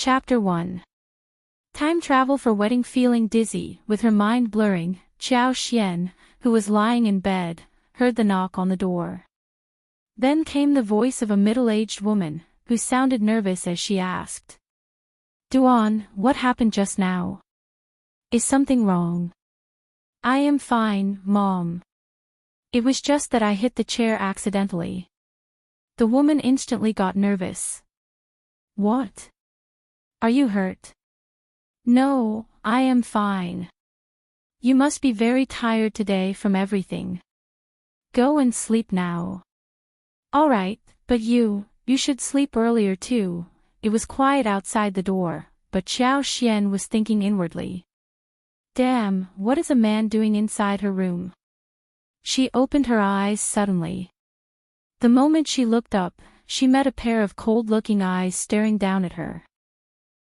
Chapter 1. Time travel for wedding. Feeling dizzy, with her mind blurring, Xiao Xian, who was lying in bed, heard the knock on the door. Then came the voice of a middle-aged woman, who sounded nervous as she asked. Duan, what happened just now? Is something wrong? I am fine, Mom. It was just that I hit the chair accidentally. The woman instantly got nervous. What? Are you hurt? No, I am fine. You must be very tired today from everything. Go and sleep now. Alright, but you should sleep earlier too. It was quiet outside the door, but Xiao Xian was thinking inwardly. Damn, what is a man doing inside her room? She opened her eyes suddenly. The moment she looked up, she met a pair of cold-looking eyes staring down at her.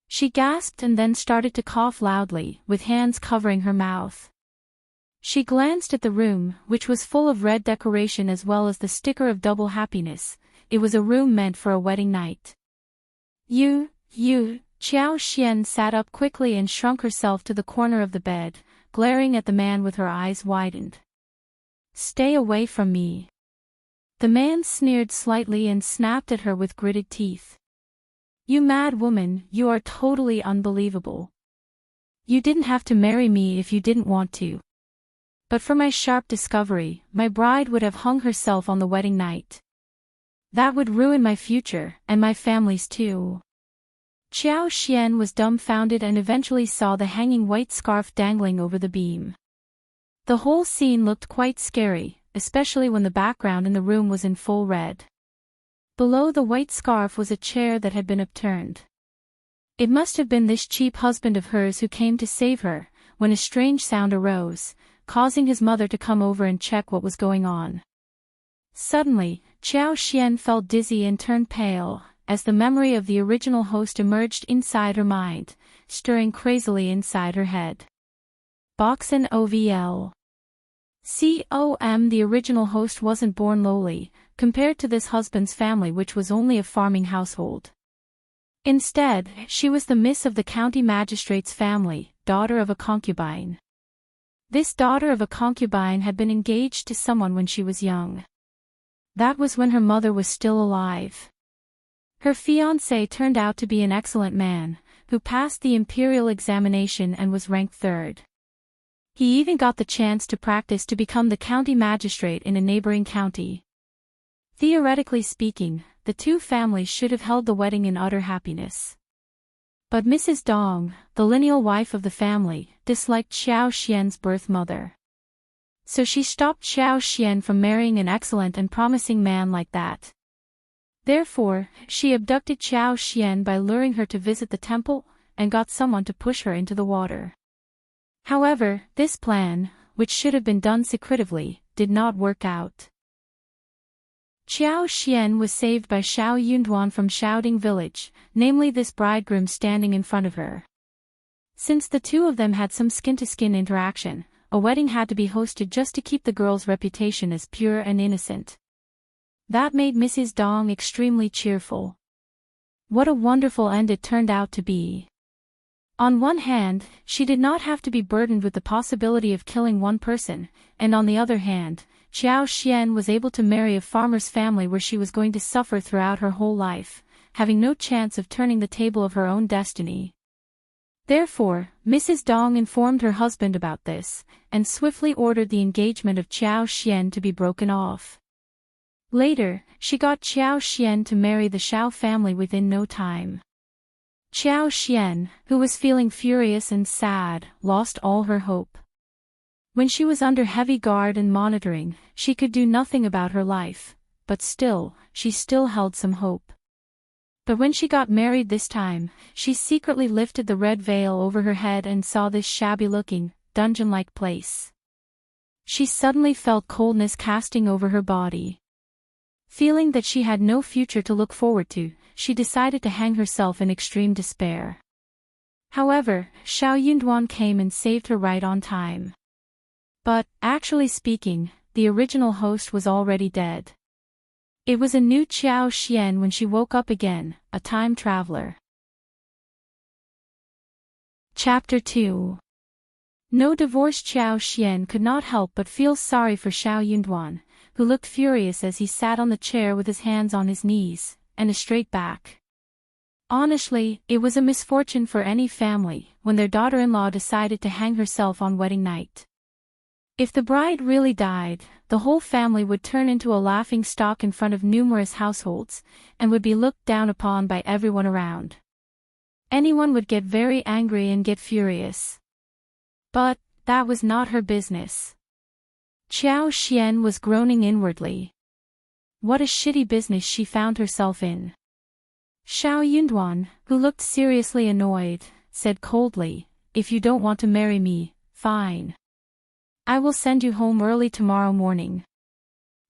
She gasped and then started to cough loudly, with hands covering her mouth. She glanced at the room, which was full of red decoration as well as the sticker of double happiness. It was a room meant for a wedding night. You, Xiao Xian sat up quickly and shrunk herself to the corner of the bed, glaring at the man with her eyes widened. Stay away from me. The man sneered slightly and snapped at her with gritted teeth. You mad woman, you are totally unbelievable. You didn't have to marry me if you didn't want to. But for my sharp discovery, my bride would have hung herself on the wedding night. That would ruin my future, and my family's too. Xiao Xian was dumbfounded and eventually saw the hanging white scarf dangling over the beam. The whole scene looked quite scary, especially when the background in the room was in full red. Below the white scarf was a chair that had been upturned. It must have been this cheap husband of hers who came to save her, when a strange sound arose, causing his mother to come over and check what was going on. Suddenly, Xiao Xian felt dizzy and turned pale, as the memory of the original host emerged inside her mind, stirring crazily inside her head. Boxen OVL. The original host wasn't born lowly, compared to this husband's family which was only a farming household. Instead, she was the miss of the county magistrate's family, daughter of a concubine. This daughter of a concubine had been engaged to someone when she was young. That was when her mother was still alive. Her fiancé turned out to be an excellent man, who passed the imperial examination and was ranked third. He even got the chance to practice to become the county magistrate in a neighboring county. Theoretically speaking, the two families should have held the wedding in utter happiness. But Mrs. Dong, the lineal wife of the family, disliked Xiao Xian's birth mother. So she stopped Xiao Xian from marrying an excellent and promising man like that. Therefore, she abducted Xiao Xian by luring her to visit the temple, and got someone to push her into the water. However, this plan, which should have been done secretively, did not work out. Xiao Xian was saved by Xiao Yunduan from Xiaoding village, namely this bridegroom standing in front of her. Since the two of them had some skin-to-skin interaction, a wedding had to be hosted just to keep the girl's reputation as pure and innocent. That made Mrs. Dong extremely cheerful. What a wonderful end it turned out to be. On one hand, she did not have to be burdened with the possibility of killing one person, and on the other hand, Xiao Xian was able to marry a farmer's family where she was going to suffer throughout her whole life, having no chance of turning the table of her own destiny. Therefore, Mrs. Dong informed her husband about this, and swiftly ordered the engagement of Xiao Xian to be broken off. Later, she got Xiao Xian to marry the Xiao family within no time. Xiao Xian, who was feeling furious and sad, lost all her hope. When she was under heavy guard and monitoring, she could do nothing about her life, but still, she still held some hope. But when she got married this time, she secretly lifted the red veil over her head and saw this shabby-looking, dungeon-like place. She suddenly felt coldness casting over her body. Feeling that she had no future to look forward to, she decided to hang herself in extreme despair. However, Xiao Yunduan came and saved her right on time. But, actually speaking, the original host was already dead. It was a new Xiao Xian when she woke up again, a time traveler. Chapter 2. No divorced Xiao Xian could not help but feel sorry for Xiao Yunduan, who looked furious as he sat on the chair with his hands on his knees, and a straight back. Honestly, it was a misfortune for any family when their daughter-in-law decided to hang herself on wedding night. If the bride really died, the whole family would turn into a laughing stock in front of numerous households, and would be looked down upon by everyone around. Anyone would get very angry and get furious. But that was not her business. Xiao Xian was groaning inwardly. What a shitty business she found herself in. Xiao Yunduan, who looked seriously annoyed, said coldly, "If you don't want to marry me, fine. I will send you home early tomorrow morning.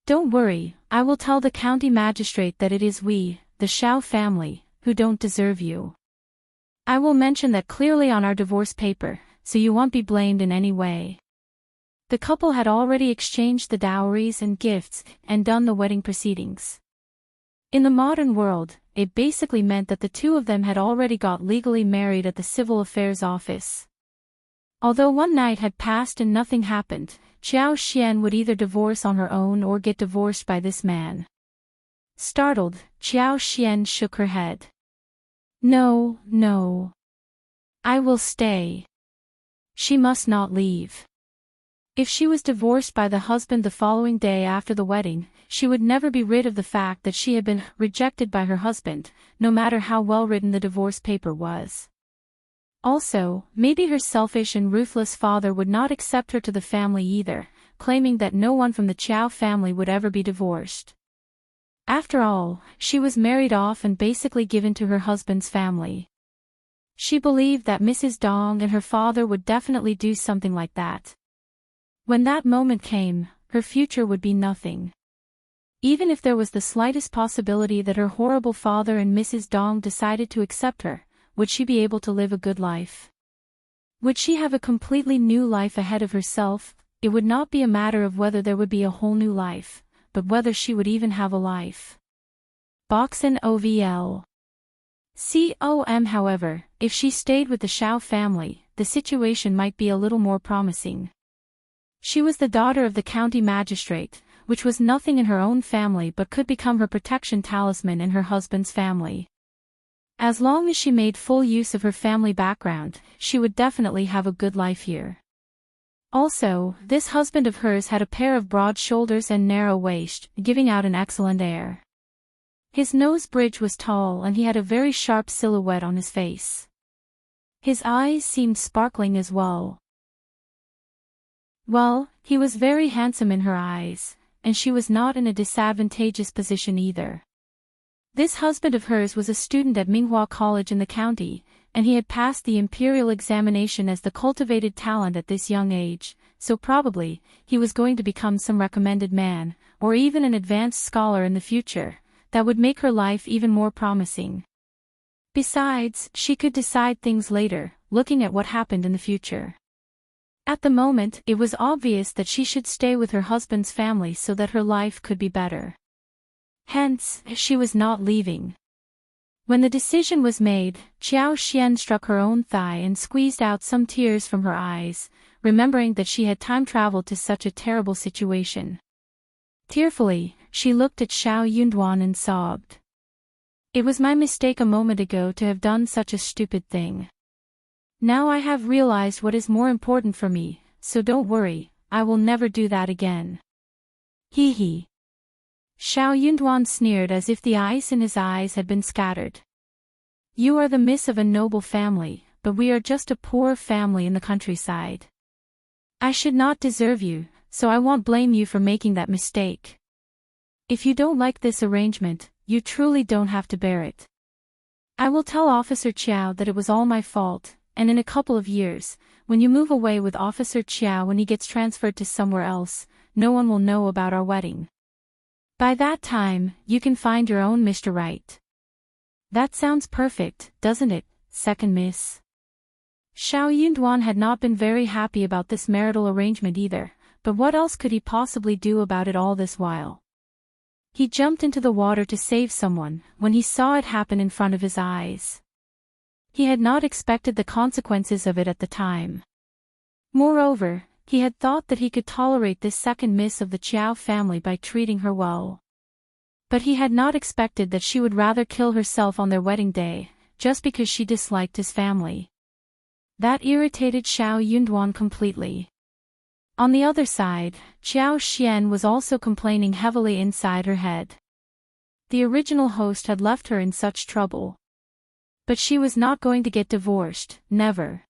Don't worry, I will tell the county magistrate that it is we, the Xiao family, who don't deserve you. I will mention that clearly on our divorce paper, so you won't be blamed in any way." The couple had already exchanged the dowries and gifts, and done the wedding proceedings. In the modern world, it basically meant that the two of them had already got legally married at the Civil Affairs Office. Although one night had passed and nothing happened, Xiao Xian would either divorce on her own or get divorced by this man. Startled, Xiao Xian shook her head. No, no. I will stay. She must not leave. If she was divorced by the husband the following day after the wedding, she would never be rid of the fact that she had been rejected by her husband, no matter how well written the divorce paper was. Also, maybe her selfish and ruthless father would not accept her to the family either, claiming that no one from the Qiao family would ever be divorced. After all, she was married off and basically given to her husband's family. She believed that Mrs. Dong and her father would definitely do something like that. When that moment came, her future would be nothing. Even if there was the slightest possibility that her horrible father and Mrs. Dong decided to accept her, would she be able to live a good life? Would she have a completely new life ahead of herself? It would not be a matter of whether there would be a whole new life, but whether she would even have a life. Boxen OVL. However, if she stayed with the Xiao family, the situation might be a little more promising. She was the daughter of the county magistrate, which was nothing in her own family but could become her protection talisman in her husband's family. As long as she made full use of her family background, she would definitely have a good life here. Also, this husband of hers had a pair of broad shoulders and narrow waist, giving out an excellent air. His nose bridge was tall and he had a very sharp silhouette on his face. His eyes seemed sparkling as well. Well, he was very handsome in her eyes, and she was not in a disadvantageous position either. This husband of hers was a student at Minghua College in the county, and he had passed the imperial examination as the cultivated talent at this young age, so probably, he was going to become some recommended man, or even an advanced scholar in the future, that would make her life even more promising. Besides, she could decide things later, looking at what happened in the future. At the moment, it was obvious that she should stay with her husband's family so that her life could be better. Hence, she was not leaving. When the decision was made, Xiao Xian struck her own thigh and squeezed out some tears from her eyes, remembering that she had time traveled to such a terrible situation. Tearfully, she looked at Xiao Yunduan and sobbed. "It was my mistake a moment ago to have done such a stupid thing. Now I have realized what is more important for me, so don't worry, I will never do that again." Hee hee. Xiao Yunduan sneered as if the ice in his eyes had been scattered. "You are the miss of a noble family, but we are just a poor family in the countryside. I should not deserve you, so I won't blame you for making that mistake. If you don't like this arrangement, you truly don't have to bear it. I will tell Officer Chiao that it was all my fault, and in a couple of years, when you move away with Officer Chiao when he gets transferred to somewhere else, no one will know about our wedding. By that time, you can find your own Mr. Right." "That sounds perfect, doesn't it, second miss?" Xiao Yunduan had not been very happy about this marital arrangement either, but what else could he possibly do about it all this while? He jumped into the water to save someone, when he saw it happen in front of his eyes. He had not expected the consequences of it at the time. Moreover, he had thought that he could tolerate this second miss of the Chiao family by treating her well. But he had not expected that she would rather kill herself on their wedding day, just because she disliked his family. That irritated Xiao Yunduan completely. On the other side, Xiao Xian was also complaining heavily inside her head. The original host had left her in such trouble. But she was not going to get divorced, never.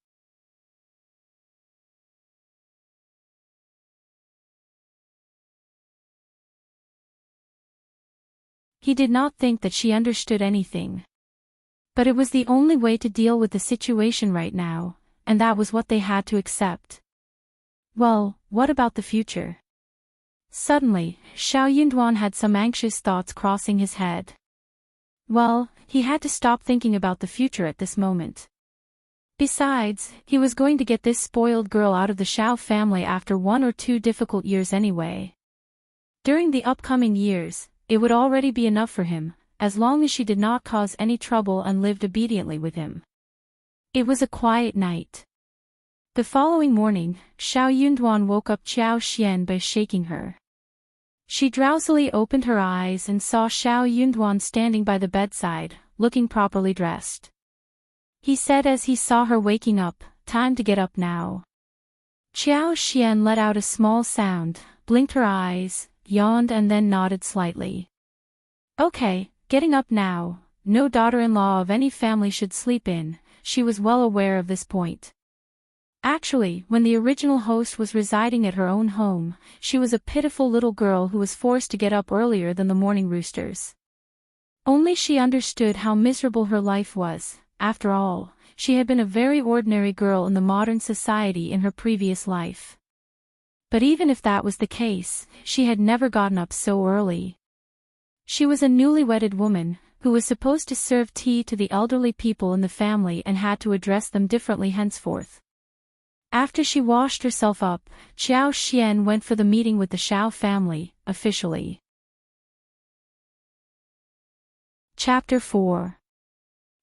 He did not think that she understood anything. But it was the only way to deal with the situation right now, and that was what they had to accept. Well, what about the future? Suddenly, Xiao Yunduan had some anxious thoughts crossing his head. Well, he had to stop thinking about the future at this moment. Besides, he was going to get this spoiled girl out of the Xiao family after 1 or 2 difficult years anyway. During the upcoming years, it would already be enough for him, as long as she did not cause any trouble and lived obediently with him. It was a quiet night. The following morning, Xiao Yunduan woke up Xiao Xian by shaking her. She drowsily opened her eyes and saw Xiao Yunduan standing by the bedside, looking properly dressed. He said as he saw her waking up, "Time to get up now." Xiao Xian let out a small sound, blinked her eyes, yawned and then nodded slightly. Okay, getting up now. No daughter-in-law of any family should sleep in. She was well aware of this point. Actually, when the original host was residing at her own home, she was a pitiful little girl who was forced to get up earlier than the morning roosters. Only she understood how miserable her life was. After all, she had been a very ordinary girl in the modern society in her previous life. But even if that was the case, she had never gotten up so early. She was a newly wedded woman, who was supposed to serve tea to the elderly people in the family and had to address them differently henceforth. After she washed herself up, Xiao Xian went for the meeting with the Xiao family, officially. Chapter 4.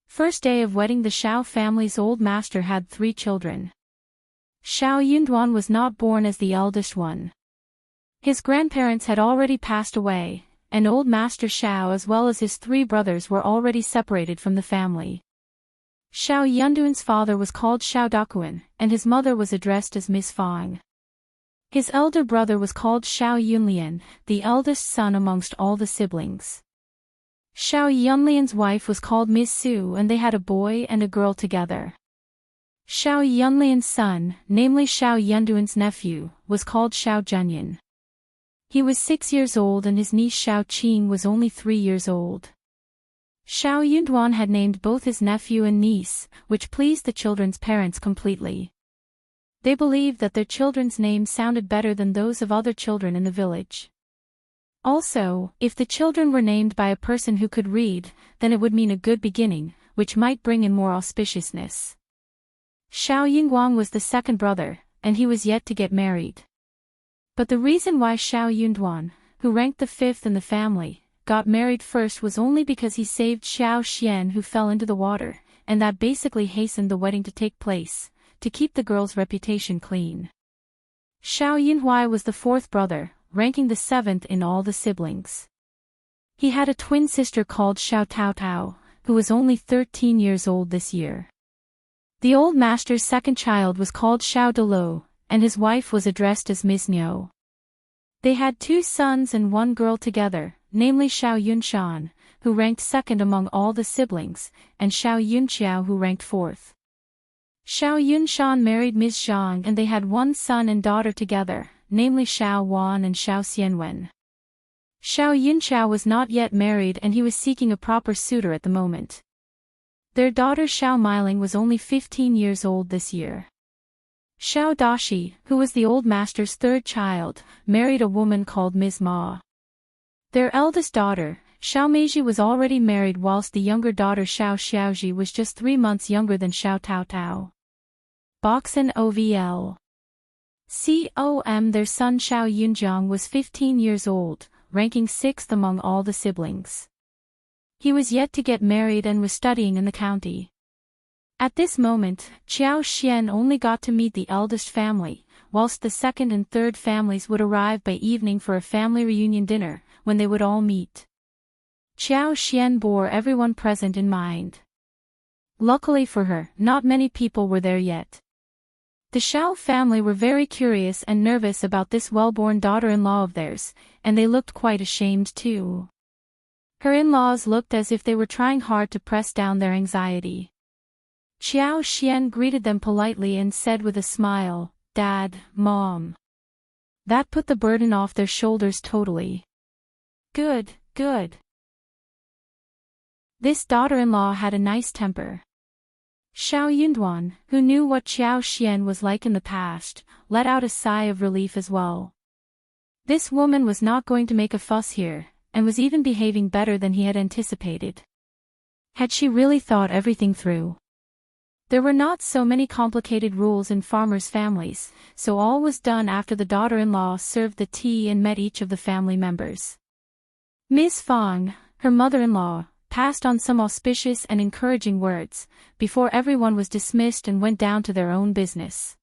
First day of wedding. The Xiao family's old master had 3 children. Xiao Yunduan was not born as the eldest one. His grandparents had already passed away, and old master Xiao as well as his 3 brothers were already separated from the family. Xiao Yunduan's father was called Xiao Dakuan, and his mother was addressed as Miss Fang. His elder brother was called Xiao Yunlian, the eldest son amongst all the siblings. Xiao Yunlian's wife was called Miss Su and they had a boy and a girl together. Xiao Yunlian's son, namely Xiao Yunduan's nephew, was called Xiao Junyan. He was 6 years old and his niece Xiao Qing was only 3 years old. Xiao Yunduan had named both his nephew and niece, which pleased the children's parents completely. They believed that their children's names sounded better than those of other children in the village. Also, if the children were named by a person who could read, then it would mean a good beginning, which might bring in more auspiciousness. Xiao Yingguang was the second brother, and he was yet to get married. But the reason why Xiao Yunduan, who ranked the 5th in the family, got married first was only because he saved Xiao Xian who fell into the water, and that basically hastened the wedding to take place, to keep the girl's reputation clean. Xiao Yunhui was the 4th brother, ranking the 7th in all the siblings. He had a twin sister called Xiao Tao Tao, who was only 13 years old this year. The old master's second child was called Xiao Delo, and his wife was addressed as Miss Niu. They had 2 sons and 1 girl together, namely Xiao Yunshan, who ranked 2nd among all the siblings, and Xiao Yunqiao who ranked 4th. Xiao Yunshan married Ms. Zhang and they had 1 son and daughter together, namely Xiao Wan and Xiao Xianwen. Xiao Yunqiao was not yet married and he was seeking a proper suitor at the moment. Their daughter Xiao Miling was only 15 years old this year. Xiao Dashi, who was the old master's 3rd child, married a woman called Ms. Ma. Their eldest daughter, Xiao Meiji was already married whilst the younger daughter Xiao Xiaoji was just 3 months younger than Xiao Tao Tao. Boxen OVL. COM. Their son Xiao Yunjiang was 15 years old, ranking 6th among all the siblings. He was yet to get married and was studying in the county. At this moment, Qiao Xian only got to meet the eldest family, whilst the second and third families would arrive by evening for a family reunion dinner, when they would all meet. Qiao Xian bore everyone present in mind. Luckily for her, not many people were there yet. The Shao family were very curious and nervous about this well-born daughter-in-law of theirs, and they looked quite ashamed too. Her in-laws looked as if they were trying hard to press down their anxiety. Qiao Xian greeted them politely and said with a smile, "Dad, Mom." That put the burden off their shoulders totally. Good, good. This daughter-in-law had a nice temper. Xiao Yunduan, who knew what Qiao Xian was like in the past, let out a sigh of relief as well. This woman was not going to make a fuss here, and was even behaving better than he had anticipated. Had she really thought everything through? There were not so many complicated rules in farmers' families, so all was done after the daughter-in-law served the tea and met each of the family members. Ms. Fang, her mother-in-law, passed on some auspicious and encouraging words, before everyone was dismissed and went down to their own business.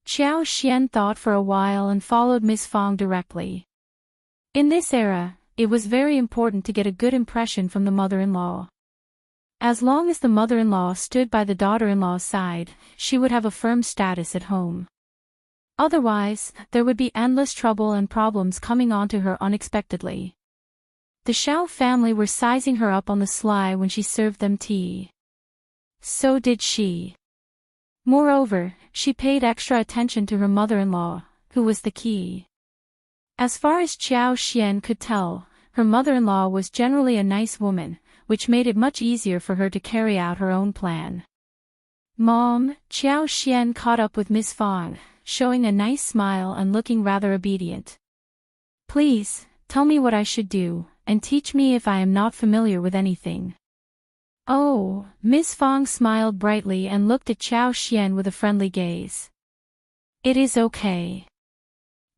Qiao Xian thought for a while and followed Ms. Fang directly. In this era, it was very important to get a good impression from the mother-in-law. As long as the mother-in-law stood by the daughter-in-law's side, she would have a firm status at home. Otherwise, there would be endless trouble and problems coming onto her unexpectedly. The Shao family were sizing her up on the sly when she served them tea. So did she. Moreover, she paid extra attention to her mother-in-law, who was the key. As far as Qiao Xian could tell, her mother-in-law was generally a nice woman, which made it much easier for her to carry out her own plan. "Mom," Qiao Xian caught up with Miss Fang, showing a nice smile and looking rather obedient. "Please, tell me what I should do, and teach me if I am not familiar with anything." "Oh," Miss Fang smiled brightly and looked at Qiao Xian with a friendly gaze. "It is okay.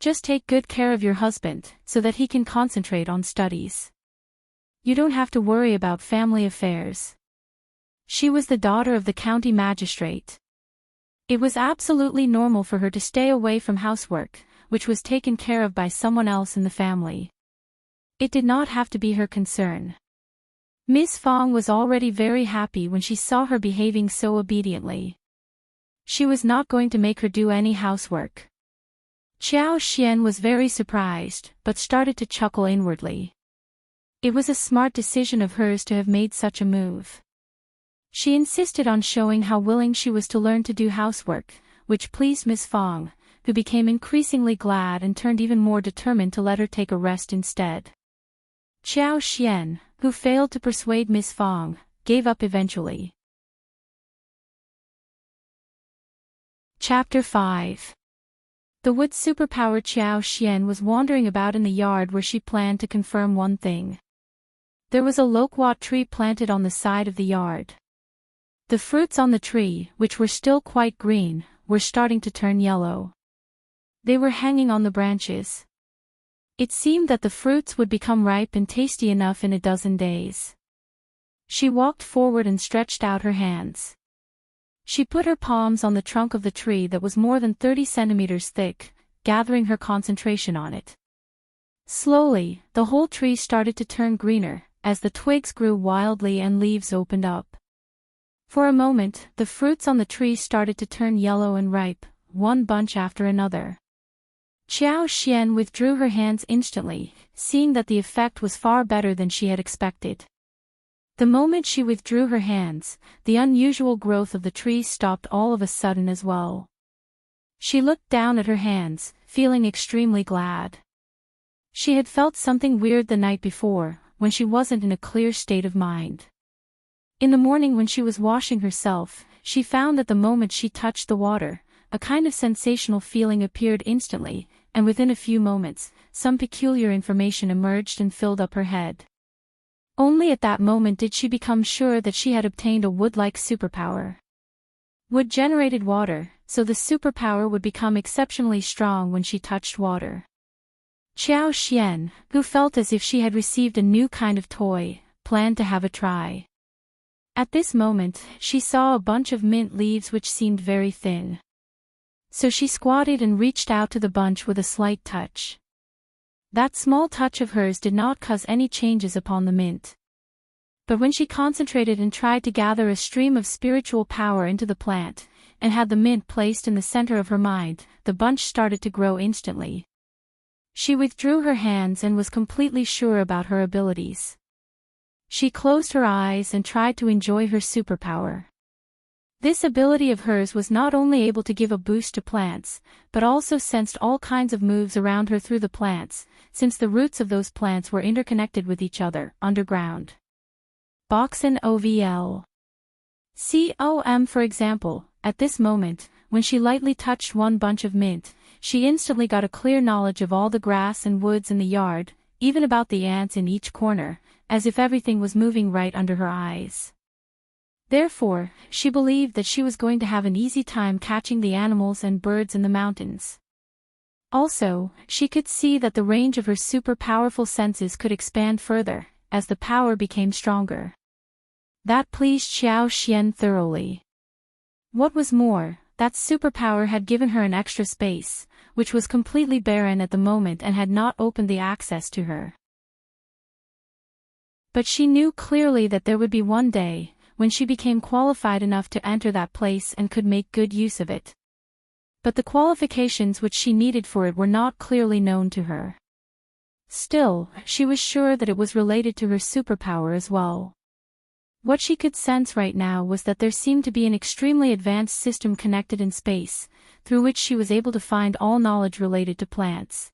Just take good care of your husband, so that he can concentrate on studies. You don't have to worry about family affairs." She was the daughter of the county magistrate. It was absolutely normal for her to stay away from housework, which was taken care of by someone else in the family. It did not have to be her concern. Miss Fang was already very happy when she saw her behaving so obediently. She was not going to make her do any housework. Qiao Xian was very surprised, but started to chuckle inwardly. It was a smart decision of hers to have made such a move. She insisted on showing how willing she was to learn to do housework, which pleased Miss Fang, who became increasingly glad and turned even more determined to let her take a rest instead. Qiao Xian, who failed to persuade Miss Fang, gave up eventually. Chapter 5. The wood superpower. Qiao Xian was wandering about in the yard where she planned to confirm one thing. There was a loquat tree planted on the side of the yard. The fruits on the tree, which were still quite green, were starting to turn yellow. They were hanging on the branches. It seemed that the fruits would become ripe and tasty enough in a dozen days. She walked forward and stretched out her hands. She put her palms on the trunk of the tree that was more than 30 centimeters thick, gathering her concentration on it. Slowly, the whole tree started to turn greener, as the twigs grew wildly and leaves opened up. For a moment, the fruits on the tree started to turn yellow and ripe, one bunch after another. Qiao Xian withdrew her hands instantly, seeing that the effect was far better than she had expected. The moment she withdrew her hands, the unusual growth of the tree stopped all of a sudden as well. She looked down at her hands, feeling extremely glad. She had felt something weird the night before, when she wasn't in a clear state of mind. In the morning when she was washing herself, she found that the moment she touched the water, a kind of sensational feeling appeared instantly, and within a few moments, some peculiar information emerged and filled up her head. Only at that moment did she become sure that she had obtained a wood-like superpower. Wood generated water, so the superpower would become exceptionally strong when she touched water. Qiao Xian, who felt as if she had received a new kind of toy, planned to have a try. At this moment, she saw a bunch of mint leaves which seemed very thin. So she squatted and reached out to the bunch with a slight touch. That small touch of hers did not cause any changes upon the mint. But when she concentrated and tried to gather a stream of spiritual power into the plant, and had the mint placed in the center of her mind, the bunch started to grow instantly. She withdrew her hands and was completely sure about her abilities. She closed her eyes and tried to enjoy her superpower. This ability of hers was not only able to give a boost to plants, but also sensed all kinds of moves around her through the plants, since the roots of those plants were interconnected with each other, underground. Boxen OVL. COM for example, at this moment, when she lightly touched one bunch of mint, she instantly got a clear knowledge of all the grass and woods in the yard, even about the ants in each corner, as if everything was moving right under her eyes. Therefore, she believed that she was going to have an easy time catching the animals and birds in the mountains. Also, she could see that the range of her super powerful senses could expand further, as the power became stronger. That pleased Xiao Xian thoroughly. What was more, that superpower had given her an extra space, which was completely barren at the moment and had not opened the access to her. But she knew clearly that there would be one day, when she became qualified enough to enter that place and could make good use of it. But the qualifications which she needed for it were not clearly known to her. Still, she was sure that it was related to her superpower as well. What she could sense right now was that there seemed to be an extremely advanced system connected in space, through which she was able to find all knowledge related to plants.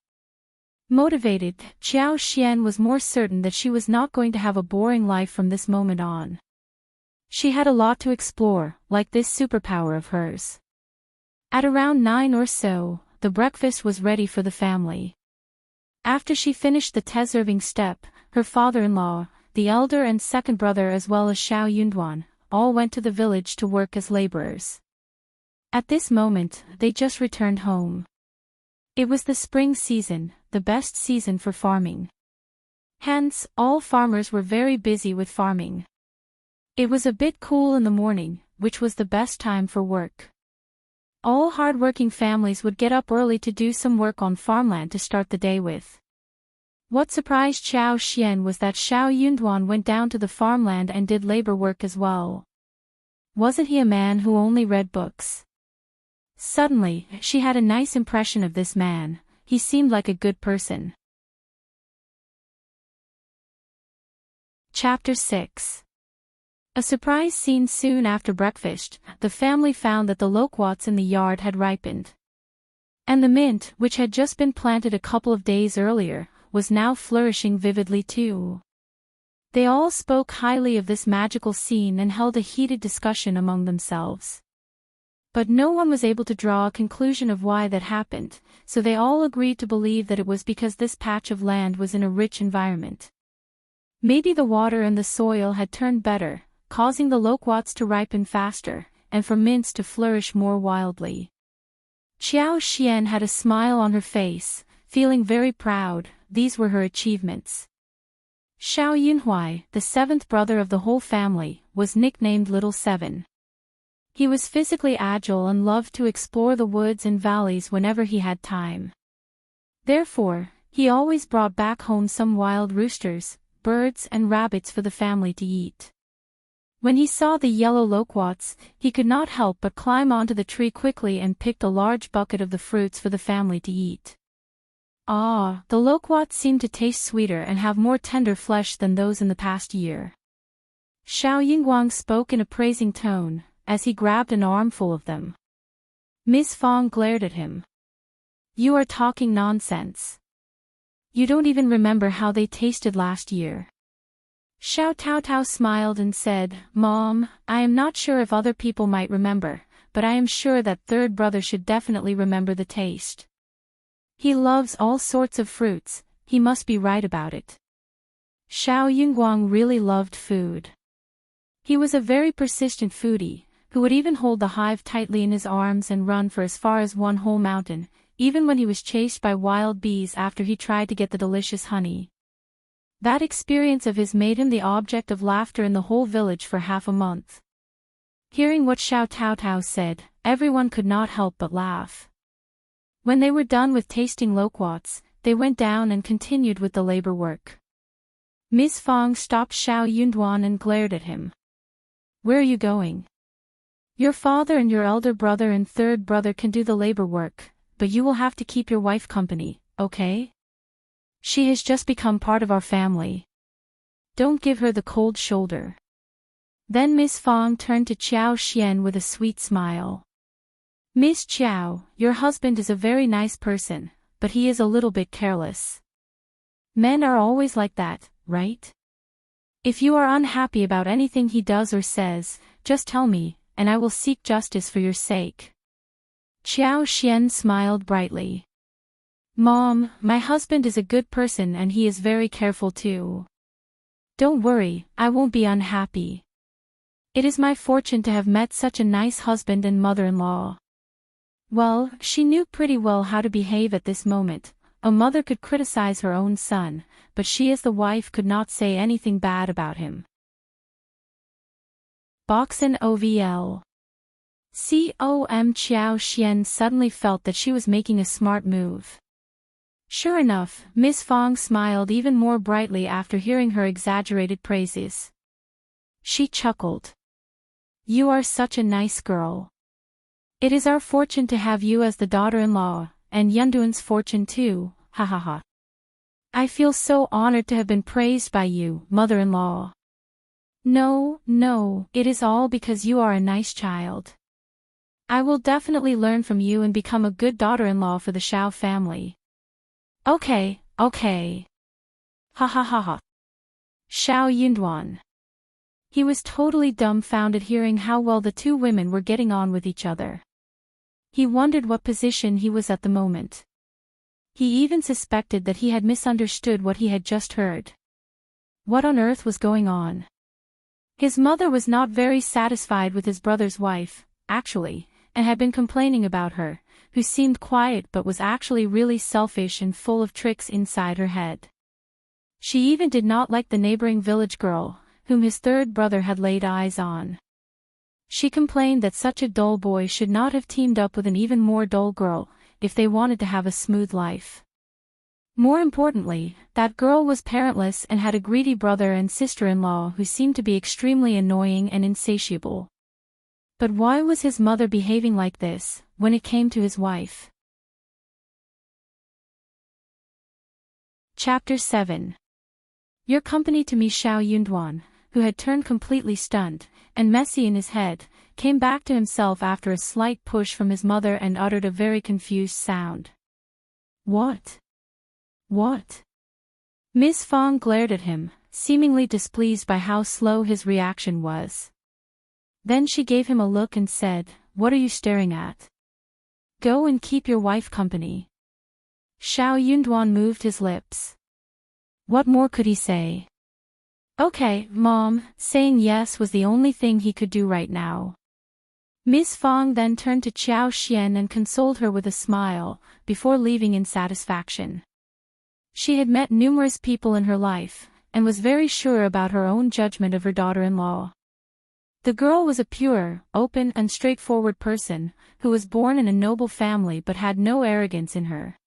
Motivated, Xiao Xian was more certain that she was not going to have a boring life from this moment on. She had a lot to explore, like this superpower of hers. At around 9 or so, the breakfast was ready for the family. After she finished the tea-serving step, her father-in-law, the elder and second brother as well as Xiao Yunduan, all went to the village to work as laborers. At this moment, they just returned home. It was the spring season, the best season for farming. Hence, all farmers were very busy with farming. It was a bit cool in the morning, which was the best time for work. All hard-working families would get up early to do some work on farmland to start the day with. What surprised Xiao Xian was that Xiao Yunduan went down to the farmland and did labor work as well. Wasn't he a man who only read books? Suddenly, she had a nice impression of this man. He seemed like a good person. Chapter 6. A surprise scene soon after breakfast, the family found that the loquats in the yard had ripened. And the mint, which had just been planted a couple of days earlier, was now flourishing vividly too. They all spoke highly of this magical scene and held a heated discussion among themselves. But no one was able to draw a conclusion of why that happened, so they all agreed to believe that it was because this patch of land was in a rich environment. Maybe the water and the soil had turned better, causing the loquats to ripen faster, and for mints to flourish more wildly. Xiao Xian had a smile on her face, feeling very proud. These were her achievements. Xiao Yunhuai, the seventh brother of the whole family, was nicknamed Little Seven. He was physically agile and loved to explore the woods and valleys whenever he had time. Therefore, he always brought back home some wild roosters, birds and rabbits for the family to eat. When he saw the yellow loquats, he could not help but climb onto the tree quickly and picked a large bucket of the fruits for the family to eat. Ah, the loquats seemed to taste sweeter and have more tender flesh than those in the past year. Xiao Yingguang spoke in a praising tone, as he grabbed an armful of them. Miss Fong glared at him. You are talking nonsense. You don't even remember how they tasted last year. Xiao Taotao smiled and said, Mom, I am not sure if other people might remember, but I am sure that third brother should definitely remember the taste. He loves all sorts of fruits, he must be right about it. Xiao Yunguang really loved food. He was a very persistent foodie, who would even hold the hive tightly in his arms and run for as far as one whole mountain, even when he was chased by wild bees after he tried to get the delicious honey. That experience of his made him the object of laughter in the whole village for half a month. Hearing what Xiao Taotao said, everyone could not help but laugh. When they were done with tasting loquats, they went down and continued with the labor work. Ms. Fong stopped Xiao Yunduan and glared at him. "Where are you going? Your father and your elder brother and third brother can do the labor work, but you will have to keep your wife company, okay? She has just become part of our family. Don't give her the cold shoulder." Then Miss Fong turned to Qiao Xian with a sweet smile. "Miss Qiao, your husband is a very nice person, but he is a little bit careless. Men are always like that, right? If you are unhappy about anything he does or says, just tell me, and I will seek justice for your sake." Qiao Xian smiled brightly. "Mom, my husband is a good person and he is very careful too. Don't worry, I won't be unhappy. It is my fortune to have met such a nice husband and mother-in-law." Well, she knew pretty well how to behave at this moment. A mother could criticize her own son, but she as the wife could not say anything bad about him. Boxen OVL. Qiao Xian suddenly felt that she was making a smart move. Sure enough, Miss Fong smiled even more brightly after hearing her exaggerated praises. She chuckled. "You are such a nice girl. It is our fortune to have you as the daughter-in-law, and Yunduan's fortune too, ha ha ha. I feel so honored to have been praised by you, mother-in-law. No, it is all because you are a nice child. I will definitely learn from you and become a good daughter-in-law for the Xiao family." Okay. Ha ha ha ha. Xiao Yunduan. He was totally dumbfounded hearing how well the two women were getting on with each other. He wondered what position he was at the moment. He even suspected that he had misunderstood what he had just heard. What on earth was going on? His mother was not very satisfied with his brother's wife, actually, and had been complaining about her, who seemed quiet but was actually really selfish and full of tricks inside her head. She even did not like the neighboring village girl, whom his third brother had laid eyes on. She complained that such a dull boy should not have teamed up with an even more dull girl, if they wanted to have a smooth life. More importantly, that girl was parentless and had a greedy brother and sister-in-law who seemed to be extremely annoying and insatiable. But why was his mother behaving like this, when it came to his wife? Chapter 7. Your company to me. Xiao Yunduan, who had turned completely stunned, and messy in his head, came back to himself after a slight push from his mother and uttered a very confused sound. What? Miss Fong glared at him, seemingly displeased by how slow his reaction was. Then she gave him a look and said, "What are you staring at? Go and keep your wife company." Xiao Yunduan moved his lips. What more could he say? Okay, Mom, saying yes was the only thing he could do right now. Miss Fong then turned to Qiao Xian and consoled her with a smile, before leaving in satisfaction. She had met numerous people in her life, and was very sure about her own judgment of her daughter-in-law. The girl was a pure, open and straightforward person, who was born in a noble family but had no arrogance in her.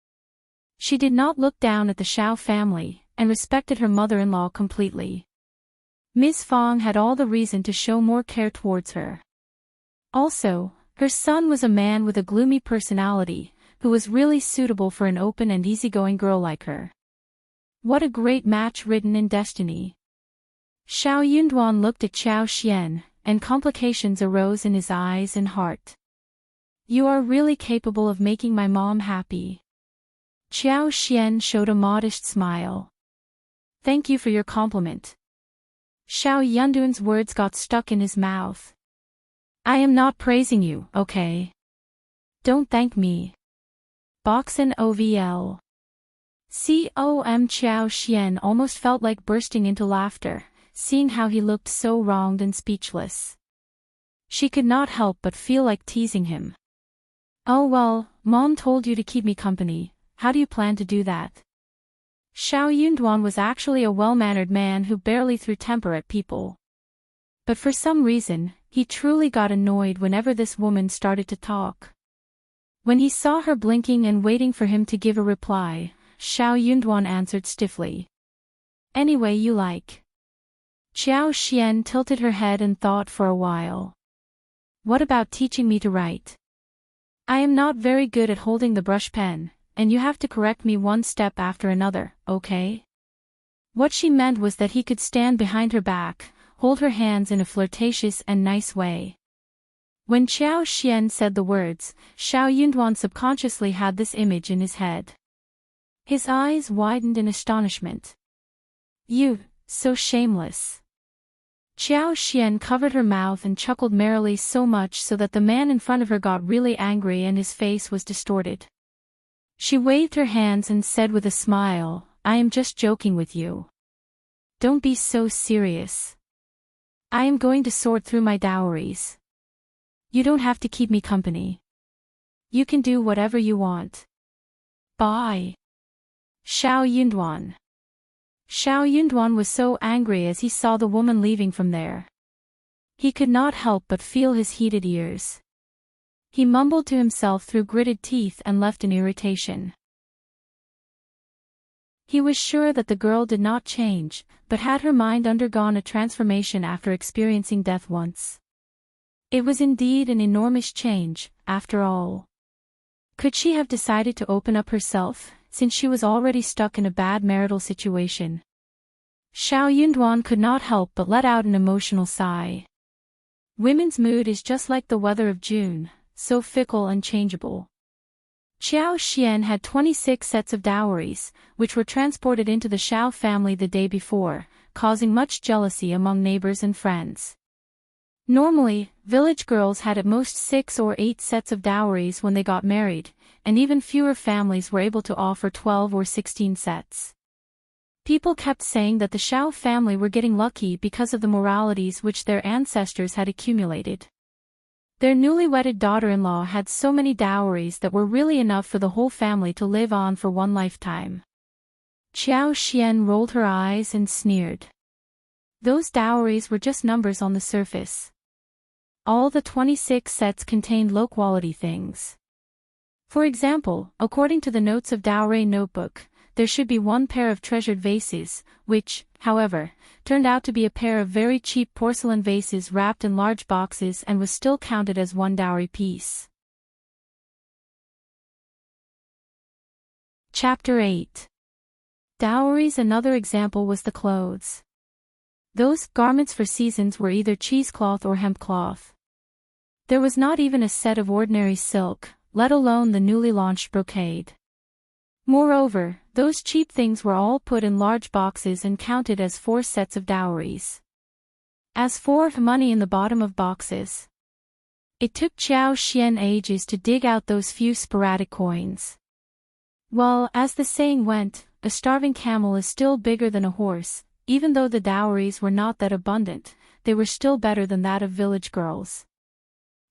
She did not look down at the Xiao family, and respected her mother-in-law completely. Miss Fong had all the reason to show more care towards her. Also, her son was a man with a gloomy personality, who was really suitable for an open and easygoing girl like her. What a great match written in destiny. Xiao Yunduan looked at Qiao Xian, and complications arose in his eyes and heart. You are really capable of making my mom happy. Qiao Xian showed a modest smile. Thank you for your compliment. Xiao Yunduan's words got stuck in his mouth. I am not praising you, okay? Don't thank me. Boxen OVL. Qiao Xian almost felt like bursting into laughter, seeing how he looked so wronged and speechless. She could not help but feel like teasing him. Oh well, Mom told you to keep me company, how do you plan to do that? Xiao Yunduan was actually a well-mannered man who barely threw temper at people. But for some reason, he truly got annoyed whenever this woman started to talk. When he saw her blinking and waiting for him to give a reply, Xiao Yunduan answered stiffly. Any way you like. Qiao Xian tilted her head and thought for a while. What about teaching me to write? I am not very good at holding the brush pen, and you have to correct me one step after another, okay? What she meant was that he could stand behind her back, hold her hands in a flirtatious and nice way. When Qiao Xian said the words, Xiao Yunduan subconsciously had this image in his head. His eyes widened in astonishment. You, so shameless. Qiao Xian covered her mouth and chuckled merrily so much so that the man in front of her got really angry and his face was distorted. She waved her hands and said with a smile, I am just joking with you. Don't be so serious. I am going to sort through my dowries. You don't have to keep me company. You can do whatever you want. Bye. Xiao Yunduan. Xiao Yunduan was so angry as he saw the woman leaving from there. He could not help but feel his heated ears. He mumbled to himself through gritted teeth and left in irritation. He was sure that the girl did not change, but had her mind undergone a transformation after experiencing death once. It was indeed an enormous change, after all. Could she have decided to open up herself, since she was already stuck in a bad marital situation? Xiao Yunduan could not help but let out an emotional sigh. Women's mood is just like the weather of June, so fickle and changeable. Qiao Xian had 26 sets of dowries, which were transported into the Xiao family the day before, causing much jealousy among neighbors and friends. Normally, village girls had at most 6 or 8 sets of dowries when they got married, and even fewer families were able to offer 12 or 16 sets. People kept saying that the Xiao family were getting lucky because of the moralities which their ancestors had accumulated. Their newly wedded daughter-in-law had so many dowries that were really enough for the whole family to live on for one lifetime. Qiao Xian rolled her eyes and sneered. Those dowries were just numbers on the surface. All the 26 sets contained low-quality things. For example, according to the notes of Dowry Notebook, there should be 1 pair of treasured vases, which, however, turned out to be a pair of very cheap porcelain vases wrapped in large boxes and was still counted as 1 dowry piece. Chapter 8. Dowries. Another example was the clothes. Those garments for seasons were either cheesecloth or hemp cloth. There was not even a set of ordinary silk, let alone the newly launched brocade. Moreover, those cheap things were all put in large boxes and counted as 4 sets of dowries. As for money in the bottom of boxes, it took Qiao Xian ages to dig out those few sporadic coins. Well, as the saying went, a starving camel is still bigger than a horse. Even though the dowries were not that abundant, they were still better than that of village girls.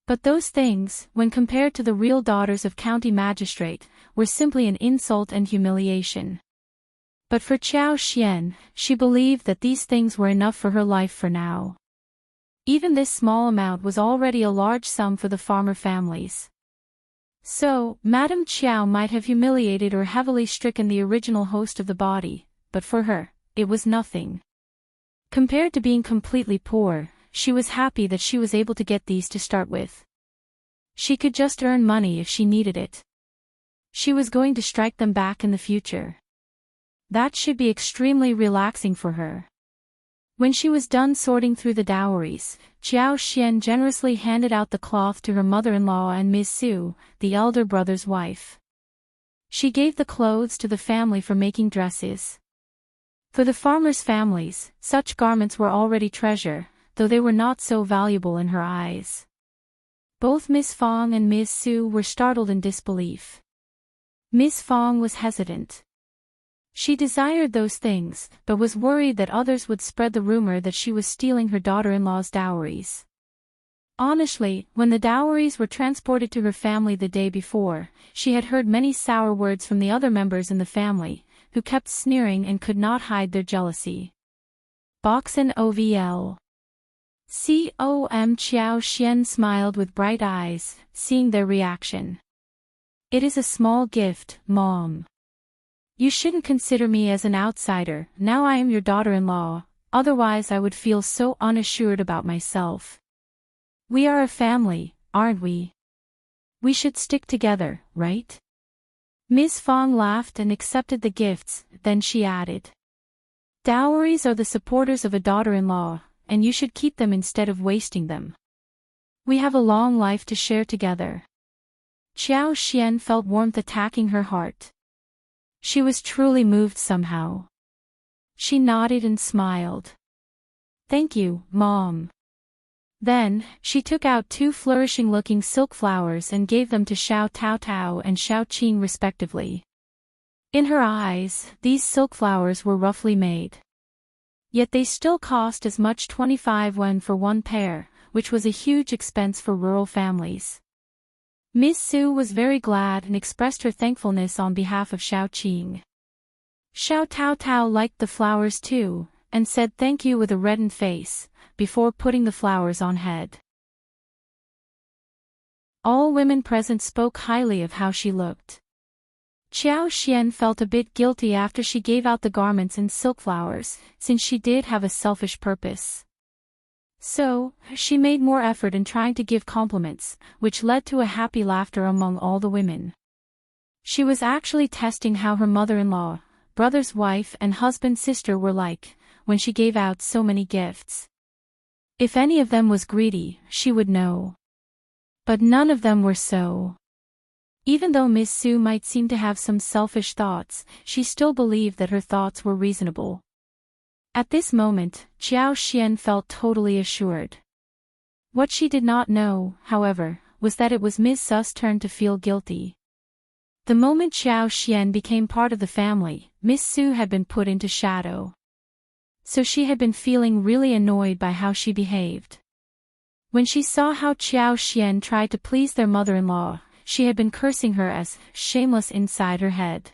But those things, when compared to the real daughters of county magistrate, were simply an insult and humiliation. But for Qiao Xian, she believed that these things were enough for her life for now. Even this small amount was already a large sum for the farmer families. So, Madame Qiao might have humiliated or heavily stricken the original host of the body, but for her, it was nothing. Compared to being completely poor, she was happy that she was able to get these to start with. She could just earn money if she needed it. She was going to strike them back in the future. That should be extremely relaxing for her. When she was done sorting through the dowries, Qiao Xian generously handed out the cloth to her mother-in-law and Ms. Su, the elder brother's wife. She gave the clothes to the family for making dresses. For the farmers' families, such garments were already treasure, though they were not so valuable in her eyes. Both Miss Fong and Ms. Su were startled in disbelief. Miss Fong was hesitant. She desired those things, but was worried that others would spread the rumor that she was stealing her daughter-in-law's dowries. Honestly, when the dowries were transported to her family the day before, she had heard many sour words from the other members in the family, who kept sneering and could not hide their jealousy. Boxen OVL. Xiao Xian smiled with bright eyes, seeing their reaction. It is a small gift, Mom. You shouldn't consider me as an outsider, now I am your daughter-in-law, otherwise I would feel so unassured about myself. We are a family, aren't we? We should stick together, right? Ms. Fong laughed and accepted the gifts, then she added. Dowries are the supporters of a daughter-in-law, and you should keep them instead of wasting them. We have a long life to share together. Xiao Xian felt warmth attacking her heart. She was truly moved somehow. She nodded and smiled. Thank you, Mom. Then, she took out 2 flourishing-looking silk flowers and gave them to Xiao Taotao and Xiao Qing respectively. In her eyes, these silk flowers were roughly made. Yet they still cost as much 25 yuan for one pair, which was a huge expense for rural families. Miss Su was very glad and expressed her thankfulness on behalf of Xiao Qing. Xiao Taotao liked the flowers too, and said thank you with a reddened face, before putting the flowers on head. All women present spoke highly of how she looked. Xiao Xian felt a bit guilty after she gave out the garments and silk flowers, since she did have a selfish purpose. So, she made more effort in trying to give compliments, which led to a happy laughter among all the women. She was actually testing how her mother-in-law, brother's wife and husband's sister were like, when she gave out so many gifts. If any of them was greedy, she would know. But none of them were so. Even though Miss Su might seem to have some selfish thoughts, she still believed that her thoughts were reasonable. At this moment, Xiao Xian felt totally assured. What she did not know, however, was that it was Miss Su's turn to feel guilty. The moment Xiao Xian became part of the family, Miss Su had been put into shadow. So she had been feeling really annoyed by how she behaved. When she saw how Xiao Xian tried to please their mother-in-law, she had been cursing her as shameless inside her head.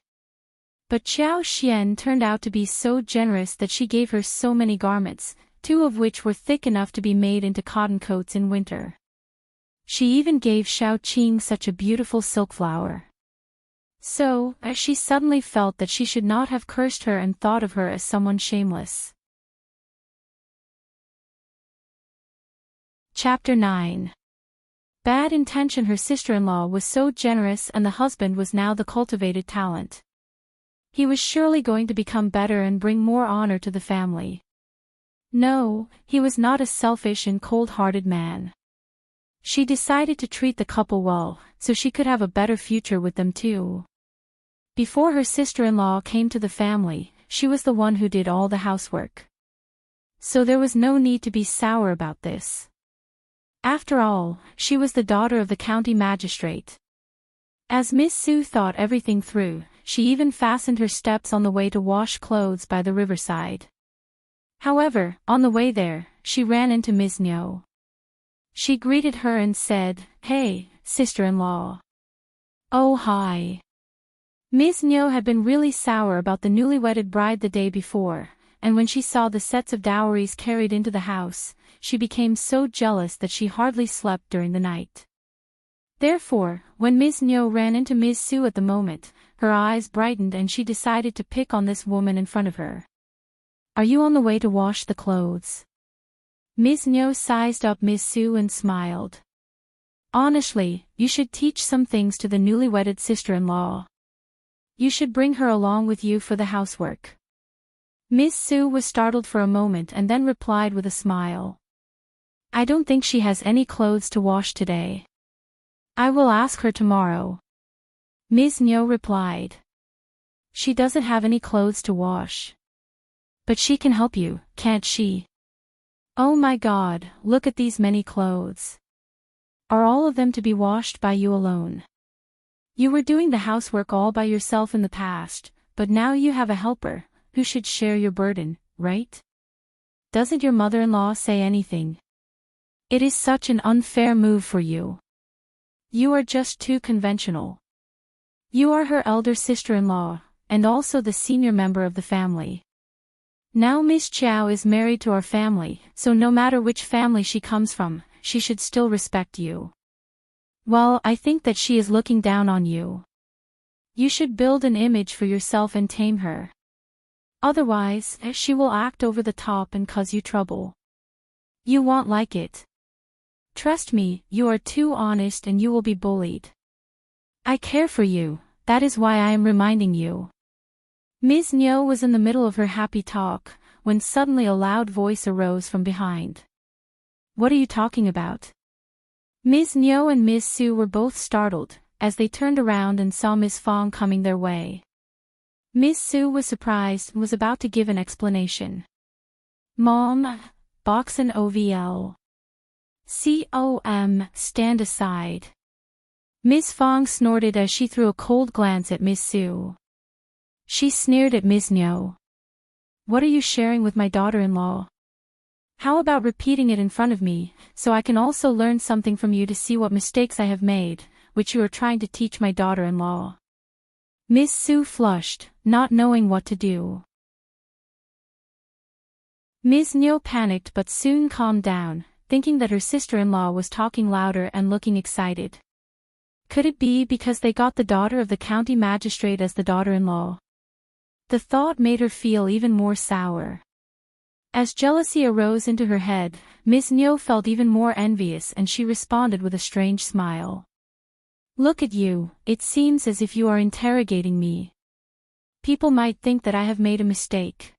But Xiao Xian turned out to be so generous that she gave her so many garments, 2 of which were thick enough to be made into cotton coats in winter. She even gave Xiao Qing such a beautiful silk flower. So, she suddenly felt that she should not have cursed her and thought of her as someone shameless. Chapter 9. Bad intention. Her sister-in-law was so generous and the husband was now the cultivated talent. He was surely going to become better and bring more honor to the family. No, he was not a selfish and cold-hearted man. She decided to treat the couple well, so she could have a better future with them too. Before her sister-in-law came to the family, she was the one who did all the housework. So there was no need to be sour about this. After all, she was the daughter of the county magistrate. As Miss Su thought everything through, she even fastened her steps on the way to wash clothes by the riverside. However, on the way there, she ran into Ms. Niu. She greeted her and said, "Hey, sister-in-law." "Oh hi." Ms. Niu had been really sour about the newly-wedded bride the day before, and when she saw the sets of dowries carried into the house, she became so jealous that she hardly slept during the night. Therefore, when Ms. Niu ran into Ms. Su at the moment, her eyes brightened and she decided to pick on this woman in front of her. "Are you on the way to wash the clothes?" Ms. Niu sized up Ms. Su and smiled. "Honestly, you should teach some things to the newly-wedded sister-in-law. You should bring her along with you for the housework." Ms. Su was startled for a moment and then replied with a smile. "I don't think she has any clothes to wash today. I will ask her tomorrow." Ms. Niu replied. "She doesn't have any clothes to wash. But she can help you, can't she? Oh my God, look at these many clothes. Are all of them to be washed by you alone? You were doing the housework all by yourself in the past, but now you have a helper, who should share your burden, right? Doesn't your mother-in-law say anything? It is such an unfair move for you. You are just too conventional. You are her elder sister-in-law, and also the senior member of the family. Now Miss Chow is married to our family, so no matter which family she comes from, she should still respect you. Well, I think that she is looking down on you. You should build an image for yourself and tame her. Otherwise, she will act over the top and cause you trouble. You won't like it. Trust me, you are too honest and you will be bullied. I care for you, that is why I am reminding you. Ms. Nyo was in the middle of her happy talk, when suddenly a loud voice arose from behind. What are you talking about? Ms. Nyo and Ms. Su were both startled, as they turned around and saw Ms. Fong coming their way. Ms. Su was surprised and was about to give an explanation. Mom, Boxen OVL. Stand aside. Ms. Fong snorted as she threw a cold glance at Ms. Su. She sneered at Ms. Nyo. What are you sharing with my daughter-in-law? How about repeating it in front of me, so I can also learn something from you to see what mistakes I have made, which you are trying to teach my daughter-in-law. Ms. Su flushed, not knowing what to do. Ms. Nyo panicked but soon calmed down, thinking that her sister-in-law was talking louder and looking excited. Could it be because they got the daughter of the county magistrate as the daughter-in-law? The thought made her feel even more sour. As jealousy arose into her head, Ms. Nyo felt even more envious and she responded with a strange smile. Look at you, it seems as if you are interrogating me. People might think that I have made a mistake.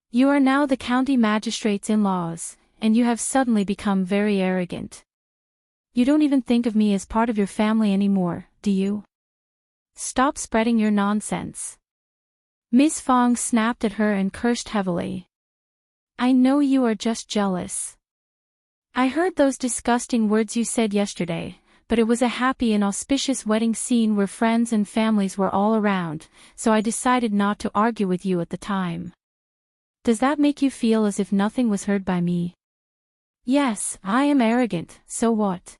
You are now the county magistrate's in-laws, and you have suddenly become very arrogant. You don't even think of me as part of your family anymore, do you? Stop spreading your nonsense. Ms. Fong snapped at her and cursed heavily. I know you are just jealous. I heard those disgusting words you said yesterday, but it was a happy and auspicious wedding scene where friends and families were all around, so I decided not to argue with you at the time. Does that make you feel as if nothing was heard by me? Yes, I am arrogant, so what?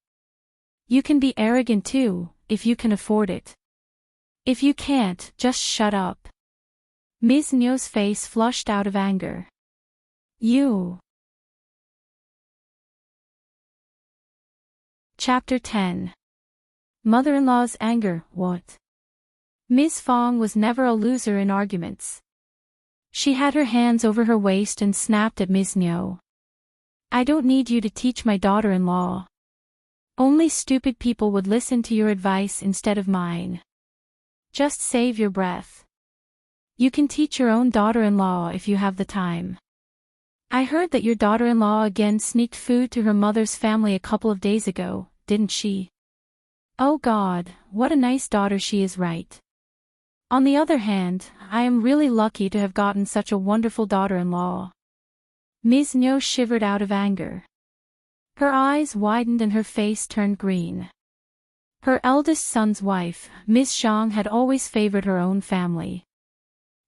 You can be arrogant too, if you can afford it. If you can't, just shut up. Ms. Nyo's face flushed out of anger. You. Chapter 10. Mother-in-law's anger, what? Ms. Fong was never a loser in arguments. She had her hands over her waist and snapped at Ms. Nyo. I don't need you to teach my daughter-in-law. Only stupid people would listen to your advice instead of mine. Just save your breath. You can teach your own daughter-in-law if you have the time. I heard that your daughter-in-law again sneaked food to her mother's family a couple of days ago, didn't she? Oh God, what a nice daughter she is, right? On the other hand, I am really lucky to have gotten such a wonderful daughter-in-law. Ms. Nyo shivered out of anger. Her eyes widened and her face turned green. Her eldest son's wife, Ms. Zhang, had always favored her own family.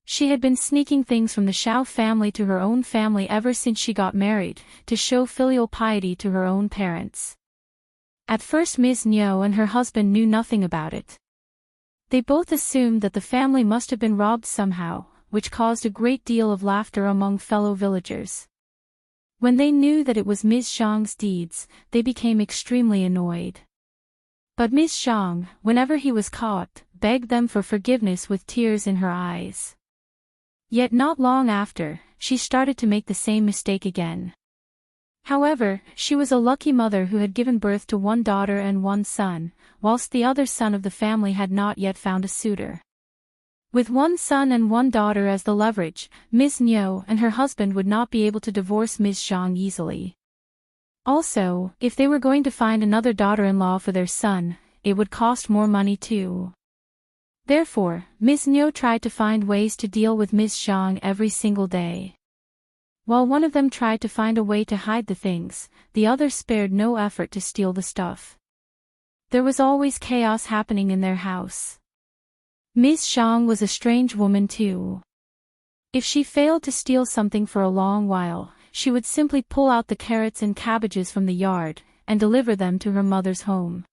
She had been sneaking things from the Shao family to her own family ever since she got married, to show filial piety to her own parents. At first Ms. Nyo and her husband knew nothing about it. They both assumed that the family must have been robbed somehow, which caused a great deal of laughter among fellow villagers. When they knew that it was Ms. Zhang's deeds, they became extremely annoyed. But Ms. Zhang, whenever he was caught, begged them for forgiveness with tears in her eyes. Yet not long after, she started to make the same mistake again. However, she was a lucky mother who had given birth to one daughter and one son, whilst the other son of the family had not yet found a suitor. With one son and one daughter as the leverage, Ms. Nyo and her husband would not be able to divorce Ms. Zhang easily. Also, if they were going to find another daughter-in-law for their son, it would cost more money too. Therefore, Ms. Nyo tried to find ways to deal with Ms. Zhang every single day. While one of them tried to find a way to hide the things, the other spared no effort to steal the stuff. There was always chaos happening in their house. Ms. Zhang was a strange woman too. If she failed to steal something for a long while, she would simply pull out the carrots and cabbages from the yard, and deliver them to her mother's home.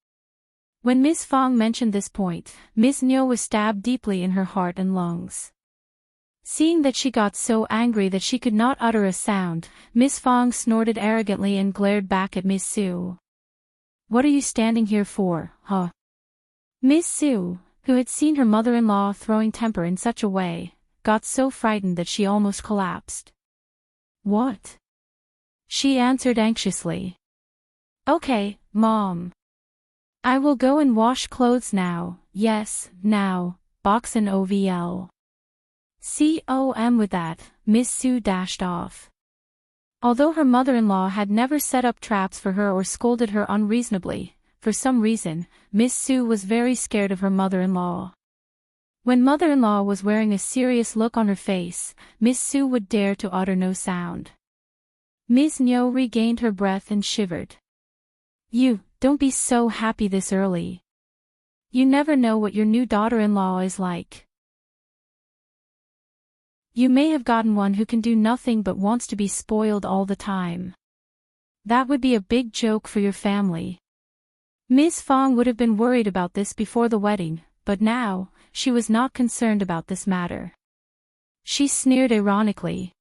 When Miss Fong mentioned this point, Miss Niu was stabbed deeply in her heart and lungs. Seeing that she got so angry that she could not utter a sound, Miss Fong snorted arrogantly and glared back at Miss Su. "What are you standing here for, huh?" Miss Su, who had seen her mother-in-law throwing temper in such a way, got so frightened that she almost collapsed. "What?" she answered anxiously. "Okay, Mom. I will go and wash clothes now, yes, now, box and OVL. Com. With that, Miss Su dashed off. Although her mother-in-law had never set up traps for her or scolded her unreasonably, for some reason, Miss Su was very scared of her mother-in-law. When mother-in-law was wearing a serious look on her face, Miss Su would dare to utter no sound. Miss Niu regained her breath and shivered. Don't be so happy this early. You never know what your new daughter-in-law is like. You may have gotten one who can do nothing but wants to be spoiled all the time. That would be a big joke for your family." Miss Fong would have been worried about this before the wedding, but now, she was not concerned about this matter. She sneered ironically.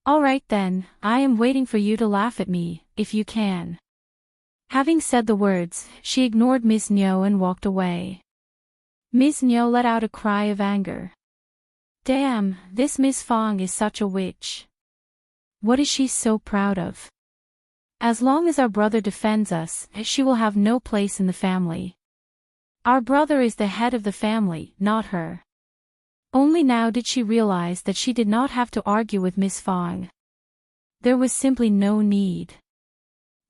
"All right then, I am waiting for you to laugh at me, if you can." Having said the words, she ignored Miss Niu and walked away. Miss Niu let out a cry of anger. "Damn, this Miss Fong is such a witch. What is she so proud of? As long as our brother defends us, she will have no place in the family. Our brother is the head of the family, not her." Only now did she realize that she did not have to argue with Miss Fong. There was simply no need.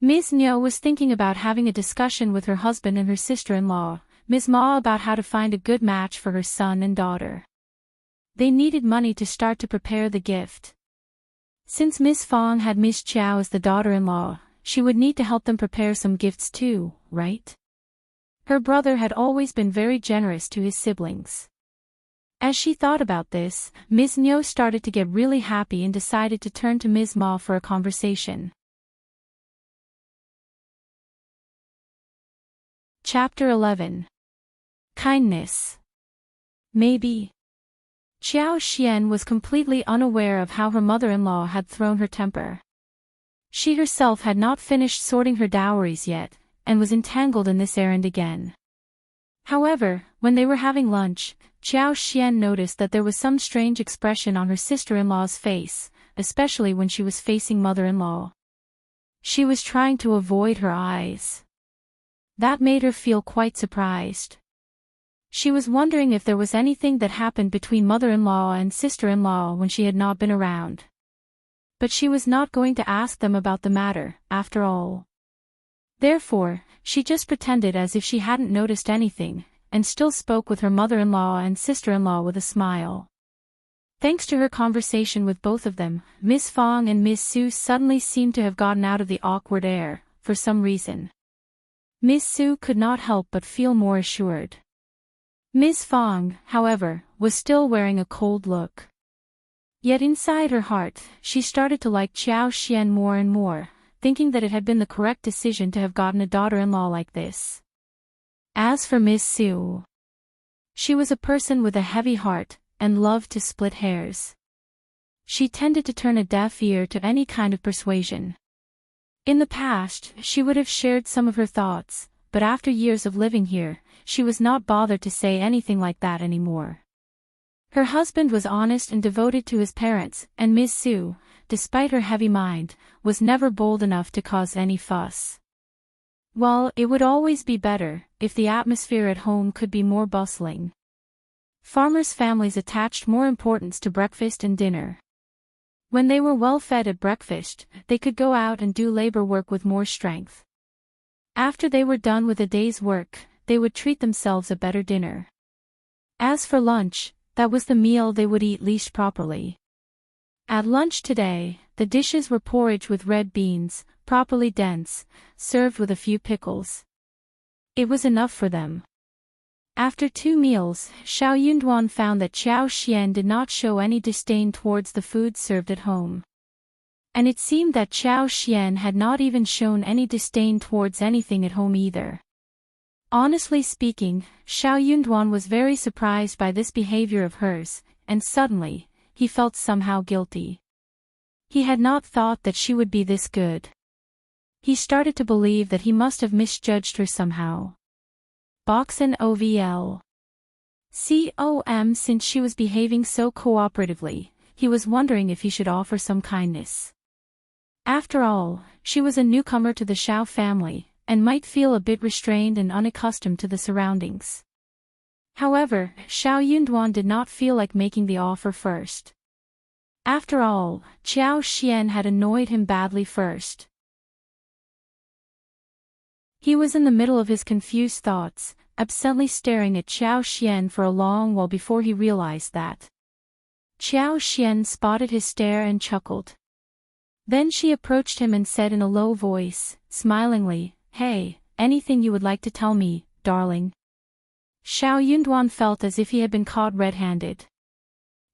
Miss Niu was thinking about having a discussion with her husband and her sister-in-law, Miss Ma, about how to find a good match for her son and daughter. They needed money to start to prepare the gift. Since Miss Fong had Miss Chiao as the daughter-in-law, she would need to help them prepare some gifts too, right? Her brother had always been very generous to his siblings. As she thought about this, Miss Niu started to get really happy and decided to turn to Miss Ma for a conversation. Chapter 11. Kindness. Maybe. Xiao Xian was completely unaware of how her mother-in-law had thrown her temper. She herself had not finished sorting her dowries yet, and was entangled in this errand again. However, when they were having lunch, Xiao Xian noticed that there was some strange expression on her sister-in-law's face, especially when she was facing mother-in-law. She was trying to avoid her eyes. That made her feel quite surprised. She was wondering if there was anything that happened between mother-in-law and sister-in-law when she had not been around. But she was not going to ask them about the matter, after all. Therefore, she just pretended as if she hadn't noticed anything, and still spoke with her mother-in-law and sister-in-law with a smile. Thanks to her conversation with both of them, Miss Fong and Miss Su suddenly seemed to have gotten out of the awkward air, for some reason. Miss Su could not help but feel more assured. Miss Fong, however, was still wearing a cold look. Yet inside her heart, she started to like Xiao Xian more and more, thinking that it had been the correct decision to have gotten a daughter-in-law like this. As for Miss Su, she was a person with a heavy heart, and loved to split hairs. She tended to turn a deaf ear to any kind of persuasion. In the past, she would have shared some of her thoughts, but after years of living here, she was not bothered to say anything like that anymore. Her husband was honest and devoted to his parents, and Miss Su, despite her heavy mind, was never bold enough to cause any fuss. Well, it would always be better if the atmosphere at home could be more bustling. Farmers' families attached more importance to breakfast and dinner. When they were well fed at breakfast, they could go out and do labor work with more strength. After they were done with a day's work, they would treat themselves a better dinner. As for lunch, that was the meal they would eat least properly. At lunch today, the dishes were porridge with red beans, properly dense, served with a few pickles. It was enough for them. After 2 meals, Xiao Yunduan found that Xiao Xian did not show any disdain towards the food served at home. And it seemed that Xiao Xian had not even shown any disdain towards anything at home either. Honestly speaking, Xiao Yunduan was very surprised by this behavior of hers, and suddenly, he felt somehow guilty. He had not thought that she would be this good. He started to believe that he must have misjudged her somehow. Boxen OVL. Since she was behaving so cooperatively, he was wondering if he should offer some kindness. After all, she was a newcomer to the Xiao family, and might feel a bit restrained and unaccustomed to the surroundings. However, Xiao Yunduan did not feel like making the offer first. After all, Qiao Xian had annoyed him badly first. He was in the middle of his confused thoughts, absently staring at Qiao Xian for a long while before he realized that. Qiao Xian spotted his stare and chuckled. Then she approached him and said in a low voice, smilingly, "Hey, anything you would like to tell me, darling?" Xiao Yunduan felt as if he had been caught red-handed.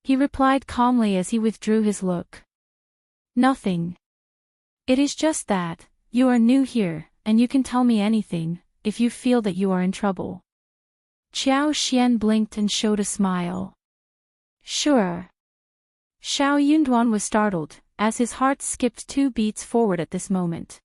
He replied calmly as he withdrew his look. "Nothing. It is just that, you are new here, and you can tell me anything, if you feel that you are in trouble." Qiao Xian blinked and showed a smile. "Sure." Xiao Yunduan was startled, as his heart skipped 2 beats forward at this moment.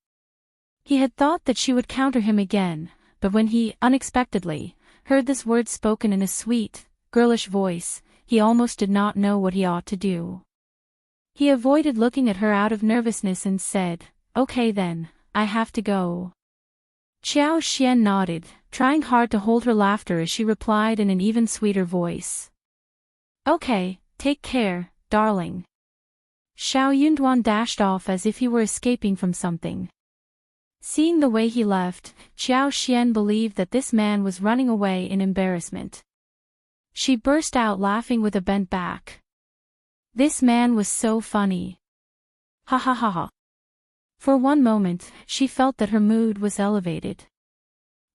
He had thought that she would counter him again, but when he, unexpectedly, heard this word spoken in a sweet, girlish voice, he almost did not know what he ought to do. He avoided looking at her out of nervousness and said, "Okay then, I have to go." Qiao Xian nodded, trying hard to hold her laughter as she replied in an even sweeter voice. "Okay, take care, darling." Xiao Yunduan dashed off as if he were escaping from something. Seeing the way he left, Qiao Xian believed that this man was running away in embarrassment. She burst out laughing with a bent back. This man was so funny. Ha ha ha ha. For one moment, she felt that her mood was elevated.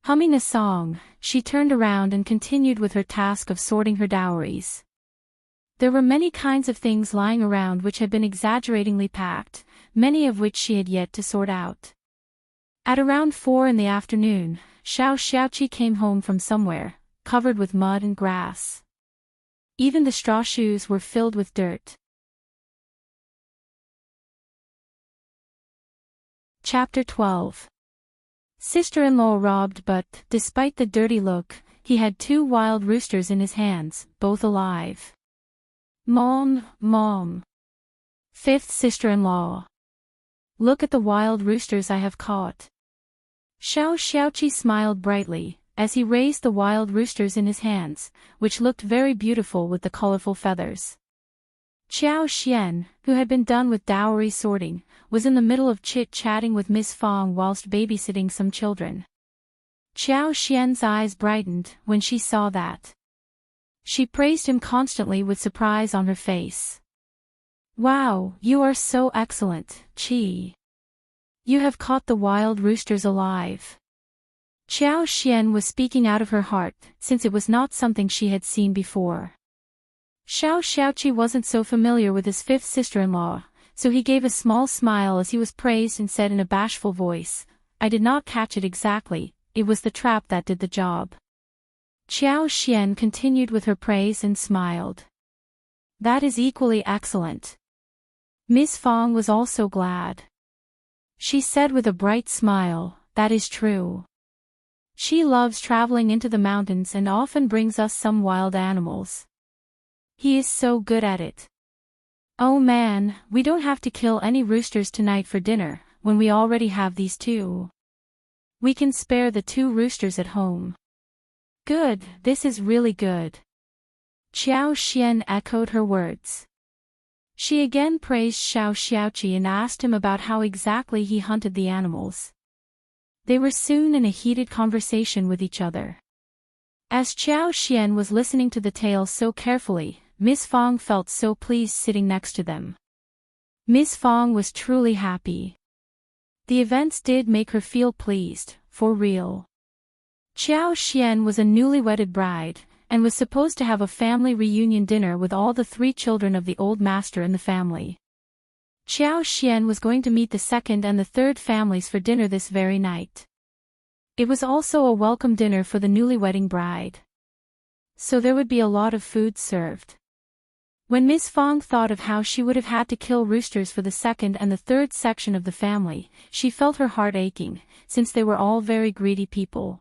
Humming a song, she turned around and continued with her task of sorting her dowries. There were many kinds of things lying around which had been exaggeratingly packed, many of which she had yet to sort out. At around 4 in the afternoon, Xiao Xiaoqi came home from somewhere, covered with mud and grass. Even the straw shoes were filled with dirt. Chapter 12. Sister-in-law robbed, but, despite the dirty look, he had 2 wild roosters in his hands, both alive. Mom, Mom. 5th sister-in-law. Look at the wild roosters I have caught. Xiao Xiaoqi smiled brightly, as he raised the wild roosters in his hands, which looked very beautiful with the colorful feathers. Qiao Xian, who had been done with dowry sorting, was in the middle of chit-chatting with Miss Fong whilst babysitting some children. Qiao Xian's eyes brightened when she saw that. She praised him constantly with surprise on her face. "Wow, you are so excellent, Qi. You have caught the wild roosters alive." Qiao Xian was speaking out of her heart, since it was not something she had seen before. Xiao Xiaoqi wasn't so familiar with his 5th sister-in-law, so he gave a small smile as he was praised and said in a bashful voice, "I did not catch it exactly, it was the trap that did the job." Qiao Xian continued with her praise and smiled. "That is equally excellent." Miss Fong was also glad. She said with a bright smile, "That is true. She loves traveling into the mountains and often brings us some wild animals. He is so good at it. Oh man, we don't have to kill any roosters tonight for dinner, when we already have these 2. We can spare the 2 roosters at home." "Good, this is really good." Qiao Xian echoed her words. She again praised Xiao Xiaoqi and asked him about how exactly he hunted the animals. They were soon in a heated conversation with each other. As Qiao Xian was listening to the tale so carefully, Miss Fong felt so pleased sitting next to them. Miss Fong was truly happy. The events did make her feel pleased, for real. Qiao Xian was a newly wedded bride, and was supposed to have a family reunion dinner with all the 3 children of the old master in the family. Qiao Xian was going to meet the 2nd and the 3rd families for dinner this very night. It was also a welcome dinner for the newlywed bride. So there would be a lot of food served. When Miss Fong thought of how she would have had to kill roosters for the second and the third section of the family, she felt her heart aching, since they were all very greedy people.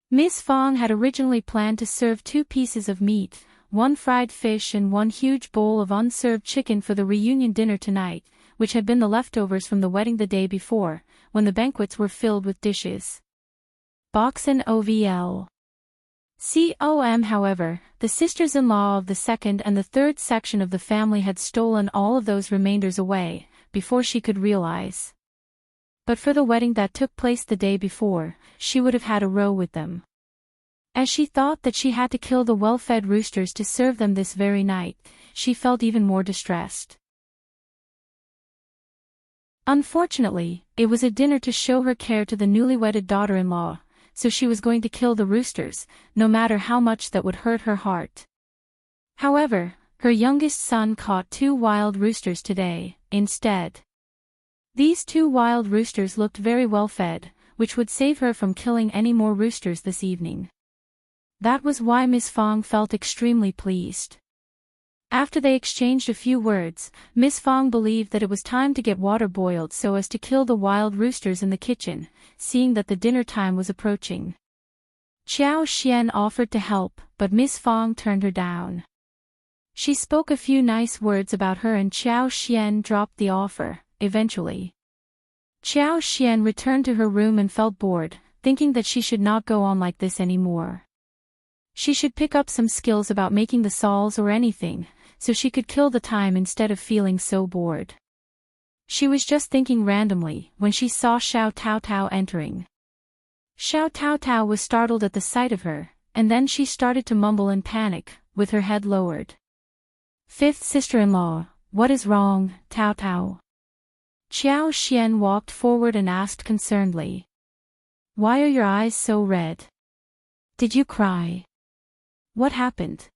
Miss Fong had originally planned to serve 2 pieces of meat, 1 fried fish and 1 huge bowl of unserved chicken for the reunion dinner tonight, which had been the leftovers from the wedding the day before, when the banquets were filled with dishes. Boxen OVL. However, the sisters-in-law of the second and the third section of the family had stolen all of those remainders away, before she could realize. But for the wedding that took place the day before, she would have had a row with them. As she thought that she had to kill the well-fed roosters to serve them this very night, she felt even more distressed. Unfortunately, it was a dinner to show her care to the newly-wedded daughter-in-law, so she was going to kill the roosters, no matter how much that would hurt her heart. However, her youngest son caught 2 wild roosters today, instead. These 2 wild roosters looked very well fed, which would save her from killing any more roosters this evening. That was why Miss Fong felt extremely pleased. After they exchanged a few words, Miss Fong believed that it was time to get water boiled so as to kill the wild roosters in the kitchen, seeing that the dinner time was approaching. Qiao Xian offered to help, but Miss Fong turned her down. She spoke a few nice words about her and Qiao Xian dropped the offer, eventually. Qiao Xian returned to her room and felt bored, thinking that she should not go on like this anymore. She should pick up some skills about making the sauls or anything, so she could kill the time instead of feeling so bored. She was just thinking randomly when she saw Xiao Taotao entering. Xiao Taotao was startled at the sight of her, and then she started to mumble in panic, with her head lowered. "Fifth sister-in-law, what is wrong, Taotao?" Qiao Xian walked forward and asked concernedly. "Why are your eyes so red? Did you cry? What happened?"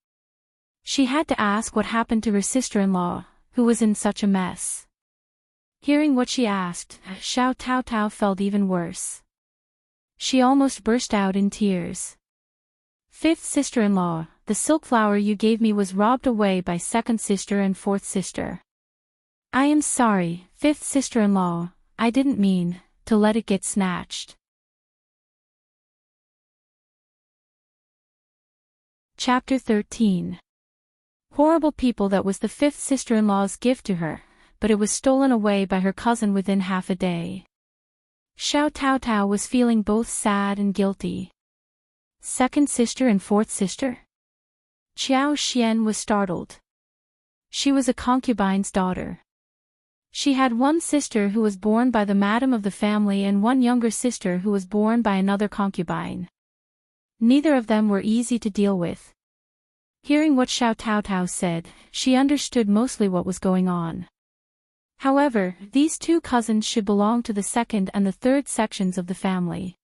She had to ask what happened to her sister-in-law, who was in such a mess. Hearing what she asked, Xiao Taotao felt even worse. She almost burst out in tears. "Fifth sister-in-law, the silk flower you gave me was robbed away by second sister and fourth sister. I am sorry, fifth sister-in-law, I didn't mean to let it get snatched." Chapter 13. Horrible people. That was the fifth sister-in-law's gift to her, but it was stolen away by her cousin within half a day. Xiao Taotao was feeling both sad and guilty. Second sister and fourth sister? Qiao Xian was startled. She was a concubine's daughter. She had one sister who was born by the madam of the family and one younger sister who was born by another concubine. Neither of them were easy to deal with. Hearing what Xiao Taotao said, she understood mostly what was going on. However, these 2 cousins should belong to the second and the third sections of the family.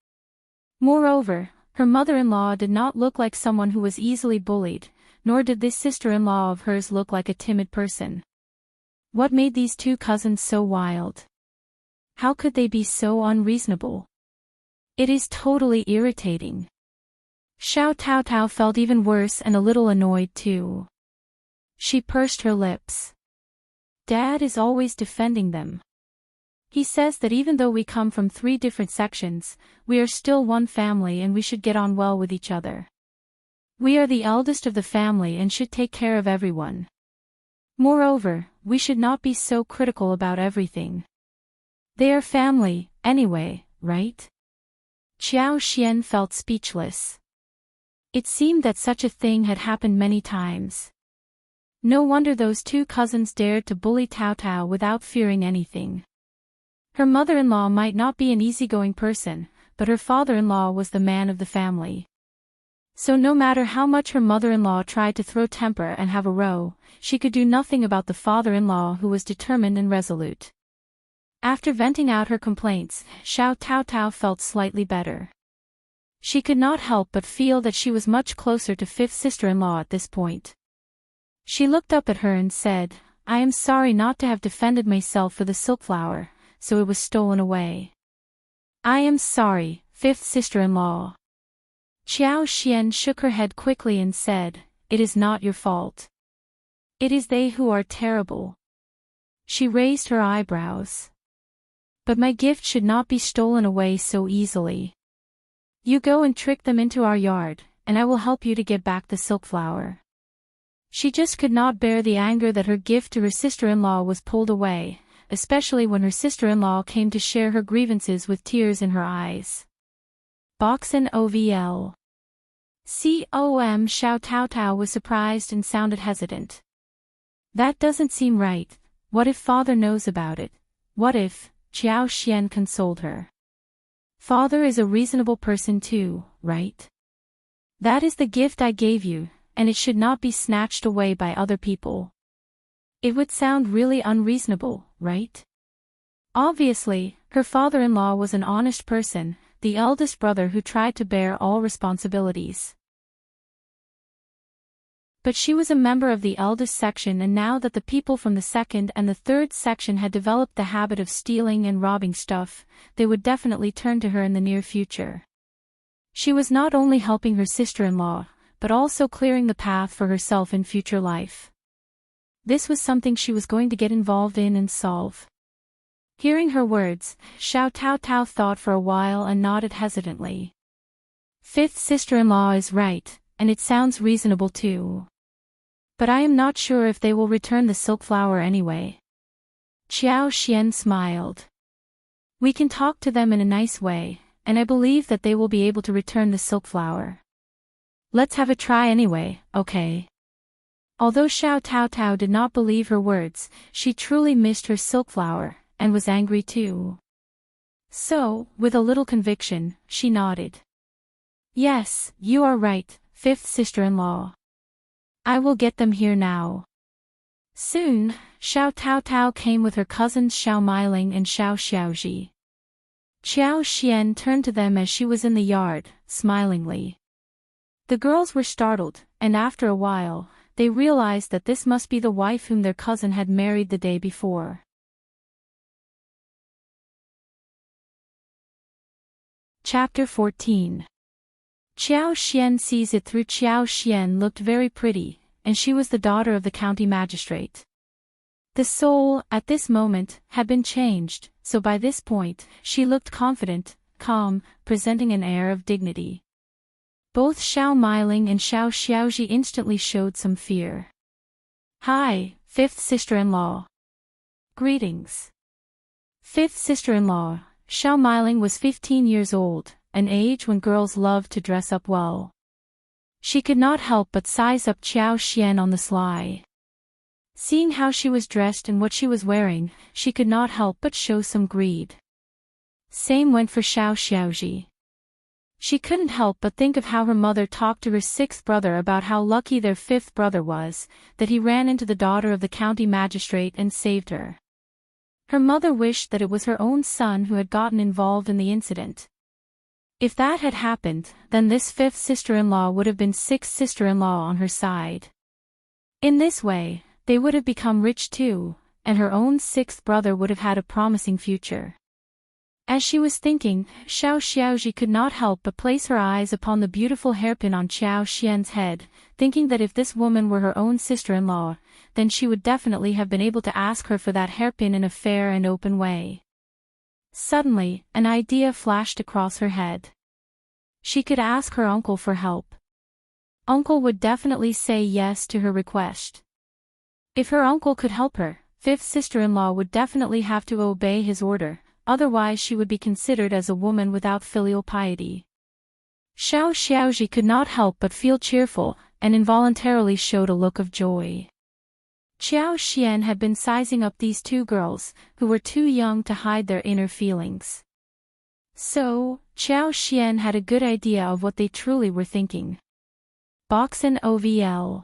Moreover, her mother-in-law did not look like someone who was easily bullied, nor did this sister-in-law of hers look like a timid person. What made these 2 cousins so wild? How could they be so unreasonable? It is totally irritating. Xiao Taotao felt even worse and a little annoyed too. She pursed her lips. Dad is always defending them. He says that even though we come from 3 different sections, we are still one family and we should get on well with each other. We are the eldest of the family and should take care of everyone. Moreover, we should not be so critical about everything. They are family, anyway, right? Qiao Xian felt speechless. It seemed that such a thing had happened many times. No wonder those 2 cousins dared to bully Taotao without fearing anything. Her mother-in-law might not be an easygoing person, but her father-in-law was the man of the family. So no matter how much her mother-in-law tried to throw temper and have a row, she could do nothing about the father-in-law who was determined and resolute. After venting out her complaints, Xiao Taotao felt slightly better. She could not help but feel that she was much closer to fifth sister-in-law at this point. She looked up at her and said, "I am sorry not to have defended myself for the silk flower, so it was stolen away." "I am sorry, fifth sister-in-law. Qiao Xian shook her head quickly and said, "It is not your fault. It is they who are terrible." She raised her eyebrows. "But my gift should not be stolen away so easily. You go and trick them into our yard, and I will help you to get back the silk flower." She just could not bear the anger that her gift to her sister-in-law was pulled away, especially when her sister-in-law came to share her grievances with tears in her eyes. Boxen OVL. Com Xiao Taotao was surprised and sounded hesitant. "That doesn't seem right. What if father knows about it? What if?" Qiao Xian consoled her. "Father is a reasonable person too, right? That is the gift I gave you, and it should not be snatched away by other people. It would sound really unreasonable, right?" Obviously, her father-in-law was an honest person, the eldest brother who tried to bear all responsibilities. But she was a member of the eldest section, and now that the people from the second and the third section had developed the habit of stealing and robbing stuff, they would definitely turn to her in the near future. She was not only helping her sister-in-law, but also clearing the path for herself in future life. This was something she was going to get involved in and solve. Hearing her words, Xiao Taotao thought for a while and nodded hesitantly. "Fifth sister-in-law is right, and it sounds reasonable too. But I am not sure if they will return the silk flower anyway." Qiao Xian smiled. "We can talk to them in a nice way, and I believe that they will be able to return the silk flower. Let's have a try anyway, okay?" Although Xiao Taotao did not believe her words, she truly missed her silk flower, and was angry too. So, with a little conviction, she nodded. "Yes, you are right, fifth sister-in-law. I will get them here now." Soon, Xiao Taotao came with her cousins Xiao Meiling and Xiao Xiaozhi. Qiao Xian turned to them as she was in the yard, smilingly. The girls were startled, and after a while, they realized that this must be the wife whom their cousin had married the day before. Chapter 14. Qiao Xian sees it through. Qiao Xian looked very pretty, and she was the daughter of the county magistrate. The soul, at this moment, had been changed, so by this point, she looked confident, calm, presenting an air of dignity. Both Xiao Meiling and Xiao Xiaozhi instantly showed some fear. "Hi, fifth sister-in-law." "Greetings." Fifth sister-in-law, Xiao Meiling was 15 years old, an age when girls loved to dress up well. She could not help but size up Qiao Xian on the sly. Seeing how she was dressed and what she was wearing, she could not help but show some greed. Same went for Xiao Xiaozhi. She couldn't help but think of how her mother talked to her sixth brother about how lucky their fifth brother was, that he ran into the daughter of the county magistrate and saved her. Her mother wished that it was her own son who had gotten involved in the incident. If that had happened, then this fifth sister-in-law would have been sixth sister-in-law on her side. In this way, they would have become rich too, and her own sixth brother would have had a promising future. As she was thinking, Xiao Xiaozhi could not help but place her eyes upon the beautiful hairpin on Qiao Xian's head, thinking that if this woman were her own sister-in-law, then she would definitely have been able to ask her for that hairpin in a fair and open way. Suddenly, an idea flashed across her head. She could ask her uncle for help. Uncle would definitely say yes to her request. If her uncle could help her, fifth sister-in-law would definitely have to obey his order, otherwise she would be considered as a woman without filial piety. Xiao Xiaozhi could not help but feel cheerful, and involuntarily showed a look of joy. Qiao Xian had been sizing up these two girls, who were too young to hide their inner feelings. So, Qiao Xian had a good idea of what they truly were thinking. Boxen OVL.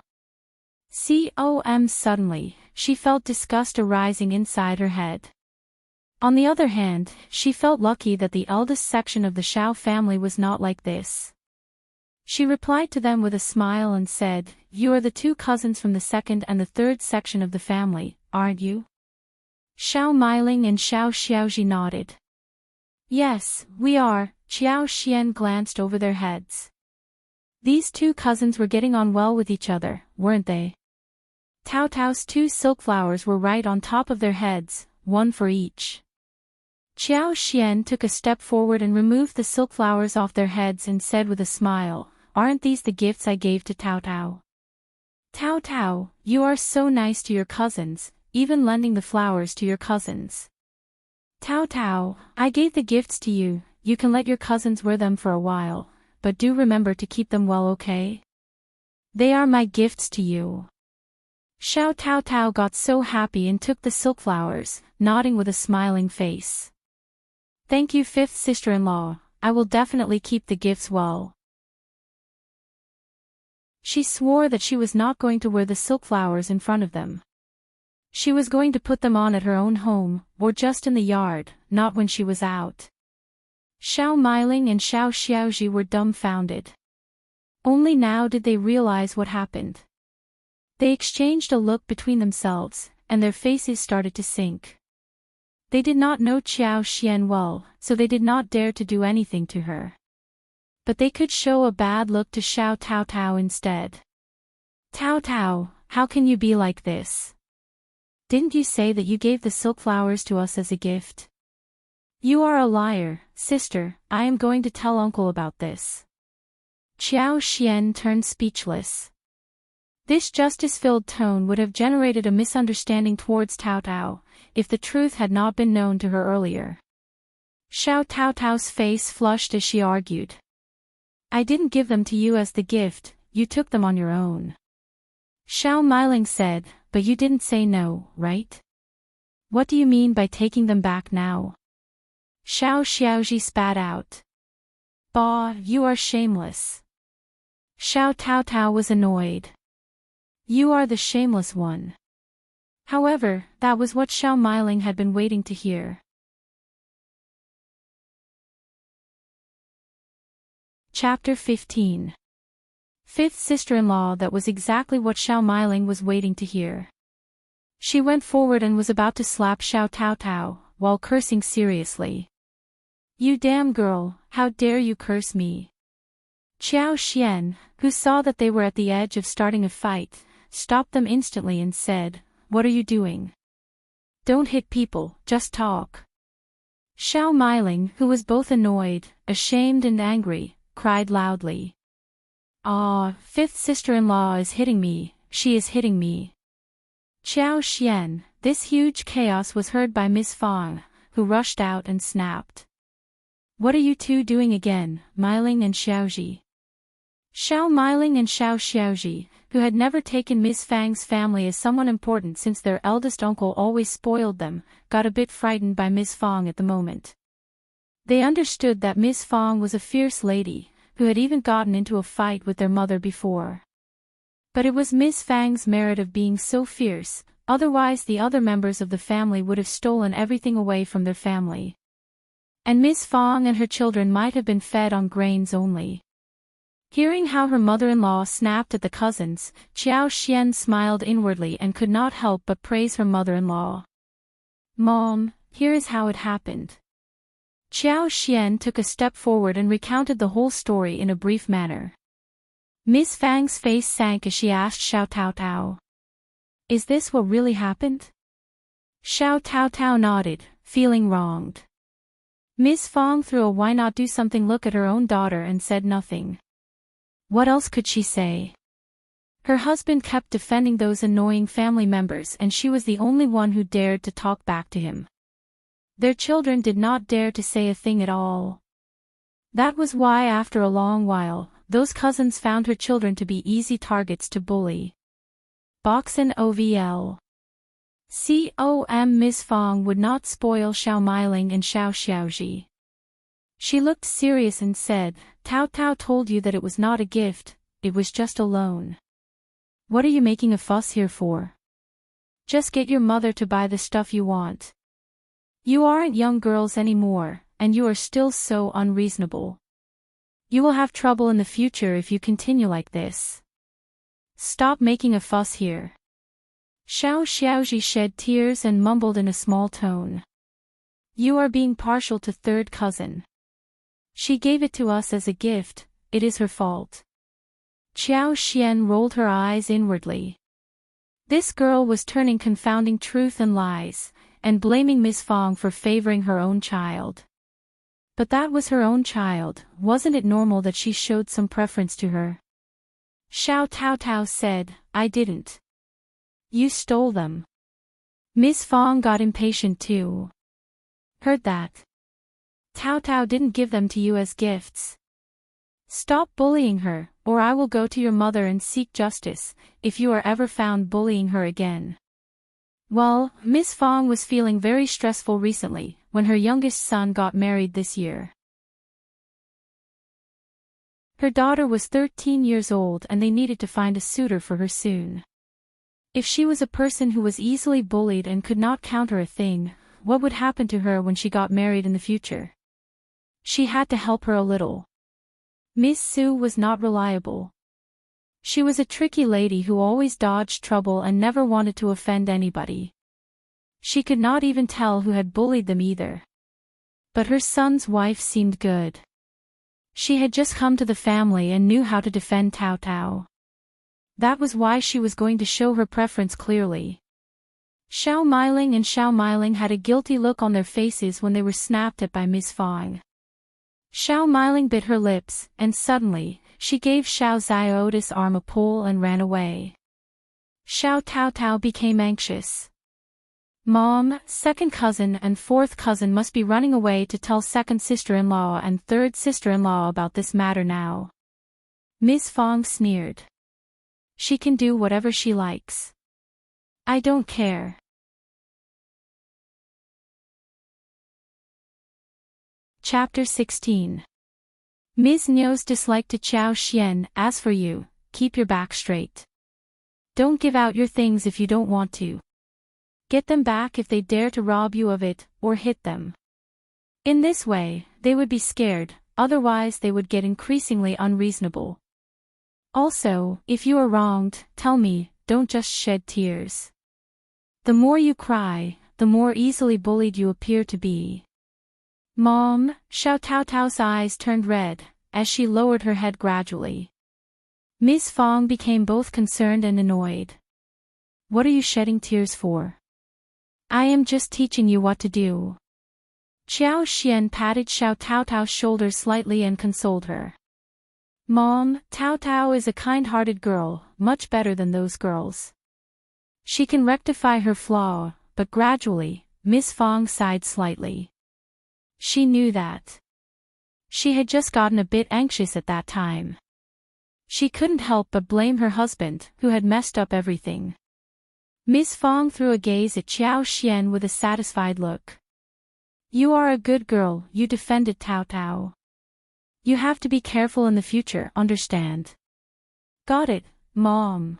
Suddenly, she felt disgust arising inside her head. On the other hand, she felt lucky that the eldest section of the Xiao family was not like this. She replied to them with a smile and said, "You are the two cousins from the second and the third section of the family, aren't you?" Xiao Meiling and Xiao Xiaozhi nodded. Yes, we are. Qiao Xian glanced over their heads. These two cousins were getting on well with each other, weren't they? Tao Tao's two silk flowers were right on top of their heads, one for each. Qiao Xian took a step forward and removed the silk flowers off their heads and said with a smile, "Aren't these the gifts I gave to Tao Tao?" "Tao Tao, you are so nice to your cousins, even lending the flowers to your cousins." "Tao Tao, I gave the gifts to you, you can let your cousins wear them for a while, but do remember to keep them well, okay? They are my gifts to you." Xiao Tao Tao got so happy and took the silk flowers, nodding with a smiling face. "Thank you, fifth sister-in-law, I will definitely keep the gifts well." She swore that she was not going to wear the silk flowers in front of them. She was going to put them on at her own home, or just in the yard, not when she was out. Xiao Meiling and Xiao Xiaoji were dumbfounded. Only now did they realize what happened. They exchanged a look between themselves, and their faces started to sink. They did not know Qiao Xian well, so they did not dare to do anything to her. But they could show a bad look to Xiao Tao Tao instead. "Tao Tao, how can you be like this? Didn't you say that you gave the silk flowers to us as a gift?" "You are a liar, sister, I am going to tell uncle about this." Qiao Xian turned speechless. This justice-filled tone would have generated a misunderstanding towards Tao Tao, if the truth had not been known to her earlier. Xiao Tao Tao's face flushed as she argued. "I didn't give them to you as the gift, you took them on your own." Xiao Meiling said, "But you didn't say no, right? What do you mean by taking them back now?" Xiao Xiaoji spat out. "Bah, you are shameless." Xiao Tao Tao was annoyed. "You are the shameless one." However, that was what Xiao Meiling had been waiting to hear. Chapter 15. Fifth sister-in-law. That was exactly what Xiao Meiling was waiting to hear. She went forward and was about to slap Xiao Tao Tao, while cursing seriously. "You damn girl, how dare you curse me?" Qiao Xian, who saw that they were at the edge of starting a fight, stopped them instantly and said, "What are you doing? Don't hit people, just talk." Xiao Meiling, who was both annoyed, ashamed and angry, cried loudly. "Ah, fifth sister-in-law is hitting me, she is hitting me." Qiao Xian, this huge chaos was heard by Miss Fang, who rushed out and snapped. "What are you two doing again, Meiling and Xiaoji?" Xiao Meiling and Xiao Xiaoji, who had never taken Miss Fang's family as someone important since their eldest uncle always spoiled them, got a bit frightened by Miss Fang at the moment. They understood that Miss Fang was a fierce lady, who had even gotten into a fight with their mother before. But it was Miss Fang's merit of being so fierce, otherwise the other members of the family would have stolen everything away from their family. And Miss Fang and her children might have been fed on grains only. Hearing how her mother-in-law snapped at the cousins, Qiao Xian smiled inwardly and could not help but praise her mother-in-law. "Mom, here is how it happened." Qiao Xian took a step forward and recounted the whole story in a brief manner. Miss Fang's face sank as she asked Xiao Tao Tao, "Is this what really happened?" Xiao Tao Tao nodded, feeling wronged. Miss Fang threw a why not do something look at her own daughter and said nothing. What else could she say? Her husband kept defending those annoying family members and she was the only one who dared to talk back to him. Their children did not dare to say a thing at all. That was why after a long while, those cousins found her children to be easy targets to bully. Boxen OVL. Miss Fang would not spoil Xiao Meiling and Xiao Xiaoji. She looked serious and said, "Tao Tao told you that it was not a gift, it was just a loan. What are you making a fuss here for? Just get your mother to buy the stuff you want. You aren't young girls anymore, and you are still so unreasonable. You will have trouble in the future if you continue like this. Stop making a fuss here." Xiao Xiaoji shed tears and mumbled in a small tone. You are being partial to third cousin. She gave it to us as a gift, it is her fault. Qiao Xian rolled her eyes inwardly. This girl was turning confounding truth and lies, and blaming Miss Fong for favoring her own child. But that was her own child, wasn't it normal that she showed some preference to her? Xiao Taotao said, I didn't. You stole them. Miss Fong got impatient too. Heard that. Taotao didn't give them to you as gifts. Stop bullying her, or I will go to your mother and seek justice, if you are ever found bullying her again. Well, Miss Fong was feeling very stressful recently, when her youngest son got married this year. Her daughter was 13 years old and they needed to find a suitor for her soon. If she was a person who was easily bullied and could not counter a thing, what would happen to her when she got married in the future? She had to help her a little. Miss Su was not reliable. She was a tricky lady who always dodged trouble and never wanted to offend anybody. She could not even tell who had bullied them either. But her son's wife seemed good. She had just come to the family and knew how to defend Tao Tao. That was why she was going to show her preference clearly. Xiao Meiling and Xiao Meiling had a guilty look on their faces when they were snapped at by Miss Fong. Xiao Meiling bit her lips, and suddenly, she gave Xiao Ziota's arm a pull and ran away. Xiao Taotao became anxious. Mom, second cousin and fourth cousin must be running away to tell second sister-in-law and third sister-in-law about this matter now. Miss Fong sneered. She can do whatever she likes. I don't care. Chapter 16. Ms. Niu's dislike to Qiao Xian. As for you, keep your back straight. Don't give out your things if you don't want to. Get them back if they dare to rob you of it, or hit them. In this way, they would be scared, otherwise they would get increasingly unreasonable. Also, if you are wronged, tell me, don't just shed tears. The more you cry, the more easily bullied you appear to be. Mom, Xiao Taotao's eyes turned red, as she lowered her head gradually. Miss Fong became both concerned and annoyed. What are you shedding tears for? I am just teaching you what to do. Qiao Xian patted Xiao Taotao's shoulder slightly and consoled her. Mom, Taotao is a kind-hearted girl, much better than those girls. She can rectify her flaw, but gradually, Miss Fong sighed slightly. She knew that. She had just gotten a bit anxious at that time. She couldn't help but blame her husband, who had messed up everything. Miss Fong threw a gaze at Qiao Xian with a satisfied look. You are a good girl, you defended Tao Tao. You have to be careful in the future, understand? Got it, Mom.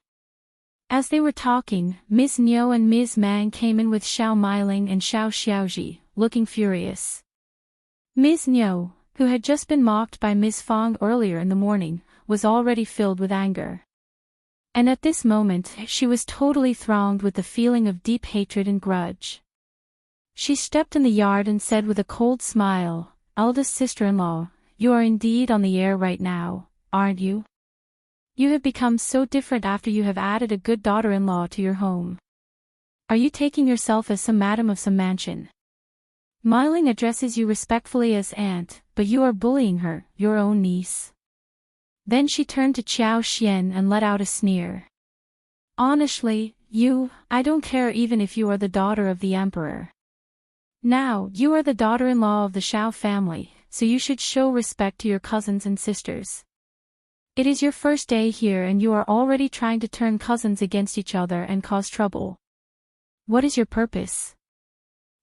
As they were talking, Miss Niu and Ms. Mang came in with Xiao Meiling and Xiao Xiaoji, looking furious. Ms. Niu, who had just been mocked by Miss Fong earlier in the morning, was already filled with anger. And at this moment, she was totally thronged with the feeling of deep hatred and grudge. She stepped in the yard and said with a cold smile, Eldest sister-in-law, you are indeed on the air right now, aren't you? You have become so different after you have added a good daughter-in-law to your home. Are you taking yourself as some madam of some mansion? Meiling addresses you respectfully as aunt, but you are bullying her, your own niece. Then she turned to Qiao Xian and let out a sneer. Honestly, I don't care even if you are the daughter of the emperor. Now, you are the daughter-in-law of the Xiao family, so you should show respect to your cousins and sisters. It is your first day here and you are already trying to turn cousins against each other and cause trouble. What is your purpose?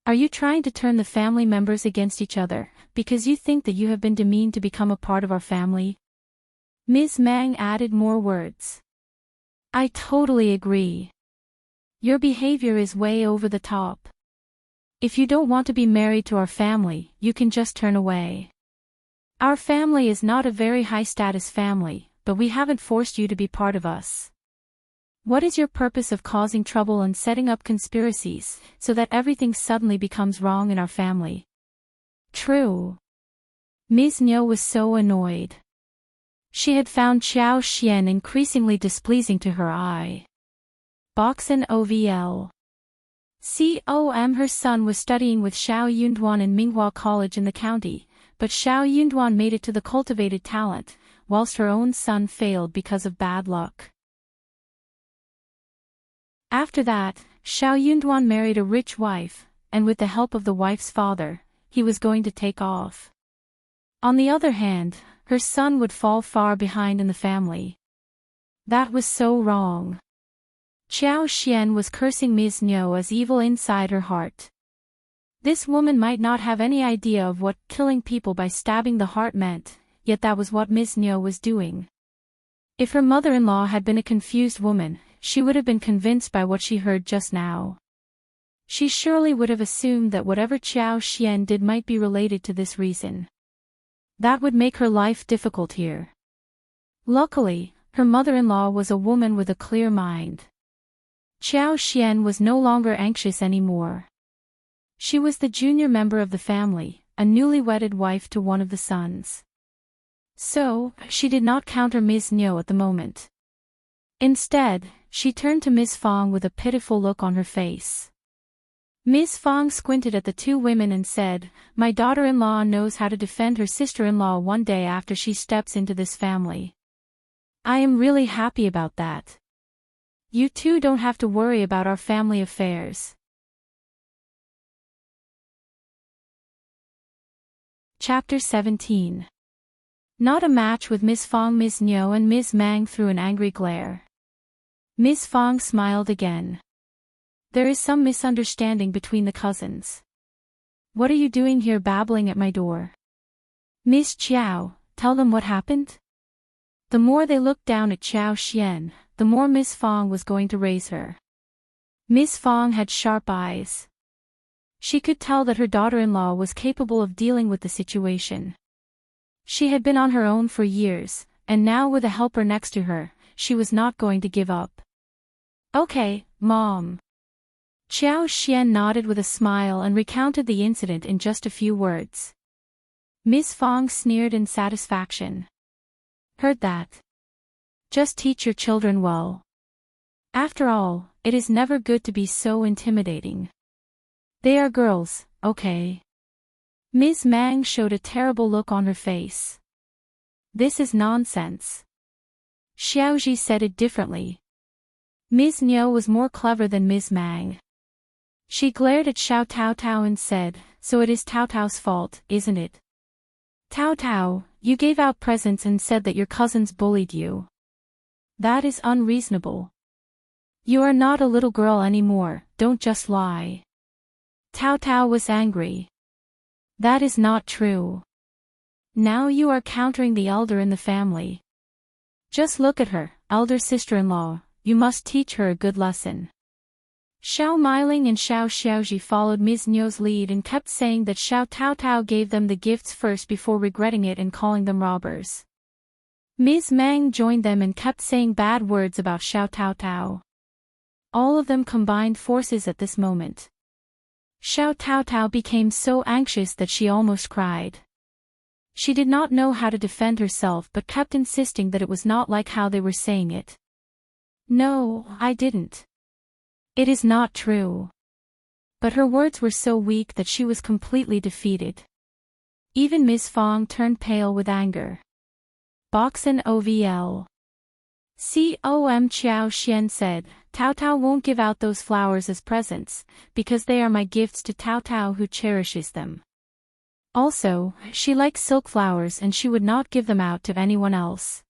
Are you trying to turn the family members against each other, because you think that you have been demeaned to become a part of our family? Ms. Mang added more words. I totally agree. Your behavior is way over the top. If you don't want to be married to our family, you can just turn away. Our family is not a very high-status family, but we haven't forced you to be part of us. What is your purpose of causing trouble and setting up conspiracies, so that everything suddenly becomes wrong in our family? True. Ms. Niu was so annoyed. She had found Xiao Xian increasingly displeasing to her eye. Boxen OVL. Her son was studying with Xiao Yunduan in Minghua College in the county, but Xiao Yunduan made it to the cultivated talent, whilst her own son failed because of bad luck. After that, Xiao Yunduan married a rich wife, and with the help of the wife's father, he was going to take off. On the other hand, her son would fall far behind in the family. That was so wrong. Xiao Xian was cursing Ms. Niu as evil inside her heart. This woman might not have any idea of what killing people by stabbing the heart meant, yet that was what Ms. Niu was doing. If her mother-in-law had been a confused woman, she would have been convinced by what she heard just now. She surely would have assumed that whatever Xiao Xian did might be related to this reason. That would make her life difficult here. Luckily, her mother-in-law was a woman with a clear mind. Xiao Xian was no longer anxious anymore. She was the junior member of the family, a newly wedded wife to one of the sons. So, she did not counter Ms. Niu at the moment. Instead, she turned to Ms. Fang with a pitiful look on her face. Ms. Fang squinted at the two women and said, "My daughter-in-law knows how to defend her sister-in-law one day after she steps into this family. I am really happy about that. You two don't have to worry about our family affairs." Chapter 17. Not a match with Ms. Fang. Ms. Niu and Ms. Mang threw an angry glare. Ms. Fang smiled again. "There is some misunderstanding between the cousins. What are you doing here babbling at my door? Miss Chiao, tell them what happened?" The more they looked down at Xiao Xian, the more Miss Fang was going to raise her. Miss Fang had sharp eyes. She could tell that her daughter-in-law was capable of dealing with the situation. She had been on her own for years, and now with a helper next to her, she was not going to give up. "Okay, Mom." Xiao Xian nodded with a smile and recounted the incident in just a few words. Miss Fang sneered in satisfaction. "Heard that. Just teach your children well. After all, it is never good to be so intimidating. They are girls, okay?" Ms. Mang showed a terrible look on her face. "This is nonsense." Xiaoji said it differently. Ms. Niu was more clever than Ms. Mang. She glared at Xiao Tao Tao and said, "So it is Tao Tao's fault, isn't it? Tao Tao, you gave out presents and said that your cousins bullied you. That is unreasonable. You are not a little girl anymore, don't just lie." Tao Tao was angry. "That is not true. Now you are countering the elder in the family. Just look at her, elder sister-in-law, you must teach her a good lesson." Xiao Meiling and Xiao Xiaoji followed Ms. Niu's lead and kept saying that Xiao Tao Tao gave them the gifts first before regretting it and calling them robbers. Ms. Mang joined them and kept saying bad words about Xiao Tao Tao. All of them combined forces at this moment. Xiao Tao Tao became so anxious that she almost cried. She did not know how to defend herself but kept insisting that it was not like how they were saying it. "No, I didn't. It is not true." But her words were so weak that she was completely defeated. Even Ms. Fang turned pale with anger. Boxen OVL. Xiao Xian said, "Tao Tao won't give out those flowers as presents, because they are my gifts to Tao Tao who cherishes them. Also, she likes silk flowers and she would not give them out to anyone else."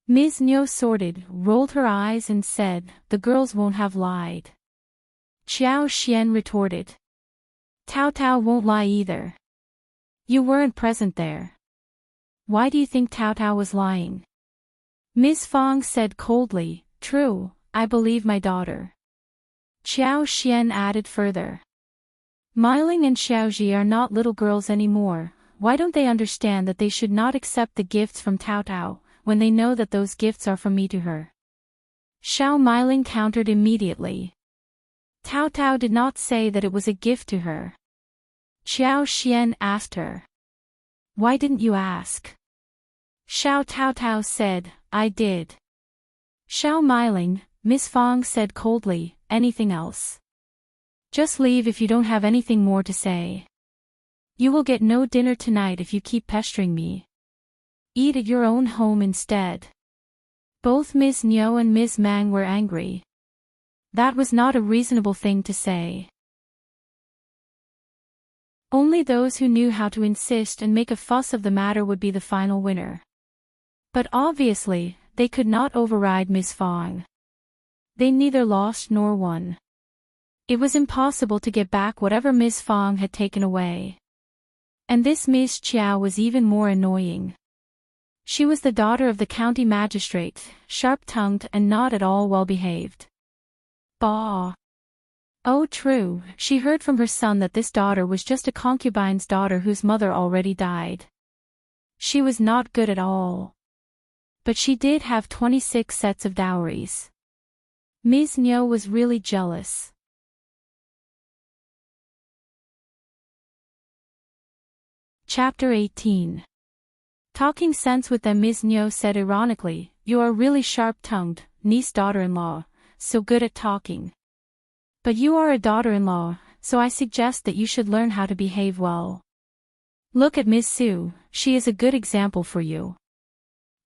Ms. Niu sorted, rolled her eyes and said, "The girls won't have lied." Xiao Xian retorted. "Tao Tao won't lie either. You weren't present there. Why do you think Tao Tao was lying?" Ms. Fang said coldly, "True, I believe my daughter." Xiao Xian added further. "Meiling and Xiaoji are not little girls anymore. Why don't they understand that they should not accept the gifts from Tao Tao, when they know that those gifts are from me to her?" Xiao Meiling countered immediately. Tao Tao did not say that it was a gift to her. Xiao Xian asked her. Why didn't you ask? Xiao Tao Tao said, I did. Xiao Meiling, Miss Fang said coldly, anything else? Just leave if you don't have anything more to say. You will get no dinner tonight if you keep pestering me. Eat at your own home instead. Both Ms. Niu and Ms. Mang were angry. That was not a reasonable thing to say. Only those who knew how to insist and make a fuss of the matter would be the final winner. But obviously, they could not override Ms. Fang. They neither lost nor won. It was impossible to get back whatever Ms. Fang had taken away. And this Ms. Chiao was even more annoying. She was the daughter of the county magistrate, sharp-tongued and not at all well-behaved. Bah! Oh true, she heard from her son that this daughter was just a concubine's daughter whose mother already died. She was not good at all. But she did have 26 sets of dowries. Ms. Niu was really jealous. Chapter 18. Talking sense with them. Ms. Niu said ironically, you are really sharp-tongued, niece daughter-in-law, so good at talking. But you are a daughter-in-law, so I suggest that you should learn how to behave well. Look at Ms. Su, she is a good example for you.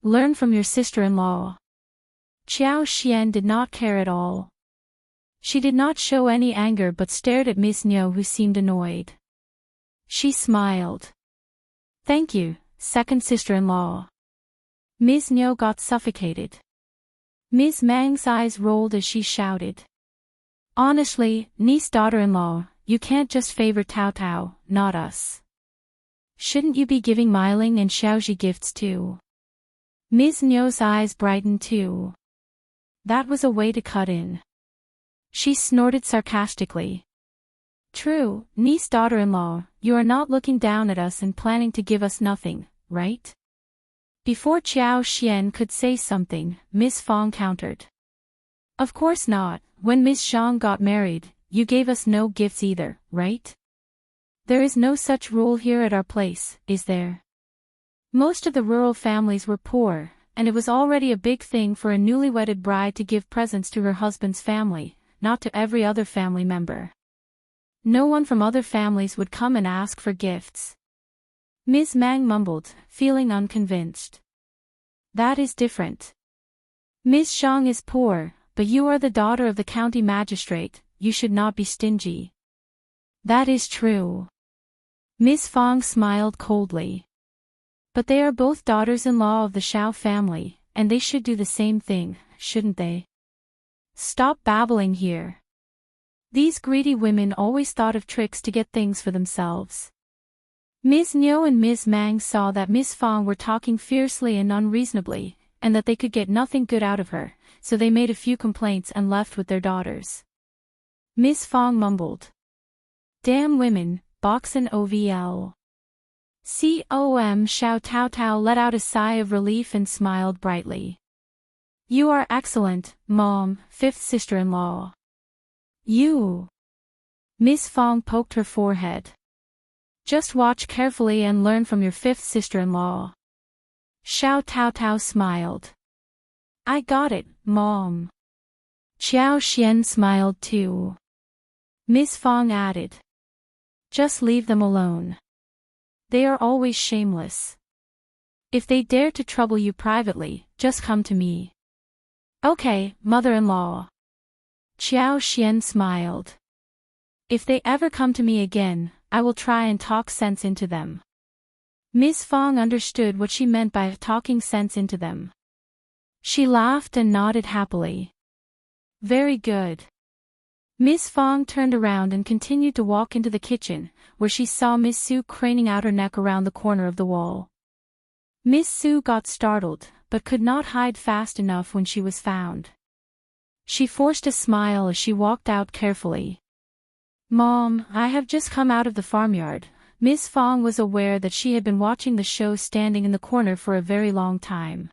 Learn from your sister-in-law. Xiao Xian did not care at all. She did not show any anger but stared at Ms. Niu, who seemed annoyed. She smiled. Thank you, second sister-in-law. Ms. Niu got suffocated. Ms. Mang's eyes rolled as she shouted. Honestly, niece daughter-in-law, you can't just favor Tao Tao, not us. Shouldn't you be giving Meiling and Xiaoji gifts too? Ms. Niu's eyes brightened too. That was a way to cut in. She snorted sarcastically. True, niece daughter-in-law, you are not looking down at us and planning to give us nothing, right? Before Xiao Xian could say something, Ms. Fang countered. Of course not, when Ms. Zhang got married, you gave us no gifts either, right? There is no such rule here at our place, is there? Most of the rural families were poor, and it was already a big thing for a newly wedded bride to give presents to her husband's family, not to every other family member. No one from other families would come and ask for gifts. Ms. Mang mumbled, feeling unconvinced. That is different. Ms. Zhang is poor, but you are the daughter of the county magistrate, you should not be stingy. That is true. Ms. Fang smiled coldly. But they are both daughters-in-law of the Xiao family, and they should do the same thing, shouldn't they? Stop babbling here. These greedy women always thought of tricks to get things for themselves. Ms. Niu and Ms. Mang saw that Ms. Fang were talking fiercely and unreasonably, and that they could get nothing good out of her, so they made a few complaints and left with their daughters. Ms. Fang mumbled. Damn women, Boxen OVL. Com. Xiao Tao Tao let out a sigh of relief and smiled brightly. You are excellent, Mom, fifth sister-in-law. You. Ms. Fang poked her forehead. Just watch carefully and learn from your fifth sister-in-law. Xiao Tao Tao smiled. I got it, Mom. Xiao Xian smiled too. Ms. Fang added. Just leave them alone. They are always shameless. If they dare to trouble you privately, just come to me. Okay, mother-in-law. Xiao Xian smiled. If they ever come to me again, I will try and talk sense into them. Ms. Fang understood what she meant by talking sense into them. She laughed and nodded happily. Very good. Ms. Fang turned around and continued to walk into the kitchen, where she saw Miss Su craning out her neck around the corner of the wall. Miss Su got startled, but could not hide fast enough when she was found. She forced a smile as she walked out carefully. Mom, I have just come out of the farmyard. Miss Fang was aware that she had been watching the show standing in the corner for a very long time.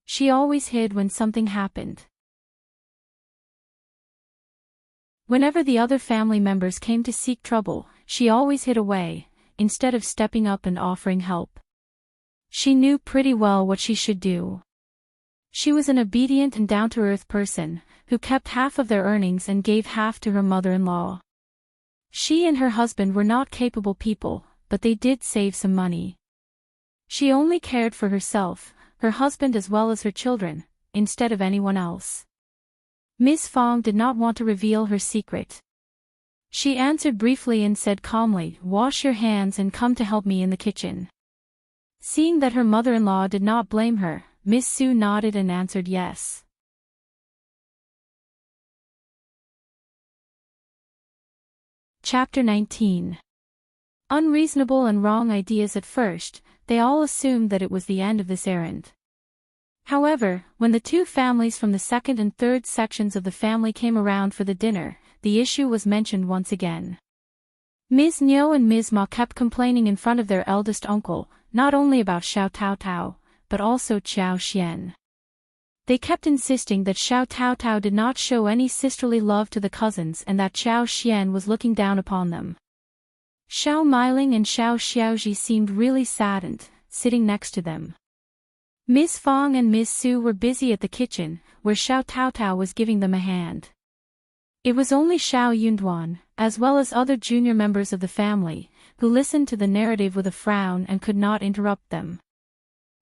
She always hid when something happened. Whenever the other family members came to seek trouble, she always hid away, instead of stepping up and offering help. She knew pretty well what she should do. She was an obedient and down-to-earth person, who kept half of their earnings and gave half to her mother-in-law. She and her husband were not capable people, but they did save some money. She only cared for herself, her husband as well as her children, instead of anyone else. Miss Fong did not want to reveal her secret. She answered briefly and said calmly, "Wash your hands and come to help me in the kitchen." Seeing that her mother-in-law did not blame her, Miss Su nodded and answered yes. Chapter 19. Unreasonable and wrong ideas. At first, they all assumed that it was the end of this errand. However, when the two families from the second and third sections of the family came around for the dinner, the issue was mentioned once again. Ms. Niu and Ms. Ma kept complaining in front of their eldest uncle, not only about Xiao Taotao, but also Qiao Xian. They kept insisting that Xiao Taotao did not show any sisterly love to the cousins and that Qiao Xian was looking down upon them. Xiao Meiling and Xiao Xiaoji seemed really saddened, sitting next to them. Miss Fong and Miss Su were busy at the kitchen, where Xiao Taotao was giving them a hand. It was only Xiao Yunduan, as well as other junior members of the family, who listened to the narrative with a frown and could not interrupt them.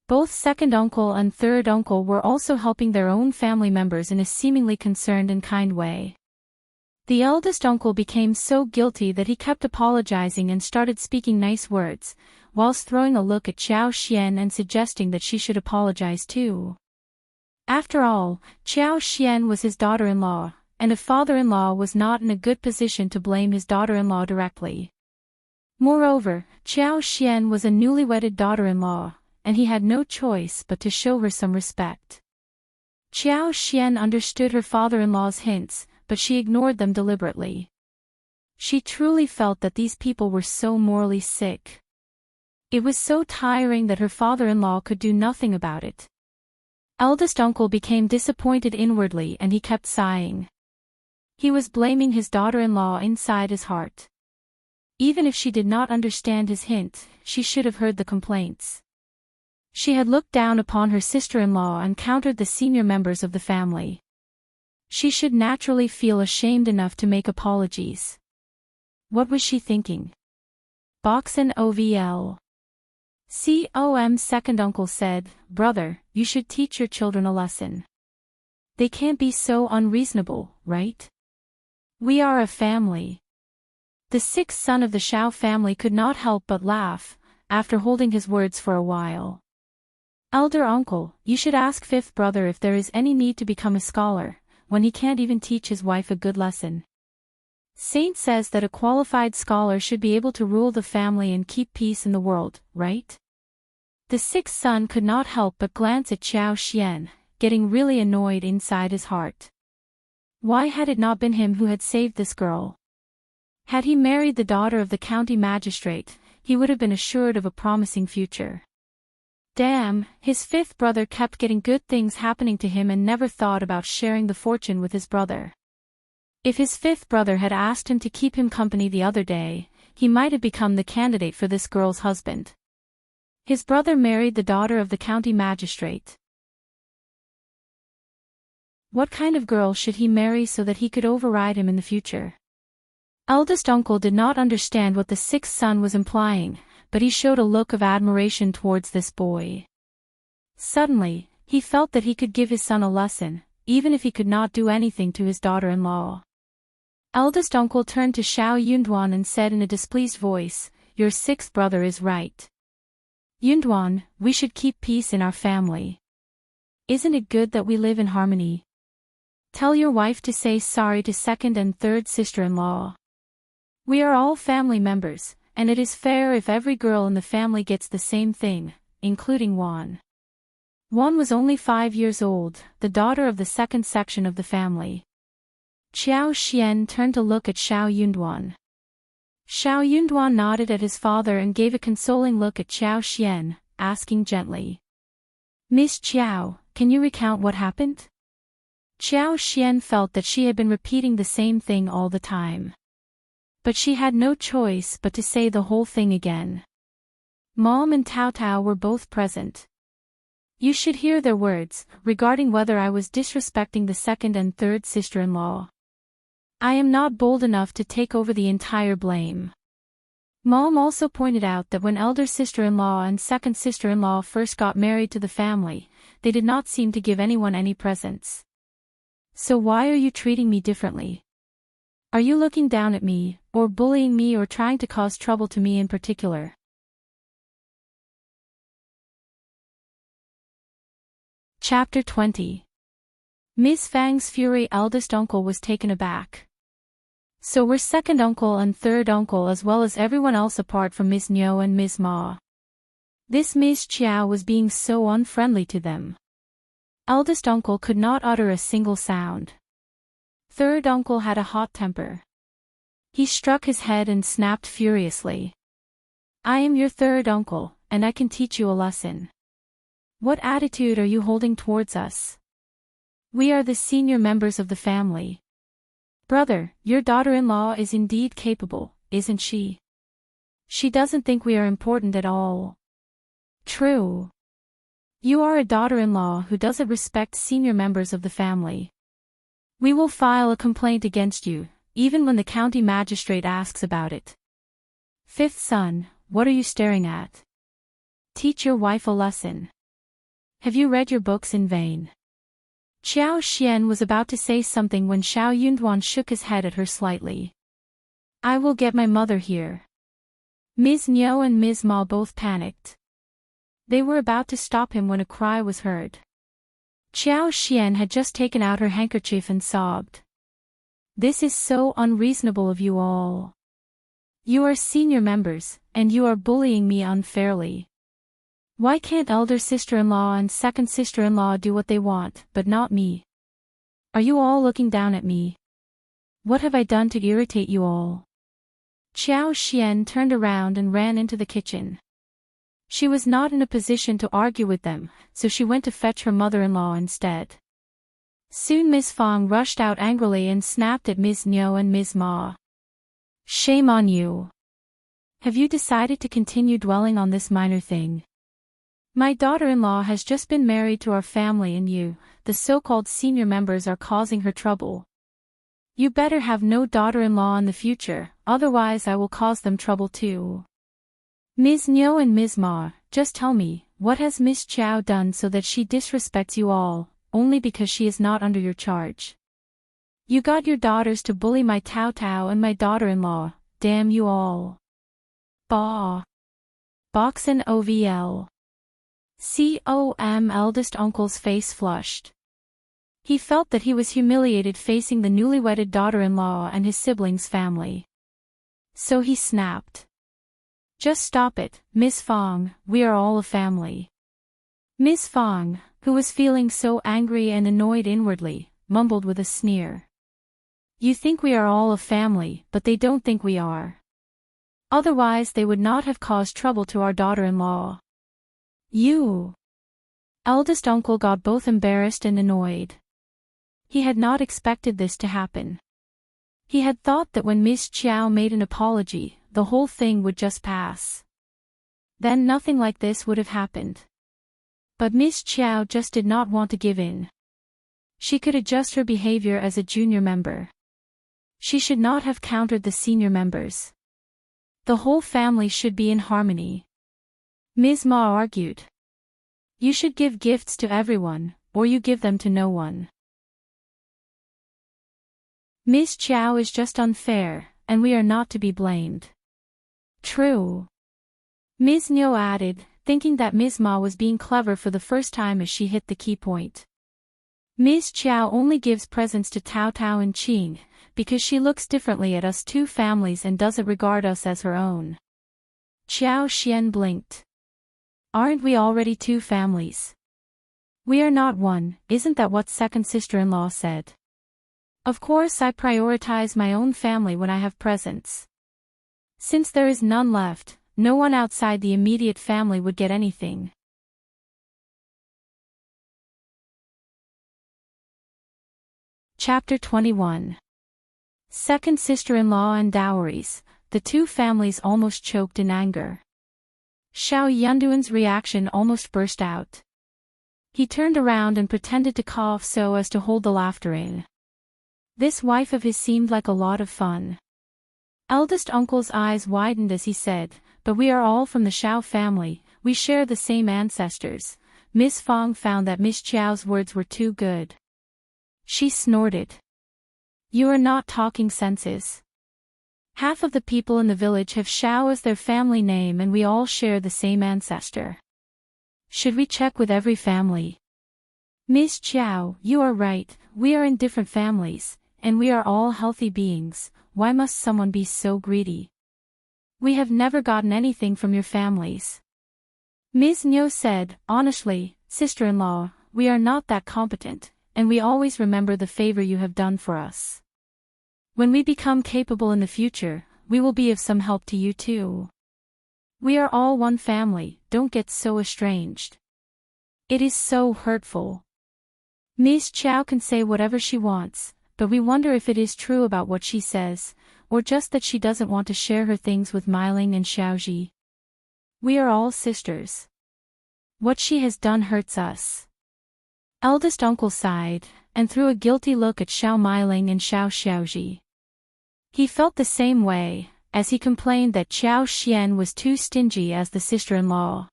Both second uncle and third uncle were also helping their own family members in a seemingly concerned and kind way. The eldest uncle became so guilty that he kept apologizing and started speaking nice words, whilst throwing a look at Qiao Xian and suggesting that she should apologize too. After all, Qiao Xian was his daughter-in-law, and a father-in-law was not in a good position to blame his daughter-in-law directly. Moreover, Qiao Xian was a newly wedded daughter-in-law, and he had no choice but to show her some respect. Qiao Xian understood her father-in-law's hints, but she ignored them deliberately. She truly felt that these people were so morally sick. It was so tiring that her father-in-law could do nothing about it. Eldest uncle became disappointed inwardly and he kept sighing. He was blaming his daughter-in-law inside his heart. Even if she did not understand his hint, she should have heard the complaints. She had looked down upon her sister-in-law and countered the senior members of the family. She should naturally feel ashamed enough to make apologies. What was she thinking? Boxen OVL. Second uncle said, "Brother, you should teach your children a lesson. They can't be so unreasonable, right? We are a family." The sixth son of the Xiao family could not help but laugh, after holding his words for a while. "Elder uncle, you should ask fifth brother if there is any need to become a scholar, when he can't even teach his wife a good lesson. Saint says that a qualified scholar should be able to rule the family and keep peace in the world, right?" The sixth son could not help but glance at Qiao Xian, getting really annoyed inside his heart. Why had it not been him who had saved this girl? Had he married the daughter of the county magistrate, he would have been assured of a promising future. Damn, his fifth brother kept getting good things happening to him and never thought about sharing the fortune with his brother. If his fifth brother had asked him to keep him company the other day, he might have become the candidate for this girl's husband. His brother married the daughter of the county magistrate. What kind of girl should he marry so that he could override him in the future? Eldest uncle did not understand what the sixth son was implying, but he showed a look of admiration towards this boy. Suddenly, he felt that he could give his son a lesson, even if he could not do anything to his daughter-in-law. Eldest uncle turned to Xiao Yunduan and said in a displeased voice, "Your sixth brother is right. Yunduan, we should keep peace in our family. Isn't it good that we live in harmony? Tell your wife to say sorry to second and third sister-in-law. We are all family members, and it is fair if every girl in the family gets the same thing, including Wan." Wan was only 5 years old, the daughter of the second section of the family. Qiao Xian turned to look at Xiao Yunduan. Xiao Yunduan nodded at his father and gave a consoling look at Qiao Xian, asking gently, "Miss Qiao, can you recount what happened?" Qiao Xian felt that she had been repeating the same thing all the time. But she had no choice but to say the whole thing again. Mom and Tao Tao were both present. You should hear their words, regarding whether I was disrespecting the second and third sister-in-law. I am not bold enough to take over the entire blame. Mom also pointed out that when elder sister-in-law and second sister-in-law first got married to the family, they did not seem to give anyone any presents. So why are you treating me differently? Are you looking down at me, or bullying me, or trying to cause trouble to me in particular? Chapter 20. Miss Fang's fury eldest uncle was taken aback. So were second uncle and third uncle as well as everyone else apart from Miss Niu and Miss Ma. This Miss Qiao was being so unfriendly to them. Eldest uncle could not utter a single sound. Third uncle had a hot temper. He struck his head and snapped furiously. I am your third uncle, and I can teach you a lesson. What attitude are you holding towards us? We are the senior members of the family. Brother, your daughter-in-law is indeed capable, isn't she? She doesn't think we are important at all. True. You are a daughter-in-law who doesn't respect senior members of the family. We will file a complaint against you, even when the county magistrate asks about it. Fifth son, what are you staring at? Teach your wife a lesson. Have you read your books in vain? Qiao Xian was about to say something when Xiao Yunduan shook his head at her slightly. I will get my mother here. Ms. Niu and Ms. Ma both panicked. They were about to stop him when a cry was heard. Qiao Xian had just taken out her handkerchief and sobbed. This is so unreasonable of you all. You are senior members, and you are bullying me unfairly. Why can't elder sister-in-law and second sister-in-law do what they want, but not me? Are you all looking down at me? What have I done to irritate you all? Qiao Xian turned around and ran into the kitchen. She was not in a position to argue with them, so she went to fetch her mother-in-law instead. Soon Miss Fang rushed out angrily and snapped at Miss Niu and Miss Ma. Shame on you. Have you decided to continue dwelling on this minor thing? My daughter-in-law has just been married to our family and you, the so-called senior members, are causing her trouble. You better have no daughter-in-law in the future, otherwise I will cause them trouble too. Ms. Niu and Ms. Ma, just tell me, what has Miss Qiao done so that she disrespects you all, only because she is not under your charge? You got your daughters to bully my Tao Tao and my daughter-in-law, damn you all. Bah. Boxen OVL. Eldest uncle's face flushed. He felt that he was humiliated facing the newly wedded daughter-in-law and his siblings' family. So he snapped. Just stop it, Miss Fang, we are all a family. Miss Fang, who was feeling so angry and annoyed inwardly, mumbled with a sneer. You think we are all a family, but they don't think we are. Otherwise they would not have caused trouble to our daughter-in-law. You. Eldest uncle got both embarrassed and annoyed. He had not expected this to happen. He had thought that when Miss Qiao made an apology, the whole thing would just pass. Then nothing like this would have happened. But Miss Qiao just did not want to give in. She could adjust her behavior as a junior member. She should not have countered the senior members. The whole family should be in harmony. Ms. Ma argued. You should give gifts to everyone, or you give them to no one. Miss Qiao is just unfair, and we are not to be blamed. True. Ms. Niu added, thinking that Ms. Ma was being clever for the first time as she hit the key point. Ms. Qiao only gives presents to Tao Tao and Qing, because she looks differently at us two families and doesn't regard us as her own. Qiao Xian blinked. Aren't we already two families? We are not one, isn't that what second sister-in-law said? Of course I prioritize my own family when I have presents. Since there is none left, no one outside the immediate family would get anything. Chapter 21. Second sister-in-law and dowries. The two families almost choked in anger. Xiao Yunduan's reaction almost burst out. He turned around and pretended to cough so as to hold the laughter in. This wife of his seemed like a lot of fun. Eldest uncle's eyes widened as he said, "But we are all from the Xiao family, we share the same ancestors." Miss Fong found that Miss Chiao's words were too good. She snorted. "You are not talking senses. Half of the people in the village have Xiao as their family name and we all share the same ancestor. Should we check with every family?" "Miss Chiao, you are right, we are in different families, and we are all healthy beings, why must someone be so greedy? We have never gotten anything from your families." Ms. Niu said, "Honestly, sister-in-law, we are not that competent, and we always remember the favor you have done for us. When we become capable in the future, we will be of some help to you too. We are all one family, don't get so estranged. It is so hurtful. Ms. Chiao can say whatever she wants, but we wonder if it is true about what she says, or just that she doesn't want to share her things with Meiling and Xiaoji. We are all sisters. What she has done hurts us." Eldest uncle sighed, and threw a guilty look at Xiao Meiling and Xiao Xiaoji. He felt the same way, as he complained that Qiao Xian was too stingy as the sister-in-law.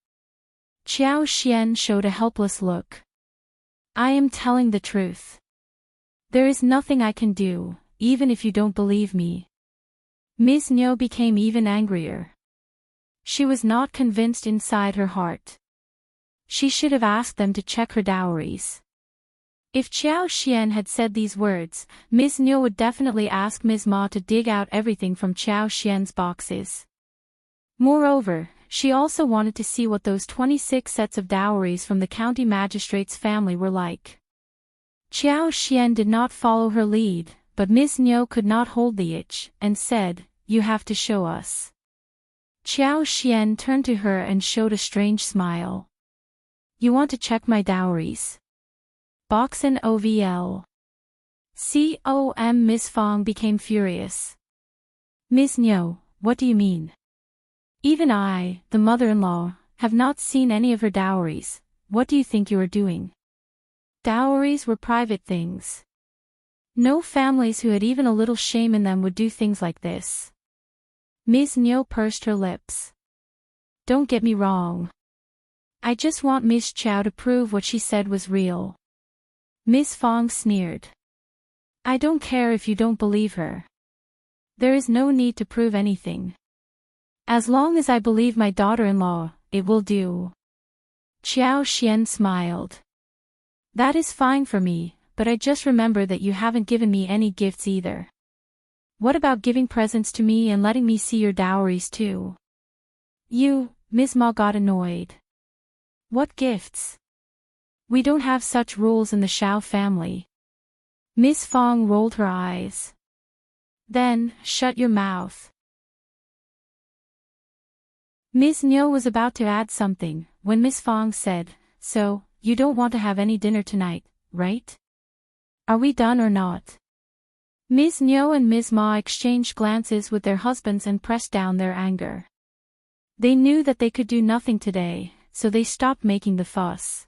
Qiao Xian showed a helpless look. "I am telling the truth. There is nothing I can do, even if you don't believe me." Ms. Niu became even angrier. She was not convinced inside her heart. She should have asked them to check her dowries. If Qiao Xian had said these words, Ms. Niu would definitely ask Ms. Ma to dig out everything from Qiao Xian's boxes. Moreover, she also wanted to see what those 26 sets of dowries from the county magistrate's family were like. Qiao Xian did not follow her lead, but Ms. Niu could not hold the itch, and said, "You have to show us." Qiao Xian turned to her and showed a strange smile. "You want to check my dowries? Box and OVL. Miss Fong became furious. "Ms. Niu, what do you mean? Even I, the mother-in-law, have not seen any of her dowries, what do you think you are doing?" Dowries were private things. No families who had even a little shame in them would do things like this. Ms. Niu pursed her lips. "Don't get me wrong. I just want Miss Chiao to prove what she said was real." Miss Fong sneered. "I don't care if you don't believe her. There is no need to prove anything. As long as I believe my daughter-in-law, it will do." Qiao Xian smiled. "That is fine for me, but I just remember that you haven't given me any gifts either. What about giving presents to me and letting me see your dowries too?" Ms. Ma got annoyed. "What gifts? We don't have such rules in the Xiao family." Miss Fong rolled her eyes. "Then, shut your mouth." Ms. Niu was about to add something, when Miss Fong said, "So, you don't want to have any dinner tonight, right? Are we done or not?" Ms. Niu and Ms. Ma exchanged glances with their husbands and pressed down their anger. They knew that they could do nothing today, so they stopped making the fuss.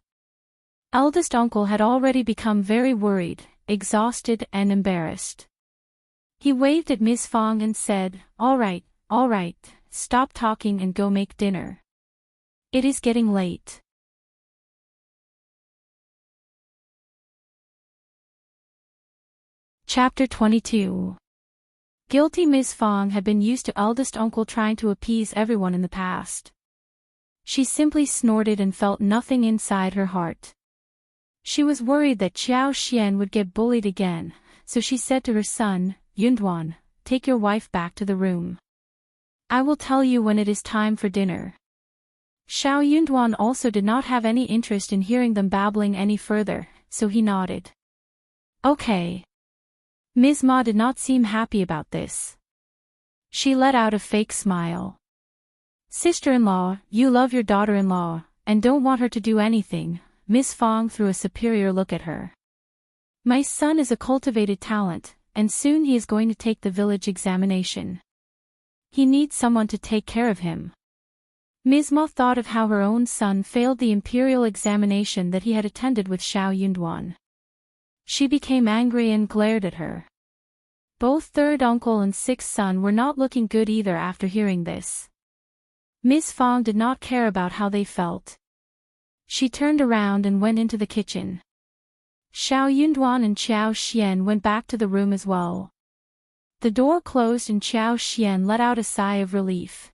Eldest uncle had already become very worried, exhausted and embarrassed. He waved at Miss Fong and said, all right, stop talking and go make dinner. It is getting late." Chapter 22. Guilty Miss Fong had been used to eldest uncle trying to appease everyone in the past. She simply snorted and felt nothing inside her heart. She was worried that Qiao Xian would get bullied again, so she said to her son, "Yunduan, take your wife back to the room. I will tell you when it is time for dinner." Xiao Yunduan also did not have any interest in hearing them babbling any further, so he nodded. "Okay." Ms. Ma did not seem happy about this. She let out a fake smile. "Sister-in-law, you love your daughter-in-law, and don't want her to do anything." Miss Fong threw a superior look at her. My son is a cultivated talent, and soon he is going to take the village examination. He needs someone to take care of him. Ms. Ma thought of how her own son failed the imperial examination that he had attended with Xiao Yunduan. She became angry and glared at her. Both third uncle and sixth son were not looking good either after hearing this. Ms. Fang did not care about how they felt. She turned around and went into the kitchen. Xiao Yunduan and Qiao Xian went back to the room as well. The door closed and Qiao Xian let out a sigh of relief.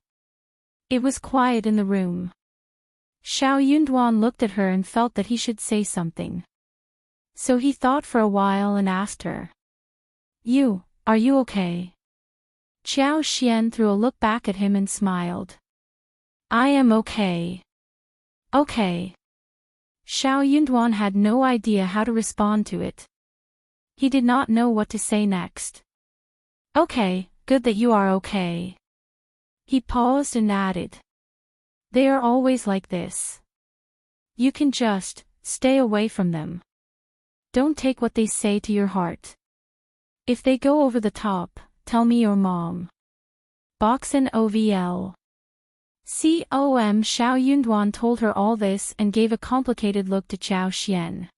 It was quiet in the room. Xiao Yunduan looked at her and felt that he should say something. So he thought for a while and asked her. Are you okay? Qiao Xian threw a look back at him and smiled. I am okay. Okay. Xiao Yunduan had no idea how to respond to it. He did not know what to say next. Okay, good that you are okay. He paused and added. They are always like this. You can just stay away from them. Don't take what they say to your heart. If they go over the top, tell me your mom. Boxen OVL. Xiao Yunduan told her all this and gave a complicated look to Qiao Xian.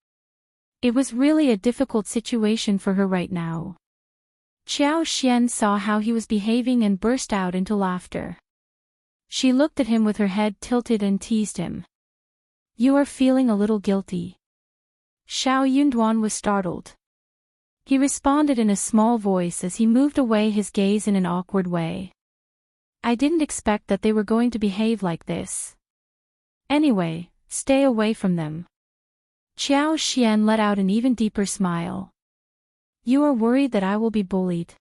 It was really a difficult situation for her right now. Qiao Xian saw how he was behaving and burst out into laughter. She looked at him with her head tilted and teased him. You are feeling a little guilty. Xiao Yunduan was startled. He responded in a small voice as he moved away his gaze in an awkward way. I didn't expect that they were going to behave like this. Anyway, stay away from them. Qiao Xian let out an even deeper smile. You are worried that I will be bullied.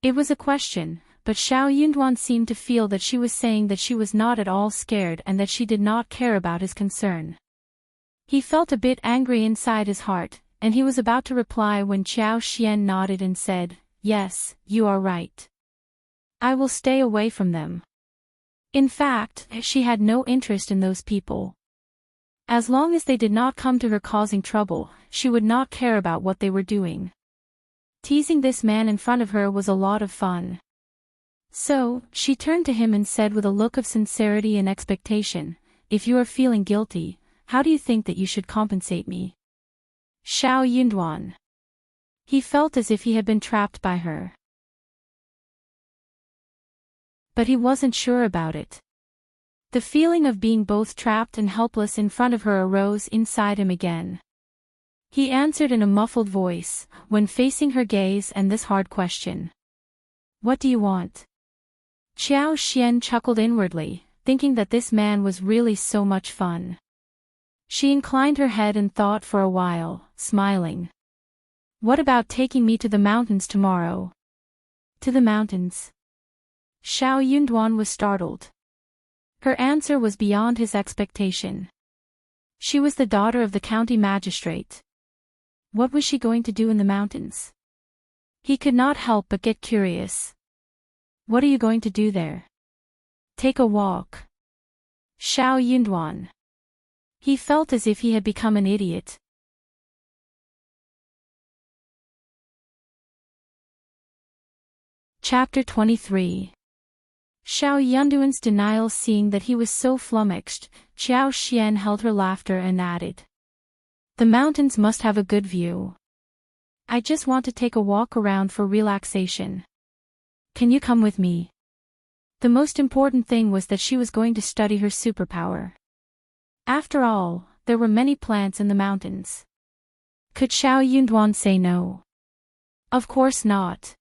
It was a question, but Xiao Yunduan seemed to feel that she was saying that she was not at all scared and that she did not care about his concern. He felt a bit angry inside his heart, and he was about to reply when Qiao Xian nodded and said, Yes, you are right. I will stay away from them. In fact, she had no interest in those people. As long as they did not come to her causing trouble, she would not care about what they were doing. Teasing this man in front of her was a lot of fun. So, she turned to him and said with a look of sincerity and expectation, If you are feeling guilty, how do you think that you should compensate me? Xiao Yunduan. He felt as if he had been trapped by her. But he wasn't sure about it. The feeling of being both trapped and helpless in front of her arose inside him again. He answered in a muffled voice, when facing her gaze and this hard question. What do you want? Qiao Xian chuckled inwardly, thinking that this man was really so much fun. She inclined her head and thought for a while, smiling. What about taking me to the mountains tomorrow? To the mountains? Xiao Yunduan was startled. Her answer was beyond his expectation. She was the daughter of the county magistrate. What was she going to do in the mountains? He could not help but get curious. What are you going to do there? Take a walk. Xiao Yunduan. He felt as if he had become an idiot. Chapter 23. Xiao Yunduan's denial. Seeing that he was so flummoxed, Qiao Xian held her laughter and added. The mountains must have a good view. I just want to take a walk around for relaxation. Can you come with me? The most important thing was that she was going to study her superpower. After all, there were many plants in the mountains. Could Xiao Yunduan say no? Of course not.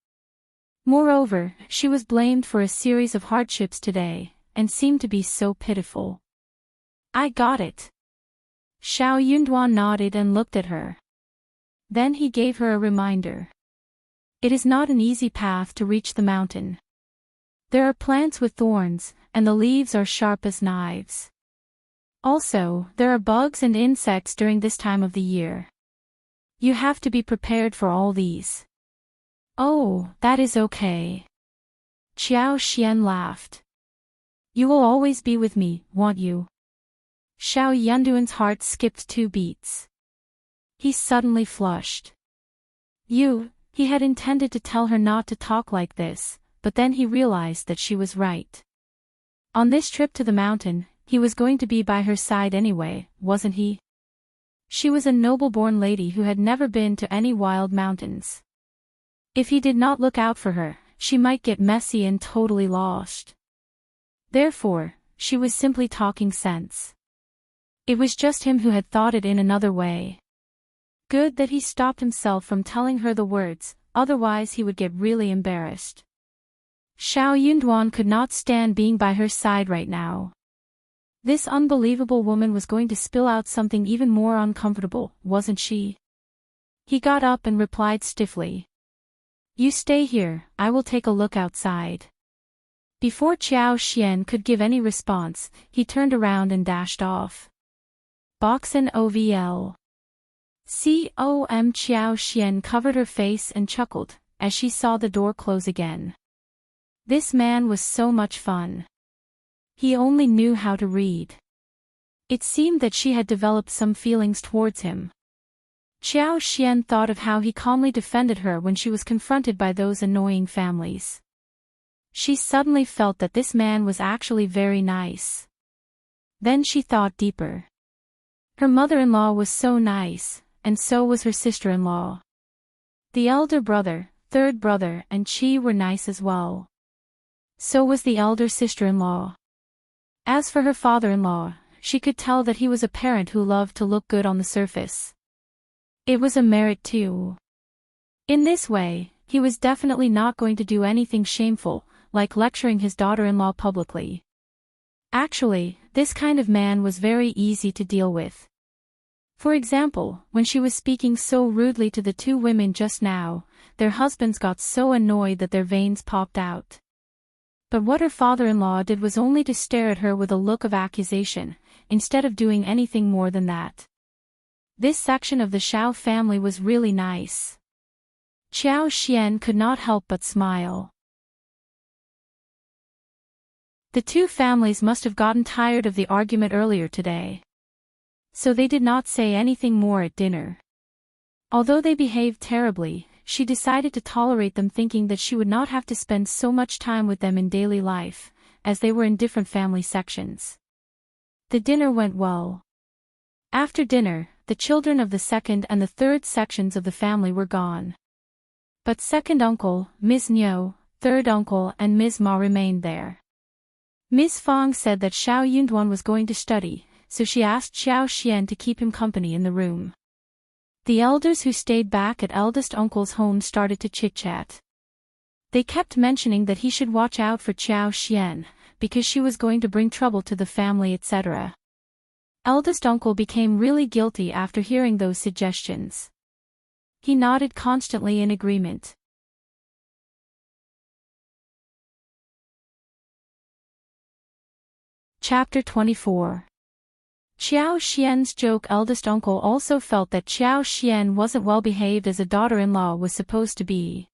Moreover, she was blamed for a series of hardships today, and seemed to be so pitiful. I got it. Xiao Yunduan nodded and looked at her. Then he gave her a reminder. It is not an easy path to reach the mountain. There are plants with thorns, and the leaves are sharp as knives. Also, there are bugs and insects during this time of the year. You have to be prepared for all these. Oh, that is okay. Qiao Xian laughed. You will always be with me, won't you? Xiao Yunduan's heart skipped 2 beats. He suddenly flushed. He had intended to tell her not to talk like this, but then he realized that she was right. On this trip to the mountain, he was going to be by her side anyway, wasn't he? She was a noble-born lady who had never been to any wild mountains. If he did not look out for her, she might get messy and totally lost. Therefore, she was simply talking sense. It was just him who had thought it in another way. Good that he stopped himself from telling her the words, otherwise he would get really embarrassed. Xiao Yunduan could not stand being by her side right now. This unbelievable woman was going to spill out something even more uncomfortable, wasn't she? He got up and replied stiffly. You stay here, I will take a look outside. Before Qiao Xian could give any response, he turned around and dashed off. Boxen OVL. Qiao Xian covered her face and chuckled, as she saw the door close again. This man was so much fun. He only knew how to read. It seemed that she had developed some feelings towards him. Qiao Xian thought of how he calmly defended her when she was confronted by those annoying families. She suddenly felt that this man was actually very nice. Then she thought deeper. Her mother-in-law was so nice, and so was her sister-in-law. The elder brother, third brother and Qi were nice as well. So was the elder sister-in-law. As for her father-in-law, she could tell that he was a parent who loved to look good on the surface. It was a merit too. In this way, he was definitely not going to do anything shameful, like lecturing his daughter-in-law publicly. Actually, this kind of man was very easy to deal with. For example, when she was speaking so rudely to the two women just now, their husbands got so annoyed that their veins popped out. But what her father-in-law did was only to stare at her with a look of accusation, instead of doing anything more than that. This section of the Xiao family was really nice. Qiao Xian could not help but smile. The two families must have gotten tired of the argument earlier today. So they did not say anything more at dinner. Although they behaved terribly, she decided to tolerate them, thinking that she would not have to spend so much time with them in daily life, as they were in different family sections. The dinner went well. After dinner, the children of the second and the third sections of the family were gone. But second uncle, Ms. Niu, third uncle and Ms. Ma remained there. Ms. Fang said that Xiao Yunduan was going to study, so she asked Xiao Xian to keep him company in the room. The elders who stayed back at eldest uncle's home started to chit-chat. They kept mentioning that he should watch out for Qiao Xian, because she was going to bring trouble to the family, etc. Eldest uncle became really guilty after hearing those suggestions. He nodded constantly in agreement. Chapter 24. Qiao Xian's joke. Eldest uncle also felt that Qiao Xian wasn't well behaved as a daughter-in-law was supposed to be.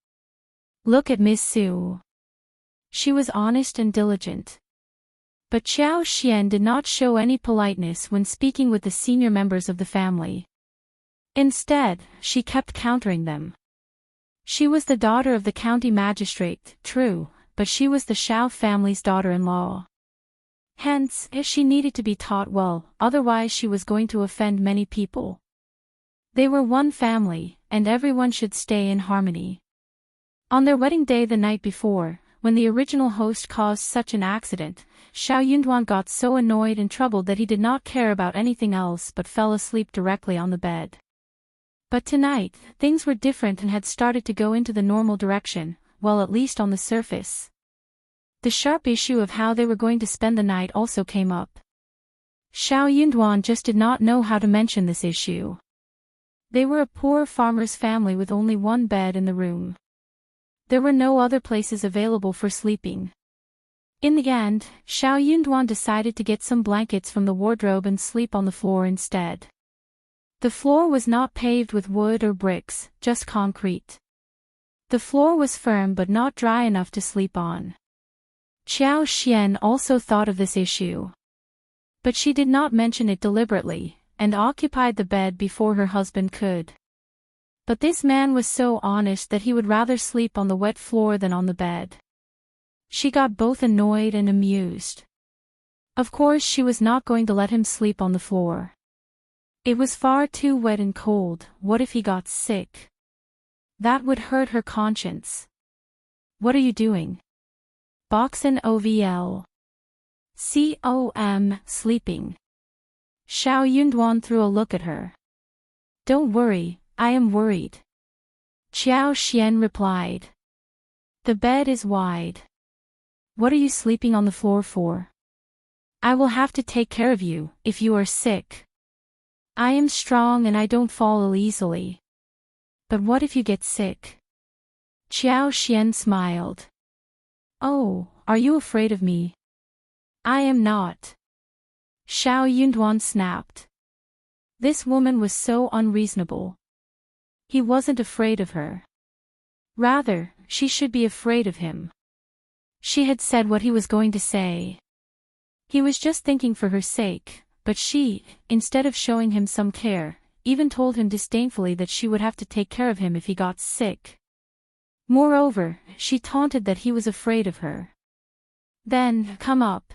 Look at Miss Su. She was honest and diligent. But Qiao Xian did not show any politeness when speaking with the senior members of the family. Instead, she kept countering them. She was the daughter of the county magistrate, true, but she was the Xiao family's daughter-in-law. Hence, she needed to be taught well, otherwise she was going to offend many people. They were one family, and everyone should stay in harmony. On their wedding day the night before, when the original host caused such an accident, Xiao Yunduan got so annoyed and troubled that he did not care about anything else but fell asleep directly on the bed. But tonight, things were different and had started to go into the normal direction, well, at least on the surface. The sharp issue of how they were going to spend the night also came up. Xiao Yunduan just did not know how to mention this issue. They were a poor farmer's family with only one bed in the room. There were no other places available for sleeping. In the end, Xiao Yunduan decided to get some blankets from the wardrobe and sleep on the floor instead. The floor was not paved with wood or bricks, just concrete. The floor was firm but not dry enough to sleep on. Qiao Xian also thought of this issue. But she did not mention it deliberately, and occupied the bed before her husband could. But this man was so honest that he would rather sleep on the wet floor than on the bed. She got both annoyed and amused. Of course she was not going to let him sleep on the floor. It was far too wet and cold. What if he got sick? That would hurt her conscience. What are you doing? Boxen ovl. Sleeping. Xiao Yunduan threw a look at her. Don't worry, I am worried. Qiao Xian replied. The bed is wide. What are you sleeping on the floor for? I will have to take care of you, if you are sick. I am strong and I don't fall ill easily. But what if you get sick? Qiao Xian smiled. Oh, are you afraid of me? I am not. Xiao Yunduan snapped. This woman was so unreasonable. He wasn't afraid of her. Rather, she should be afraid of him. She had said what he was going to say. He was just thinking for her sake, but she, instead of showing him some care, even told him disdainfully that she would have to take care of him if he got sick. Moreover, she taunted that he was afraid of her. Then, come up.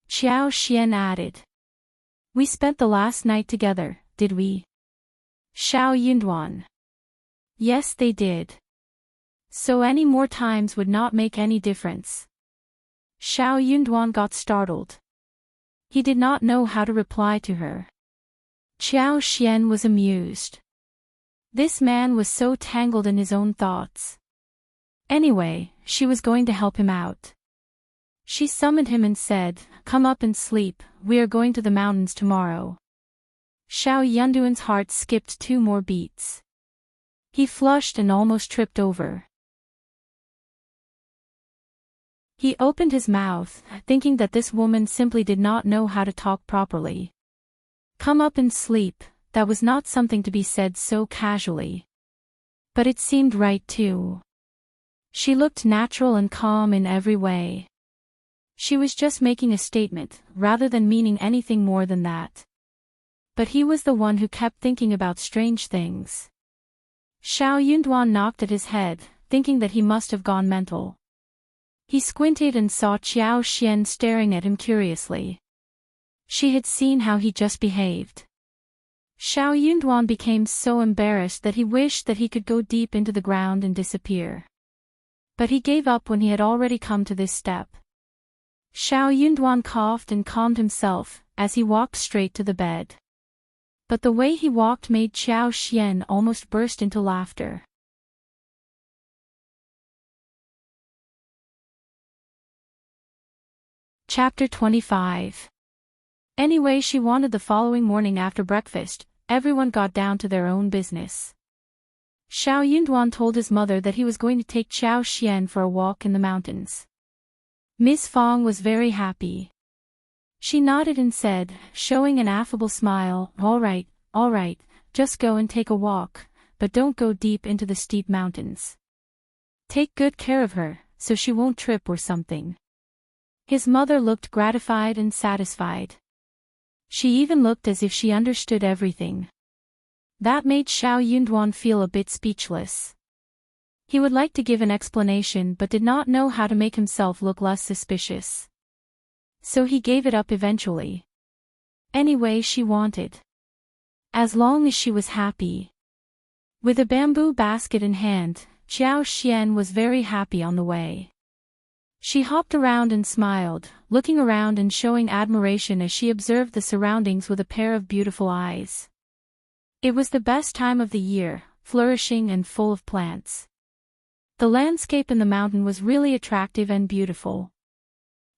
Qiao Xian added. We spent the last night together, did we? Xiao Yunduan. Yes, they did. So any more times would not make any difference. Xiao Yunduan got startled. He did not know how to reply to her. Qiao Xian was amused. This man was so tangled in his own thoughts. Anyway, she was going to help him out. She summoned him and said, Come up and sleep, we are going to the mountains tomorrow. Xiao Yunduan's heart skipped 2 more beats. He flushed and almost tripped over. He opened his mouth, thinking that this woman simply did not know how to talk properly. Come up and sleep, that was not something to be said so casually. But it seemed right too. She looked natural and calm in every way. She was just making a statement, rather than meaning anything more than that. But he was the one who kept thinking about strange things. Xiao Yunduan knocked at his head, thinking that he must have gone mental. He squinted and saw Qiao Xian staring at him curiously. She had seen how he just behaved. Xiao Yunduan became so embarrassed that he wished that he could go deep into the ground and disappear. But he gave up when he had already come to this step. Xiao Yunduan coughed and calmed himself, as he walked straight to the bed. But the way he walked made Qiao Xian almost burst into laughter. Chapter 25. Anyway, she wanted the following morning after breakfast, everyone got down to their own business. Xiao Yunduan told his mother that he was going to take Qiao Xian for a walk in the mountains. Miss Fong was very happy. She nodded and said, showing an affable smile, all right, just go and take a walk, but don't go deep into the steep mountains. Take good care of her, so she won't trip or something. His mother looked gratified and satisfied. She even looked as if she understood everything. That made Xiao Yunduan feel a bit speechless. He would like to give an explanation but did not know how to make himself look less suspicious. So he gave it up eventually. Anyway, she wanted. As long as she was happy. With a bamboo basket in hand, Qiao Xian was very happy on the way. She hopped around and smiled, looking around and showing admiration as she observed the surroundings with a pair of beautiful eyes. It was the best time of the year, flourishing and full of plants. The landscape in the mountain was really attractive and beautiful.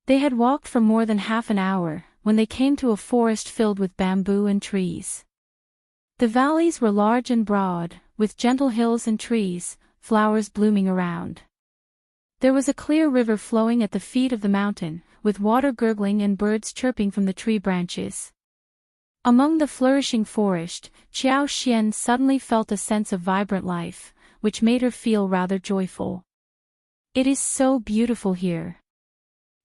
They had walked for more than half an hour, when they came to a forest filled with bamboo and trees. The valleys were large and broad, with gentle hills and trees, flowers blooming around. There was a clear river flowing at the feet of the mountain, with water gurgling and birds chirping from the tree branches. Among the flourishing forest, Qiao Xian suddenly felt a sense of vibrant life, which made her feel rather joyful. It is so beautiful here.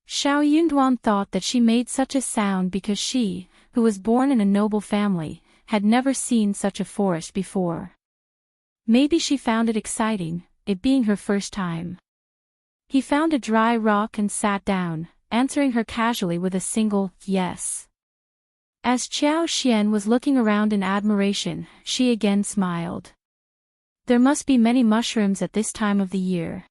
Xiao Yunduan thought that she made such a sound because she, who was born in a noble family, had never seen such a forest before. Maybe she found it exciting, it being her first time. He found a dry rock and sat down, answering her casually with a single yes. As Qiao Xian was looking around in admiration, she again smiled. There must be many mushrooms at this time of the year.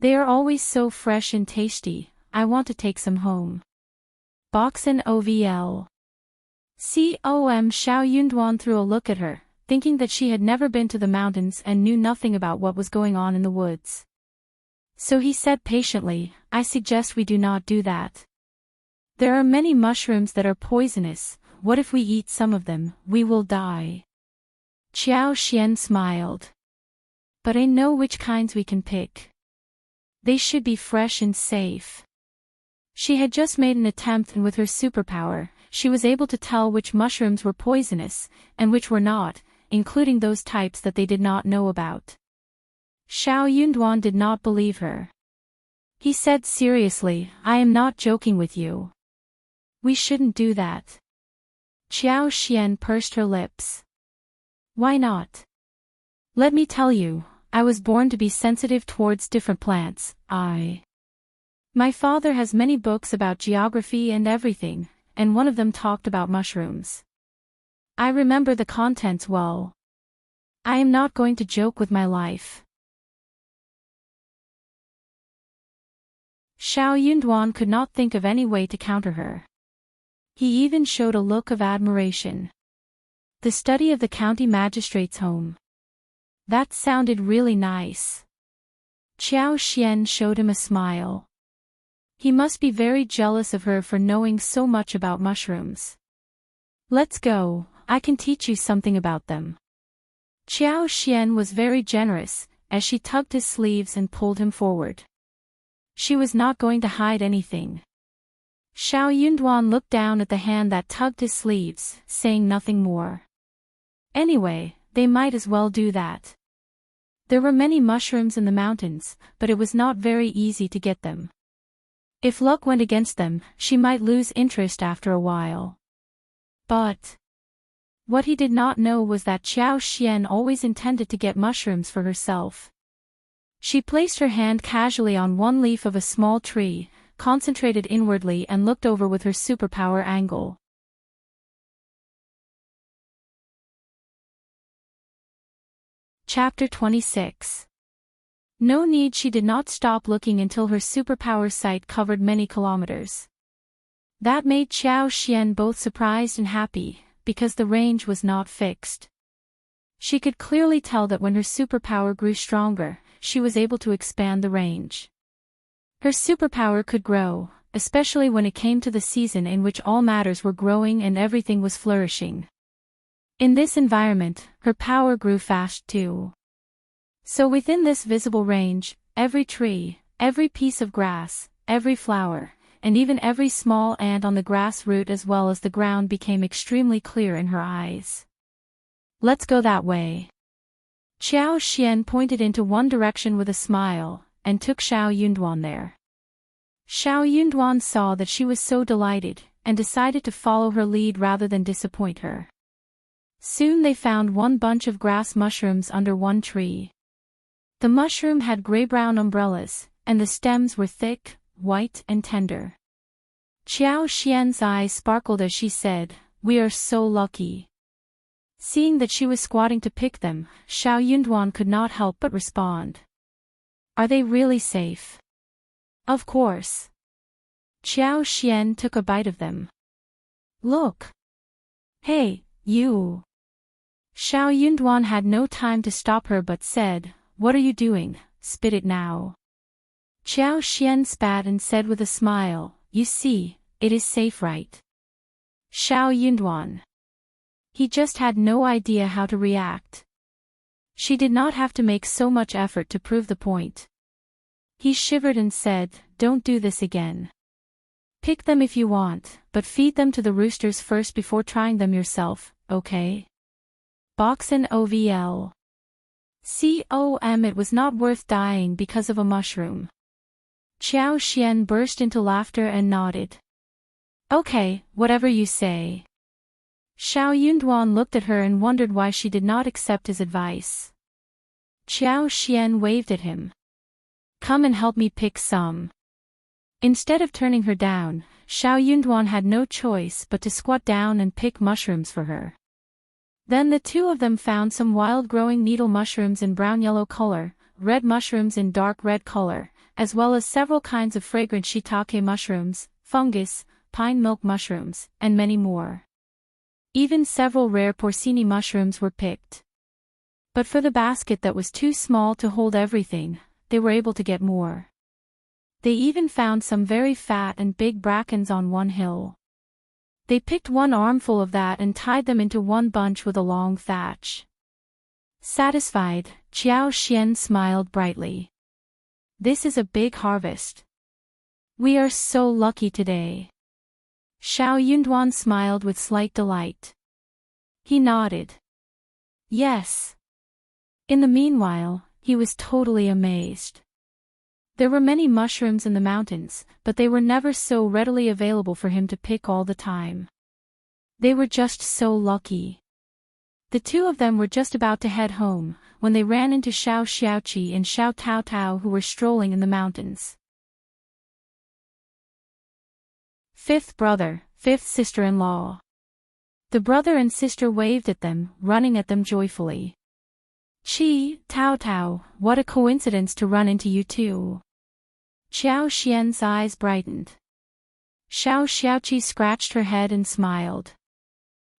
They are always so fresh and tasty, I want to take some home. Boxen OVL. Xiao Yunduan threw a look at her, thinking that she had never been to the mountains and knew nothing about what was going on in the woods. So he said patiently, I suggest we do not do that. There are many mushrooms that are poisonous, what if we eat some of them, we will die. Qiao Xian smiled. But I know which kinds we can pick. They should be fresh and safe. She had just made an attempt, and with her superpower, she was able to tell which mushrooms were poisonous, and which were not, including those types that they did not know about. Xiao Yunduan did not believe her. He said seriously, I am not joking with you. We shouldn't do that. Qiao Xian pursed her lips. Why not? Let me tell you, I was born to be sensitive towards different plants. My father has many books about geography and everything, and one of them talked about mushrooms. I remember the contents well. I am not going to joke with my life. Xiao Yunduan could not think of any way to counter her. He even showed a look of admiration. The study of the county magistrate's home. That sounded really nice. Qiao Xian showed him a smile. He must be very jealous of her for knowing so much about mushrooms. Let's go, I can teach you something about them. Qiao Xian was very generous, as she tugged his sleeves and pulled him forward. She was not going to hide anything. Xiao Yunduan looked down at the hand that tugged his sleeves, saying nothing more. Anyway, they might as well do that. There were many mushrooms in the mountains, but it was not very easy to get them. If luck went against them, she might lose interest after a while. But what he did not know was that Qiao Xian always intended to get mushrooms for herself. She placed her hand casually on one leaf of a small tree, concentrated inwardly and looked over with her superpower angle. Chapter 26. No need, she did not stop looking until her superpower sight covered many kilometers. That made Qiao Xian both surprised and happy, because the range was not fixed. She could clearly tell that when her superpower grew stronger, she was able to expand the range. Her superpower could grow, especially when it came to the season in which all matters were growing and everything was flourishing. In this environment, her power grew fast too. So within this visible range, every tree, every piece of grass, every flower, and even every small ant on the grass root as well as the ground became extremely clear in her eyes. Let's go that way. Qiao Xian pointed into one direction with a smile, and took Xiao Yunduan there. Xiao Yunduan saw that she was so delighted, and decided to follow her lead rather than disappoint her. Soon they found one bunch of grass mushrooms under one tree. The mushroom had gray-brown umbrellas, and the stems were thick, white and tender. Qiao Xian's eyes sparkled as she said, "We are so lucky." Seeing that she was squatting to pick them, Xiao Yunduan could not help but respond. Are they really safe? Of course. Qiao Xian took a bite of them. Look. Hey, you. Xiao Yunduan had no time to stop her but said, "What are you doing? Spit it now." Qiao Xian spat and said with a smile, "You see, it is safe, right?" Xiao Yunduan. He just had no idea how to react. She did not have to make so much effort to prove the point. He shivered and said, "Don't do this again. Pick them if you want, but feed them to the roosters first before trying them yourself, okay?" Boxen OVL. It was not worth dying because of a mushroom. Qiao Xian burst into laughter and nodded. Okay, whatever you say. Xiao Yunduan looked at her and wondered why she did not accept his advice. Xiao Xian waved at him. Come and help me pick some. Instead of turning her down, Xiao Yunduan had no choice but to squat down and pick mushrooms for her. Then the two of them found some wild-growing needle mushrooms in brown-yellow color, red mushrooms in dark red color, as well as several kinds of fragrant shiitake mushrooms, fungus, pine milk mushrooms, and many more. Even several rare porcini mushrooms were picked. But for the basket that was too small to hold everything, they were able to get more. They even found some very fat and big brackens on one hill. They picked one armful of that and tied them into one bunch with a long thatch. Satisfied, Xiao Xian smiled brightly. This is a big harvest. We are so lucky today. Xiao Yunduan smiled with slight delight. He nodded. Yes. In the meanwhile, he was totally amazed. There were many mushrooms in the mountains, but they were never so readily available for him to pick all the time. They were just so lucky. The two of them were just about to head home, when they ran into Xiao Xiaoqi and Xiao Taotao who were strolling in the mountains. Fifth brother, fifth sister-in-law. The brother and sister waved at them, running at them joyfully. Qi, Taotao, what a coincidence to run into you two. Xiao Xian's eyes brightened. Xiao Xiaoqi scratched her head and smiled.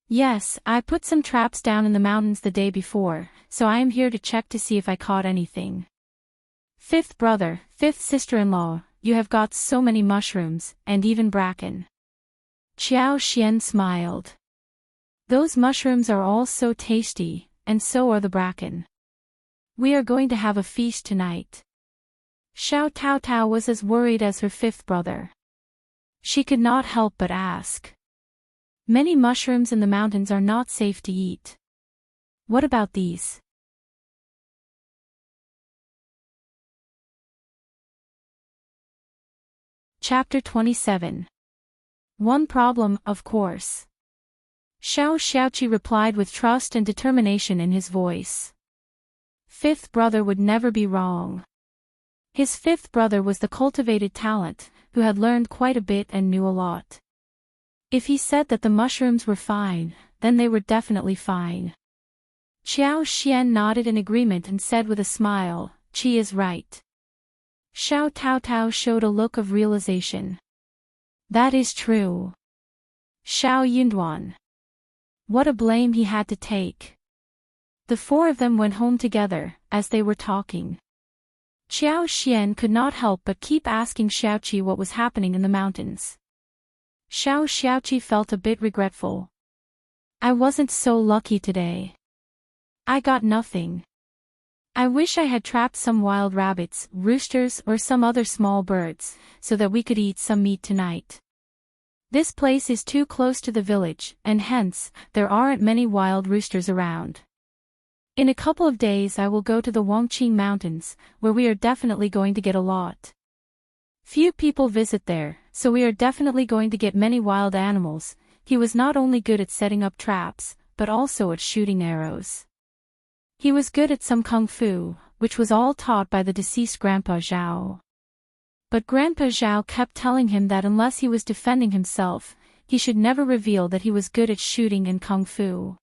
Yes, I put some traps down in the mountains the day before, so I am here to check to see if I caught anything. Fifth brother, fifth sister-in-law, you have got so many mushrooms, and even bracken. Xiao Xian smiled. Those mushrooms are all so tasty, and so are the bracken. We are going to have a feast tonight. Xiao Taotao was as worried as her fifth brother. She could not help but ask. Many mushrooms in the mountains are not safe to eat. What about these? Chapter 27. One problem, of course. Xiao Xiaoqi replied with trust and determination in his voice. Fifth brother would never be wrong. His fifth brother was the cultivated talent, who had learned quite a bit and knew a lot. If he said that the mushrooms were fine, then they were definitely fine. Xiao Xian nodded in agreement and said with a smile, Qi is right. Xiao Taotao showed a look of realization. That is true. Xiao Yunduan. What a blame he had to take. The four of them went home together, as they were talking. Xiao Xian could not help but keep asking Xiaoqi what was happening in the mountains. Xiao Xiaoqi felt a bit regretful. I wasn't so lucky today. I got nothing. I wish I had trapped some wild rabbits, roosters or some other small birds, so that we could eat some meat tonight. This place is too close to the village, and hence, there aren't many wild roosters around. In a couple of days I will go to the Wuxia Mountains, where we are definitely going to get a lot. Few people visit there, so we are definitely going to get many wild animals. He was not only good at setting up traps, but also at shooting arrows. He was good at some kung fu, which was all taught by the deceased Grandpa Zhao. But Grandpa Zhao kept telling him that unless he was defending himself, he should never reveal that he was good at shooting and kung fu.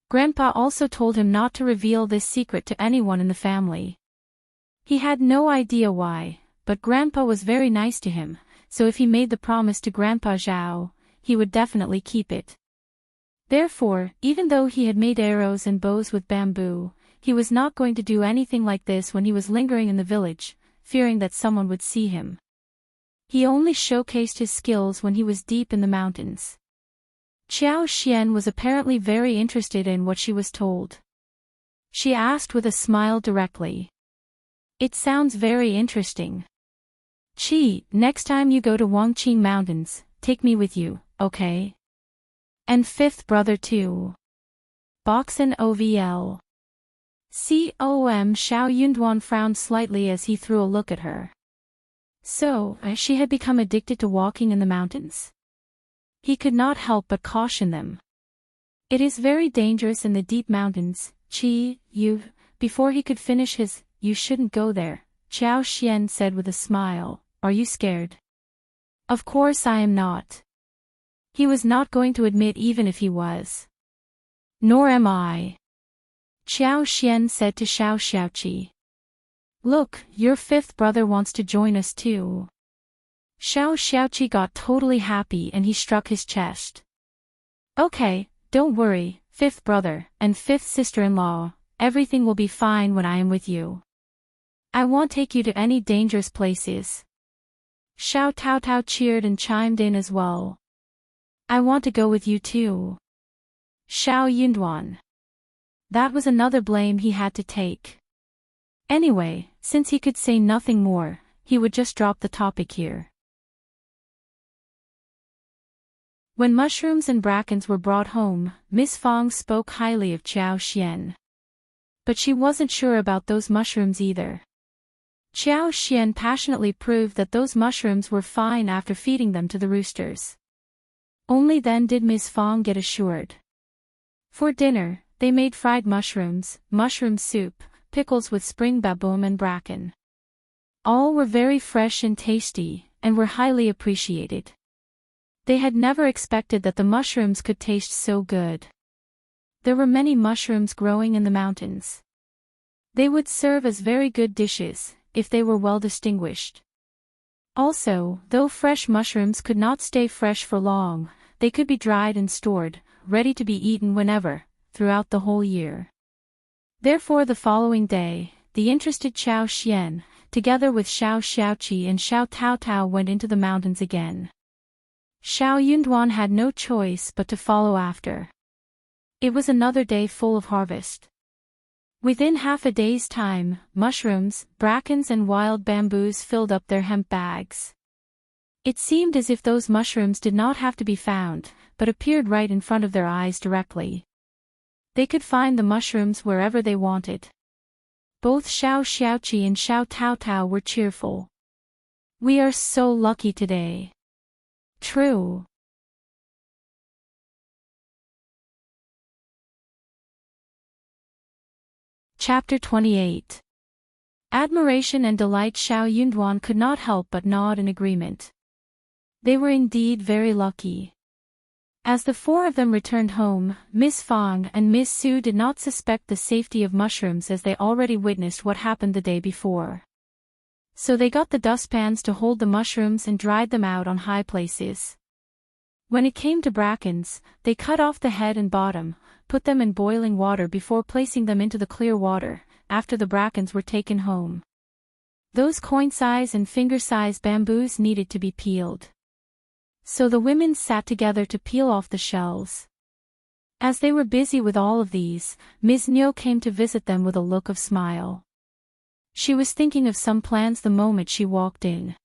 Grandpa also told him not to reveal this secret to anyone in the family. He had no idea why, but Grandpa was very nice to him, so if he made the promise to Grandpa Zhao, he would definitely keep it. Therefore, even though he had made arrows and bows with bamboo, he was not going to do anything like this when he was lingering in the village, fearing that someone would see him. He only showcased his skills when he was deep in the mountains. Xiao Xian was apparently very interested in what she was told. She asked with a smile directly. It sounds very interesting. Qi, next time you go to Wuxia Mountains, take me with you, okay? And fifth brother too. Boxen OVL. Com Xiao Yunduan frowned slightly as he threw a look at her. So, she had become addicted to walking in the mountains? He could not help but caution them. It is very dangerous in the deep mountains, Qi, you, before he could finish his, "You shouldn't go there," Xiao Xian said with a smile, "Are you scared?" "Of course I am not." He was not going to admit even if he was. "Nor am I," Xiao Xian said to Xiao Xiaoqi. "Look, your fifth brother wants to join us too." Xiao Xiaoqi got totally happy and he struck his chest. "Okay, don't worry, fifth brother and fifth sister-in-law, everything will be fine when I am with you. I won't take you to any dangerous places." Xiao Taotao cheered and chimed in as well. "I want to go with you too." Xiao Yunduan. That was another blame he had to take. Anyway, since he could say nothing more, he would just drop the topic here. When mushrooms and brackens were brought home, Miss Fong spoke highly of Xiao Xian. But she wasn't sure about those mushrooms either. Xiao Xian passionately proved that those mushrooms were fine after feeding them to the roosters. Only then did Miss Fong get assured. For dinner, they made fried mushrooms, mushroom soup, pickles with spring baboon and bracken. All were very fresh and tasty, and were highly appreciated. They had never expected that the mushrooms could taste so good. There were many mushrooms growing in the mountains. They would serve as very good dishes, if they were well distinguished. Also, though fresh mushrooms could not stay fresh for long, they could be dried and stored, ready to be eaten whenever, throughout the whole year. Therefore the following day, the interested Xiao Xian, together with Xiao Xiaoqi and Xiao Taotao went into the mountains again. Xiao Yunduan had no choice but to follow after. It was another day full of harvest. Within half a day's time, mushrooms, brackens and wild bamboos filled up their hemp bags. It seemed as if those mushrooms did not have to be found, but appeared right in front of their eyes directly. They could find the mushrooms wherever they wanted. Both Xiao Xiaoqi and Xiao Taotao were cheerful. "We are so lucky today." True. Chapter 28. Admiration and delight. Xiao Yunduan could not help but nod in agreement. They were indeed very lucky. As the four of them returned home, Miss Fong and Miss Su did not suspect the safety of mushrooms as they already witnessed what happened the day before. So they got the dustpans to hold the mushrooms and dried them out on high places. When it came to brackens, they cut off the head and bottom, put them in boiling water before placing them into the clear water, after the brackens were taken home. Those coin-size and finger-size bamboos needed to be peeled. So the women sat together to peel off the shells. As they were busy with all of these, Ms. Niu came to visit them with a look of smile. She was thinking of some plans the moment she walked in.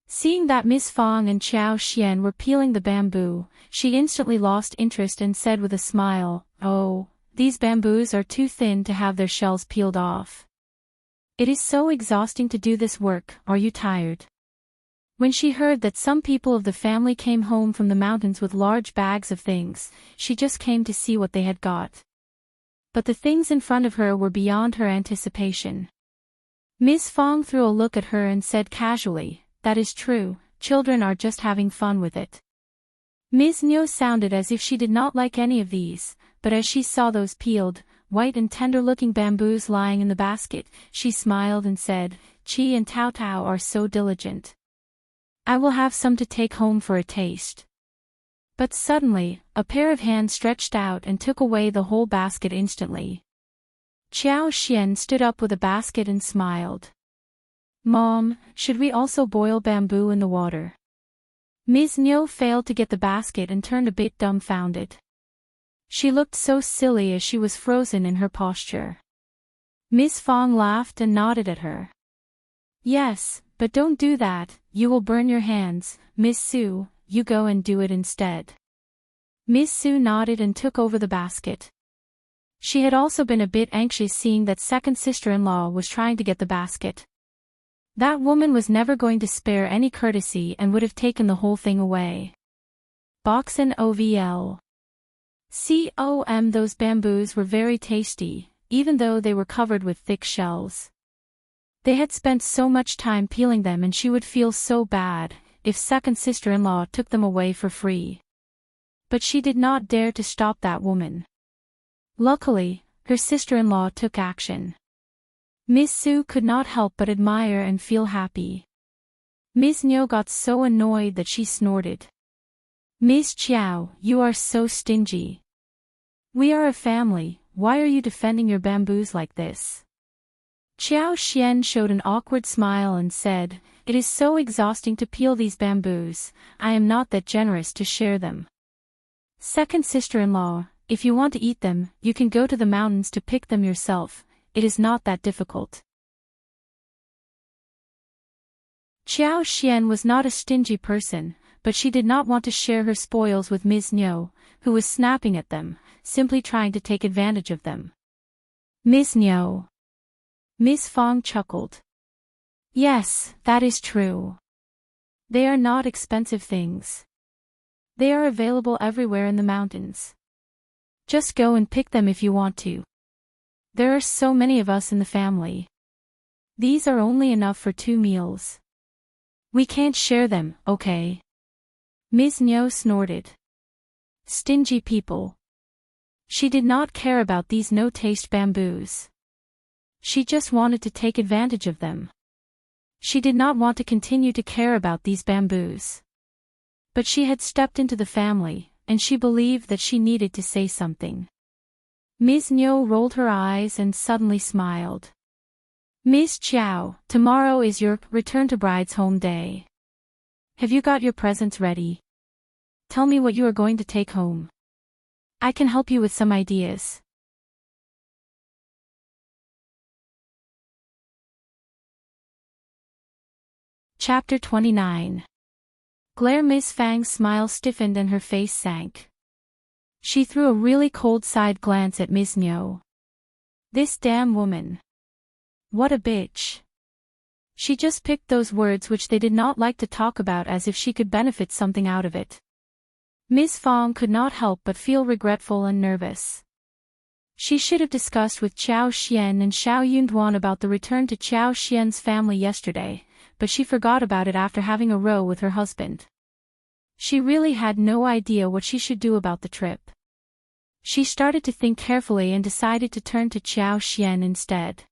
Seeing that Miss Fong and Xiao Xian were peeling the bamboo, she instantly lost interest and said with a smile, "Oh, these bamboos are too thin to have their shells peeled off. It is so exhausting to do this work. Are you tired?" When she heard that some people of the family came home from the mountains with large bags of things, she just came to see what they had got. But the things in front of her were beyond her anticipation. Miss Fong threw a look at her and said casually, "That is true, children are just having fun with it." Ms. Niu sounded as if she did not like any of these, but as she saw those peeled, white and tender-looking bamboos lying in the basket, she smiled and said, "Qi and Tao Tao are so diligent. I will have some to take home for a taste." But suddenly, a pair of hands stretched out and took away the whole basket instantly. Xiao Xian stood up with a basket and smiled. "Mom, should we also boil bamboo in the water?" Ms. Niu failed to get the basket and turned a bit dumbfounded. She looked so silly as she was frozen in her posture. Miss Fong laughed and nodded at her. "Yes, but don't do that, you will burn your hands. Miss Su, you go and do it instead." Miss Su nodded and took over the basket. She had also been a bit anxious seeing that second sister-in-law was trying to get the basket. That woman was never going to spare any courtesy and would have taken the whole thing away. Box and OVL. Those bamboos were very tasty, even though they were covered with thick shells. They had spent so much time peeling them, and she would feel so bad if second sister-in-law took them away for free. But she did not dare to stop that woman. Luckily, her sister-in-law took action. Miss Su could not help but admire and feel happy. Miss Nyo got so annoyed that she snorted. "Miss Chiao, you are so stingy. We are a family, why are you defending your bamboos like this?" Chiao Xian showed an awkward smile and said, "It is so exhausting to peel these bamboos, I am not that generous to share them. Second sister-in-law, if you want to eat them, you can go to the mountains to pick them yourself, it is not that difficult." Chiao Xian was not a stingy person, but she did not want to share her spoils with Ms. Nyo, who was snapping at them, simply trying to take advantage of them. "Ms. Nyo." Miss Fong chuckled. "Yes, that is true. They are not expensive things. They are available everywhere in the mountains. Just go and pick them if you want to. There are so many of us in the family. These are only enough for 2 meals. We can't share them, okay?" Ms. Nyo snorted. Stingy people. She did not care about these no-taste bamboos. She just wanted to take advantage of them. She did not want to continue to care about these bamboos. But she had stepped into the family, and she believed that she needed to say something. Ms. Nyo rolled her eyes and suddenly smiled. "Miss Chiao, tomorrow is your return to bride's home day. Have you got your presents ready? Tell me what you are going to take home. I can help you with some ideas." Chapter 29. Glare. Miss Fang's smile stiffened and her face sank. She threw a really cold side glance at Miss Nyo. This damn woman. What a bitch. She just picked those words which they did not like to talk about as if she could benefit something out of it. Miss Fong could not help but feel regretful and nervous. She should have discussed with Chiao Xian and Xiao Yunduan about the return to Chiao Xian's family yesterday, but she forgot about it after having a row with her husband. She really had no idea what she should do about the trip. She started to think carefully and decided to turn to Chiao Xian instead.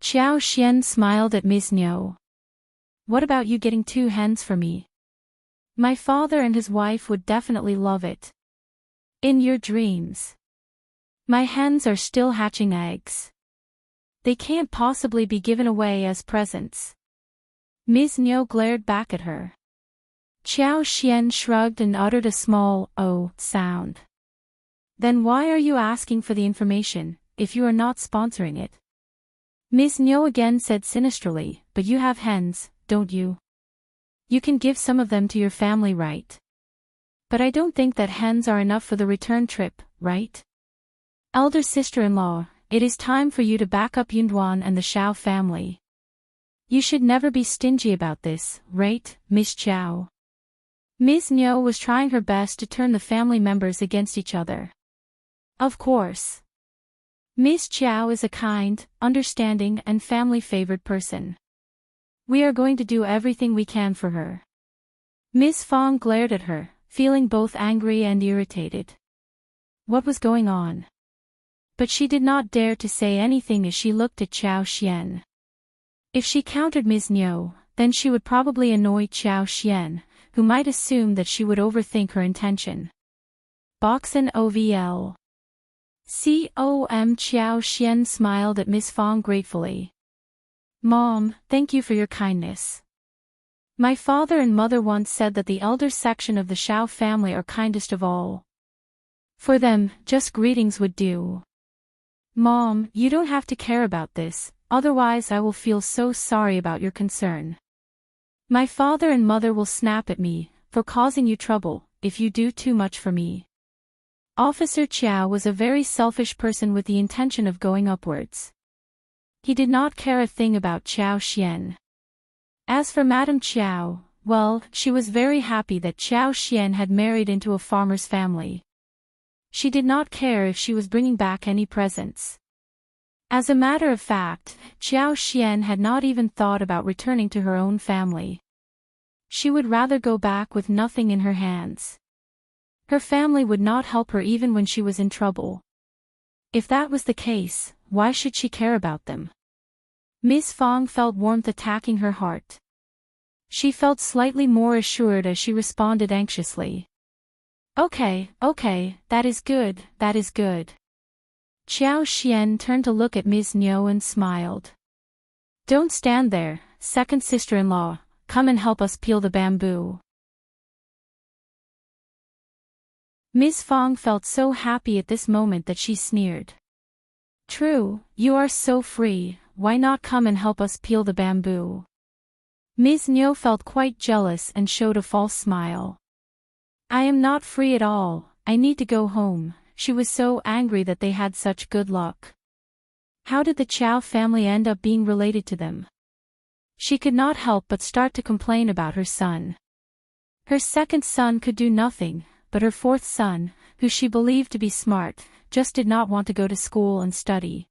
Chiao Xian smiled at Ms. Nyo. "What about you getting 2 hens for me? My father and his wife would definitely love it." "In your dreams. My hens are still hatching eggs. They can't possibly be given away as presents." Ms. Nyo glared back at her. Chiao Xian shrugged and uttered a small "oh" sound. "Then why are you asking for the information, if you are not sponsoring it?" Ms. Nyo again said sinisterly, "But you have hens, don't you? You can give some of them to your family, right? But I don't think that hens are enough for the return trip, right? Elder sister-in-law, it is time for you to back up Yunduan and the Xiao family. You should never be stingy about this, right, Miss Chiao?" Ms. Nyo was trying her best to turn the family members against each other. Of course. Miss Chiao is a kind, understanding and family-favored person. We are going to do everything we can for her. Miss Fong glared at her, feeling both angry and irritated. What was going on? But she did not dare to say anything as she looked at Chiao Xian. If she countered Ms. Nyo, then she would probably annoy Chiao Xian, who might assume that she would overthink her intention. Boxen OVL. COM. Chiao Xian smiled at Miss Fong gratefully. "Mom, thank you for your kindness. My father and mother once said that the elder section of the Xiao family are kindest of all. For them, just greetings would do. Mom, you don't have to care about this, otherwise I will feel so sorry about your concern. My father and mother will snap at me for causing you trouble if you do too much for me." Officer Chiao was a very selfish person with the intention of going upwards. He did not care a thing about Chiao Xian. As for Madame Chiao, well, she was very happy that Chiao Xian had married into a farmer's family. She did not care if she was bringing back any presents. As a matter of fact, Xiao Xian had not even thought about returning to her own family. She would rather go back with nothing in her hands. Her family would not help her even when she was in trouble. If that was the case, why should she care about them? Miss Fang felt warmth attacking her heart. She felt slightly more assured as she responded anxiously. Okay, that is good, that is good. Xiao Xian turned to look at Ms. Niu and smiled. Don't stand there, second sister-in-law, come and help us peel the bamboo. Ms. Fang felt so happy at this moment that she sneered. True, you are so free, why not come and help us peel the bamboo? Ms. Niu felt quite jealous and showed a false smile. I am not free at all, I need to go home. She was so angry that they had such good luck. How did the Chow family end up being related to them? She could not help but start to complain about her son. Her second son could do nothing, but her fourth son, who she believed to be smart, just did not want to go to school and study.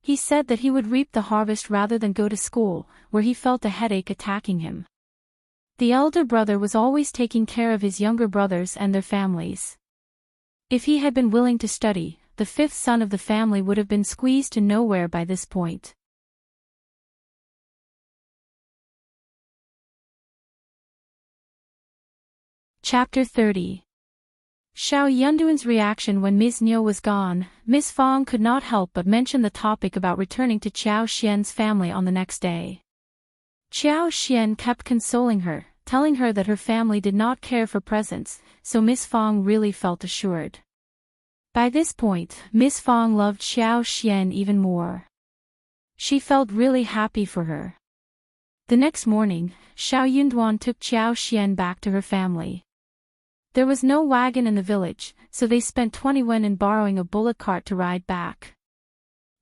He said that he would reap the harvest rather than go to school, where he felt a headache attacking him. The elder brother was always taking care of his younger brothers and their families. If he had been willing to study, the fifth son of the family would have been squeezed to nowhere by this point. Chapter 30. Xiao Yunduan's reaction when Ms. Niu was gone. Ms. Fang could not help but mention the topic about returning to Xiao Xian's family on the next day. Xiao Xian kept consoling her, telling her that her family did not care for presents, so Ms. Fang really felt assured. By this point, Ms. Fang loved Xiao Xian even more. She felt really happy for her. The next morning, Xiao Yunduan took Xiao Xian back to her family. There was no wagon in the village, so they spent 20 wen in borrowing a bullock cart to ride back.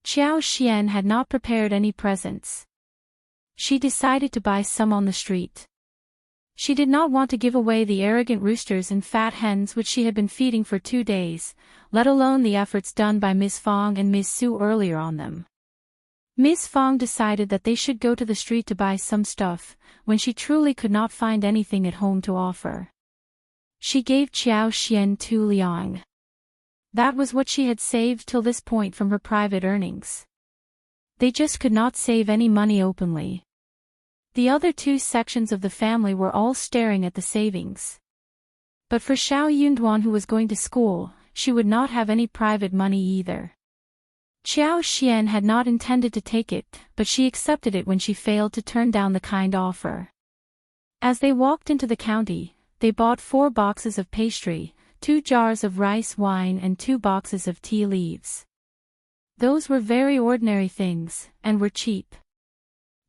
Xiao Xian had not prepared any presents. She decided to buy some on the street. She did not want to give away the arrogant roosters and fat hens which she had been feeding for 2 days, let alone the efforts done by Ms. Fang and Ms. Su earlier on them. Ms. Fang decided that they should go to the street to buy some stuff, when she truly could not find anything at home to offer. She gave Xiao Xian 2 liang. That was what she had saved till this point from her private earnings. They just could not save any money openly. The other 2 sections of the family were all staring at the savings. But for Xiao Yunduan, who was going to school, she would not have any private money either. Xiao Xian had not intended to take it, but she accepted it when she failed to turn down the kind offer. As they walked into the county, they bought 4 boxes of pastry, 2 jars of rice wine and 2 boxes of tea leaves. Those were very ordinary things, and were cheap.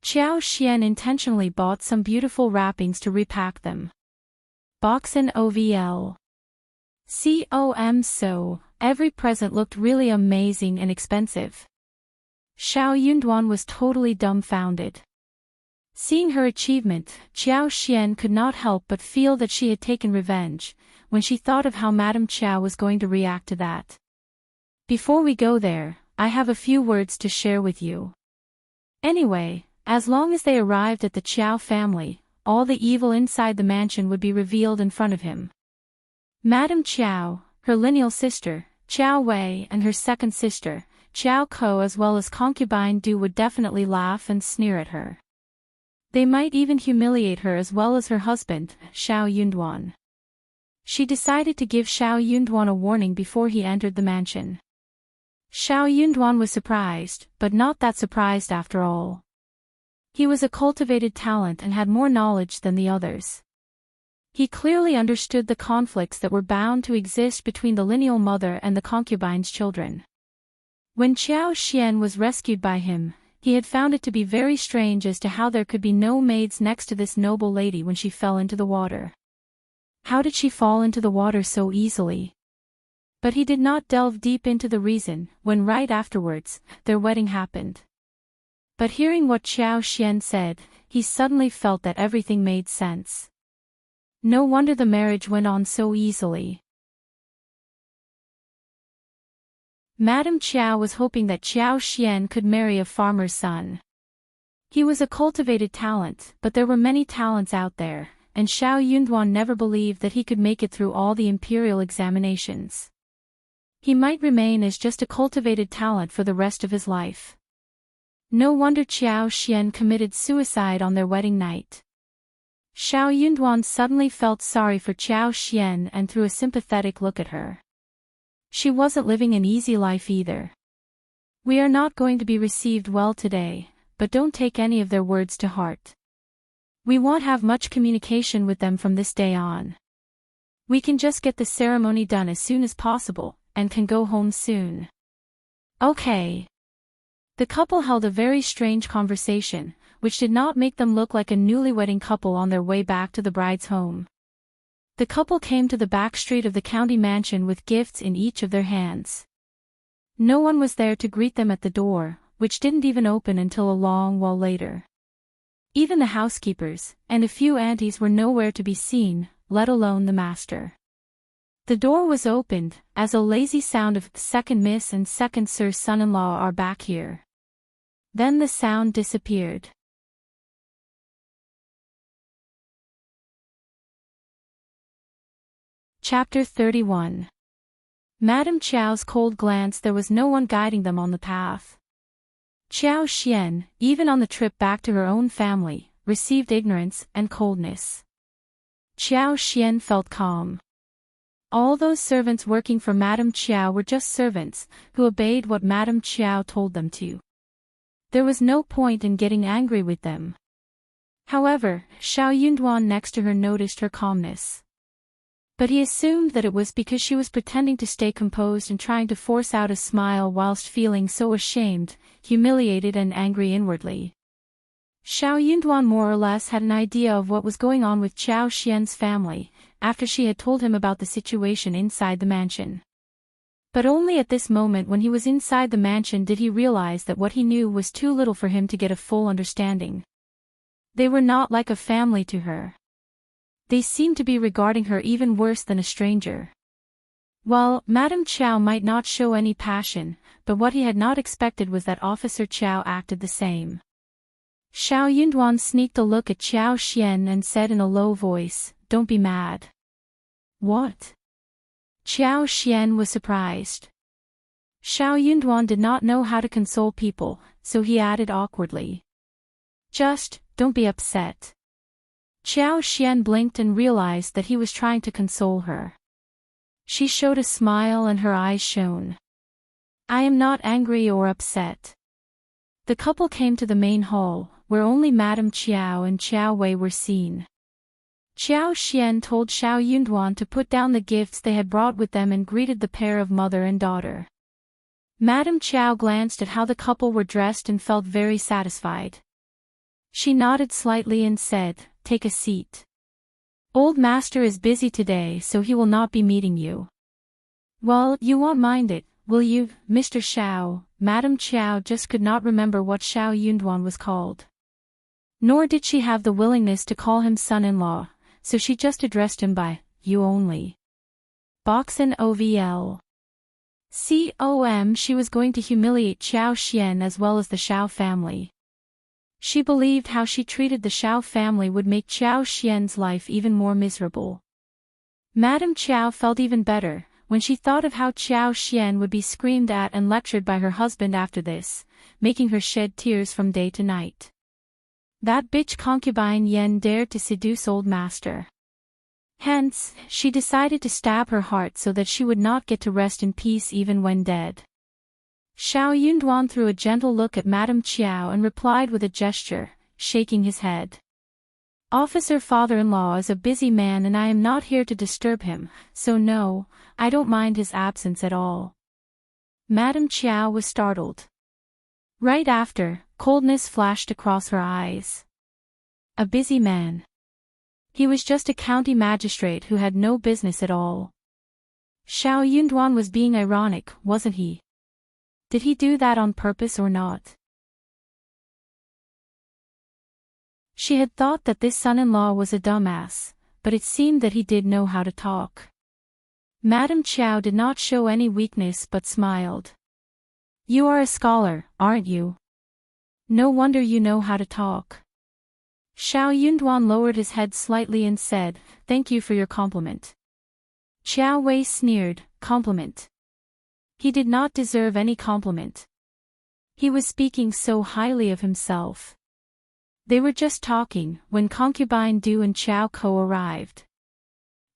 Xiao Xian intentionally bought some beautiful wrappings to repack them. Box and OVL. So, every present looked really amazing and expensive. Xiao Yunduan was totally dumbfounded. Seeing her achievement, Xiao Xian could not help but feel that she had taken revenge, when she thought of how Madame Qiao was going to react to that. Before we go there, I have a few words to share with you. Anyway, as long as they arrived at the Qiao family, all the evil inside the mansion would be revealed in front of him. Madame Qiao, her lineal sister, Qiao Wei, and her second sister, Qiao Ko, as well as concubine Du, would definitely laugh and sneer at her. They might even humiliate her as well as her husband, Xiao Yunduan. She decided to give Xiao Yunduan a warning before he entered the mansion. Xiao Yunduan was surprised, but not that surprised after all. He was a cultivated talent and had more knowledge than the others. He clearly understood the conflicts that were bound to exist between the lineal mother and the concubine's children. When Xiao Xian was rescued by him, he had found it to be very strange as to how there could be no maids next to this noble lady when she fell into the water. How did she fall into the water so easily? But he did not delve deep into the reason, when right afterwards, their wedding happened. But hearing what Xiao Xian said, he suddenly felt that everything made sense. No wonder the marriage went on so easily. Madame Chiao was hoping that Xiao Xian could marry a farmer's son. He was a cultivated talent, but there were many talents out there, and Xiao Yunduan never believed that he could make it through all the imperial examinations. He might remain as just a cultivated talent for the rest of his life. No wonder Xiao Xian committed suicide on their wedding night. Xiao Yunduan suddenly felt sorry for Xiao Xian and threw a sympathetic look at her. She wasn't living an easy life either. We are not going to be received well today, but don't take any of their words to heart. We won't have much communication with them from this day on. We can just get the ceremony done as soon as possible, and can go home soon. Okay. The couple held a very strange conversation, which did not make them look like a newlywed couple on their way back to the bride's home. The couple came to the back street of the county mansion with gifts in each of their hands. No one was there to greet them at the door, which didn't even open until a long while later. Even the housekeepers, and a few aunties were nowhere to be seen, let alone the master. The door was opened, as a lazy sound of "Second Miss and Second Sir's son-in-law are back here." Then the sound disappeared. Chapter 31. Madame Chiao's cold glance. There was no one guiding them on the path. Xiao Xian, even on the trip back to her own family, received ignorance and coldness. Xiao Xian felt calm. All those servants working for Madame Chiao were just servants, who obeyed what Madame Chiao told them to. There was no point in getting angry with them. However, Xiao Yunduan next to her noticed her calmness. But he assumed that it was because she was pretending to stay composed and trying to force out a smile whilst feeling so ashamed, humiliated and angry inwardly. Xiao Yunduan more or less had an idea of what was going on with Xiao Xian's family, after she had told him about the situation inside the mansion. But only at this moment, when he was inside the mansion, did he realize that what he knew was too little for him to get a full understanding. They were not like a family to her. They seemed to be regarding her even worse than a stranger. While Madame Chiao might not show any passion, but what he had not expected was that Officer Chiao acted the same. Xiao Yunduan sneaked a look at Xiao Xian and said in a low voice, "Don't be mad." "What?" Xiao Xian was surprised. Xiao Yunduan did not know how to console people, so he added awkwardly, "Just, don't be upset." Xiao Xian blinked and realized that he was trying to console her. She showed a smile and her eyes shone. "I am not angry or upset." The couple came to the main hall, where only Madame Chiao and Chiao Wei were seen. Xiao Xian told Xiao Yunduan to put down the gifts they had brought with them and greeted the pair of mother and daughter. Madame Chiao glanced at how the couple were dressed and felt very satisfied. She nodded slightly and said, "Take a seat. Old master is busy today, so he will not be meeting you." "Well, you won't mind it, will you, Mr. Xiao?" Madame Chiao just could not remember what Xiao Yunduan was called. Nor did she have the willingness to call him son-in-law, so she just addressed him by "you" only. Boxen OVL. She was going to humiliate Xiao Xian as well as the Xiao family. She believed how she treated the Xiao family would make Xiao Xian's life even more miserable. Madame Chiao felt even better when she thought of how Xiao Xian would be screamed at and lectured by her husband after this, making her shed tears from day to night. That bitch concubine Yen dared to seduce old master. Hence, she decided to stab her heart so that she would not get to rest in peace even when dead. Xiao Yunduan threw a gentle look at Madame Chiao and replied with a gesture, shaking his head. "Officer father-in-law is a busy man and I am not here to disturb him, so no, I don't mind his absence at all." Madame Chiao was startled. Right after, coldness flashed across her eyes. A busy man. He was just a county magistrate who had no business at all. Xiao Yunduan was being ironic, wasn't he? Did he do that on purpose or not? She had thought that this son-in-law was a dumbass, but it seemed that he did know how to talk. Madame Chiao did not show any weakness but smiled. You are a scholar, aren't you? No wonder you know how to talk. Xiao Yunduan lowered his head slightly and said, "Thank you for your compliment." Qiao Wei sneered, "Compliment? He did not deserve any compliment. He was speaking so highly of himself." They were just talking, when Concubine Du and Qiao Ko arrived.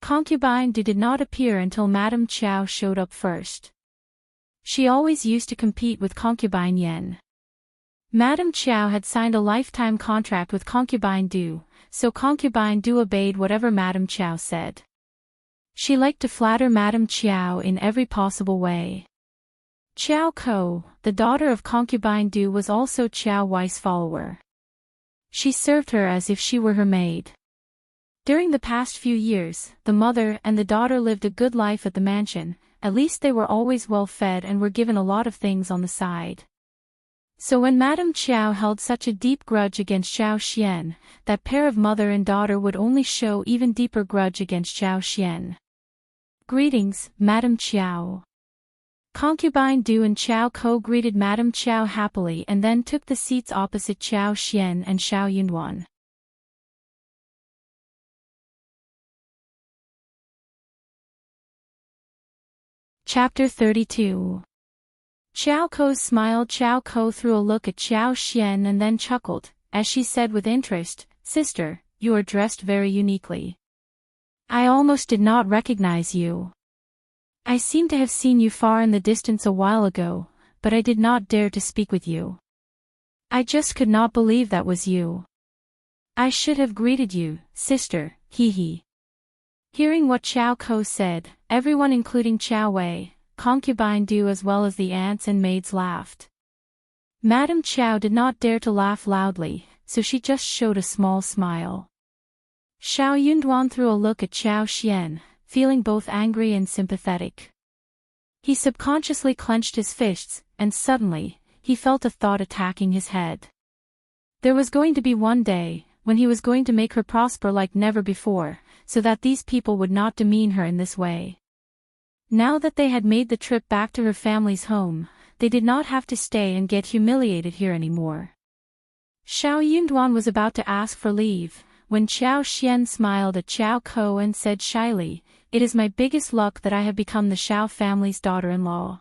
Concubine Du did not appear until Madame Qiao showed up first. She always used to compete with Concubine Yen. Madame Qiao had signed a lifetime contract with Concubine Du, so Concubine Du obeyed whatever Madame Qiao said. She liked to flatter Madame Qiao in every possible way. Qiao Ko, the daughter of Concubine Du, was also Qiao Wei's follower. She served her as if she were her maid. During the past few years, the mother and the daughter lived a good life at the mansion. At least they were always well fed and were given a lot of things on the side. So when Madame Qiao held such a deep grudge against Xiao Xian, that pair of mother and daughter would only show even deeper grudge against Xiao Xian. "Greetings, Madame Qiao." Concubine Du and Qiao Ko greeted Madame Qiao happily and then took the seats opposite Xiao Xian and Xiao Yunduan. Chapter 32. Qiao Ko smiled. Qiao Ko threw a look at Xiao Xian and then chuckled, as she said with interest, "Sister, you are dressed very uniquely. I almost did not recognize you. I seem to have seen you far in the distance a while ago, but I did not dare to speak with you. I just could not believe that was you. I should have greeted you, sister, hee hee." Hearing what Qiao Ko said, everyone including Qiao Wei, Concubine Du as well as the aunts and maids laughed. Madame Qiao did not dare to laugh loudly, so she just showed a small smile. Xiao Yunduan threw a look at Xiao Xian, feeling both angry and sympathetic. He subconsciously clenched his fists, and suddenly, he felt a thought attacking his head. There was going to be one day, when he was going to make her prosper like never before, so that these people would not demean her in this way. Now that they had made the trip back to her family's home, they did not have to stay and get humiliated here anymore. Xiao Yunduan was about to ask for leave, when Xiao Xian smiled at Qiao Ko and said shyly, "It is my biggest luck that I have become the Xiao family's daughter-in-law.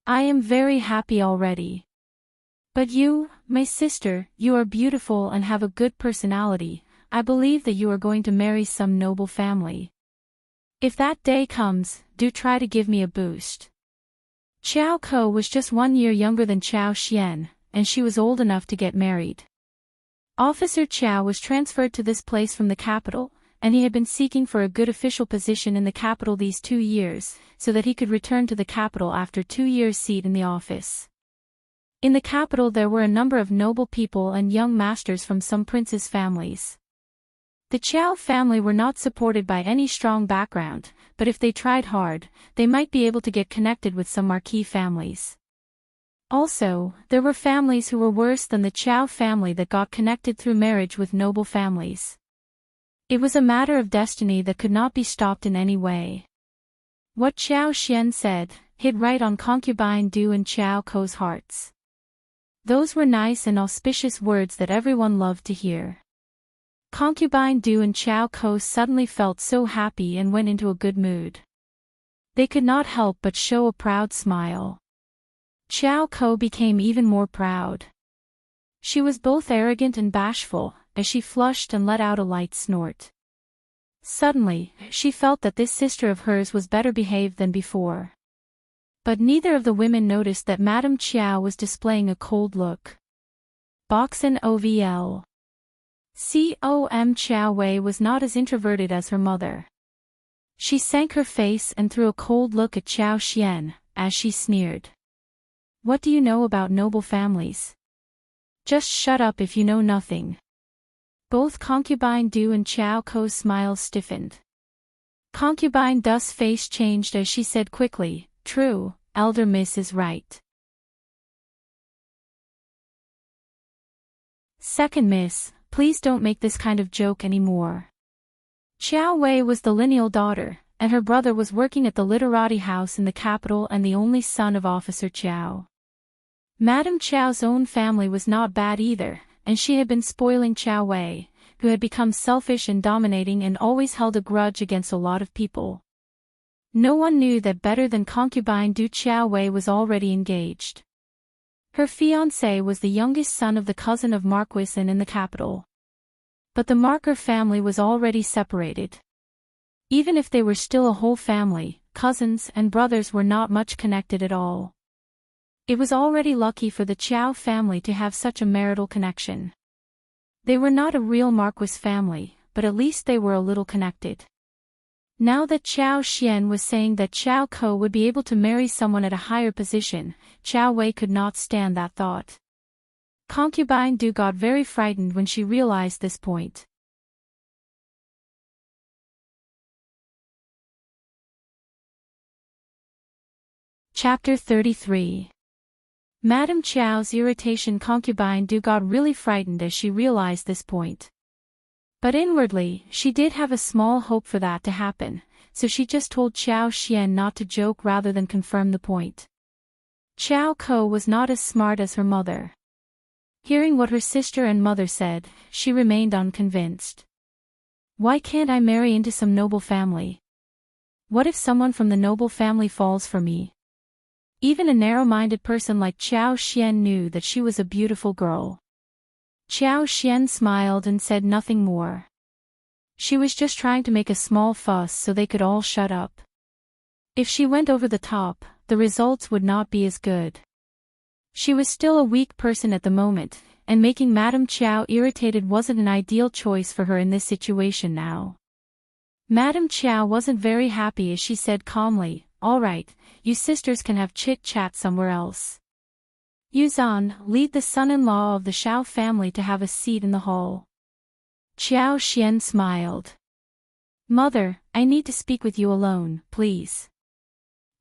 I am very happy already. But you, my sister, you are beautiful and have a good personality. I believe that you are going to marry some noble family. If that day comes, do try to give me a boost." Qiao Ko was just 1 year younger than Xiao Xian, and she was old enough to get married. Officer Qiao was transferred to this place from the capital, and he had been seeking for a good official position in the capital these 2 years, so that he could return to the capital after 2 years' seat in the office. In the capital there were a number of noble people and young masters from some princes' families. The Qiao family were not supported by any strong background, but if they tried hard, they might be able to get connected with some marquee families. Also, there were families who were worse than the Qiao family that got connected through marriage with noble families. It was a matter of destiny that could not be stopped in any way. What Xiao Xian said hit right on Concubine Du and Qiao Ko's hearts. Those were nice and auspicious words that everyone loved to hear. Concubine Du and Qiao Ko suddenly felt so happy and went into a good mood. They could not help but show a proud smile. Qiao Ko became even more proud. She was both arrogant and bashful, as she flushed and let out a light snort. Suddenly, she felt that this sister of hers was better behaved than before. But neither of the women noticed that Madame Qiao was displaying a cold look. Boxen OVL. Qiao Wei was not as introverted as her mother. She sank her face and threw a cold look at Xiao Xian, as she sneered. "What do you know about noble families? Just shut up if you know nothing." Both Concubine Du and Qiao Ko's smiles stiffened. Concubine Du's face changed as she said quickly, "True, Elder Miss is right." "Second Miss, please don't make this kind of joke anymore." Qiao Wei was the lineal daughter, and her brother was working at the literati house in the capital and the only son of Officer Qiao. Madame Chow's own family was not bad either, and she had been spoiling Chow Wei, who had become selfish and dominating and always held a grudge against a lot of people. No one knew that better than concubine Du Chow Wei was already engaged. Her fiancé was the youngest son of the cousin of Marquis in the capital. But the Marker family was already separated. Even if they were still a whole family, cousins and brothers were not much connected at all. It was already lucky for the Chow family to have such a marital connection. They were not a real Marquis family, but at least they were a little connected. Now that Chow Xian was saying that Chow Ko would be able to marry someone at a higher position, Chow Wei could not stand that thought. Concubine Du got very frightened when she realized this point. Chapter 33. Madame Chow's irritation. Concubine Du got really frightened as she realized this point. But inwardly, she did have a small hope for that to happen, so she just told Chow Xian not to joke rather than confirm the point. Chow Ko was not as smart as her mother. Hearing what her sister and mother said, she remained unconvinced. Why can't I marry into some noble family? What if someone from the noble family falls for me? Even a narrow-minded person like Chow Xian knew that she was a beautiful girl. Chow Xian smiled and said nothing more. She was just trying to make a small fuss so they could all shut up. If she went over the top, the results would not be as good. She was still a weak person at the moment, and making Madame Chow irritated wasn't an ideal choice for her in this situation now. Madame Chow wasn't very happy as she said calmly, "All right, you sisters can have chit-chat somewhere else. Yuzan, lead the son-in-law of the Shao family to have a seat in the hall." Chow Xian smiled. "Mother, I need to speak with you alone, please.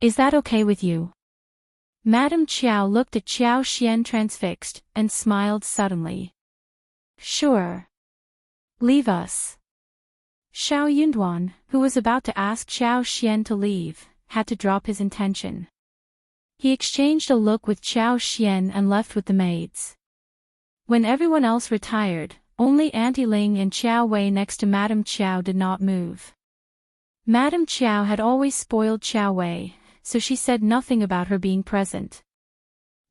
Is that okay with you?" Madame Chow looked at Chow Xian transfixed, and smiled suddenly. "Sure. Leave us." Shao Yunduan, who was about to ask Chow Xian to leave, had to drop his intention. He exchanged a look with Chow Xian and left with the maids. When everyone else retired, only Auntie Ling and Chow Wei next to Madame Chow did not move. Madame Chow had always spoiled Chow Wei, so she said nothing about her being present.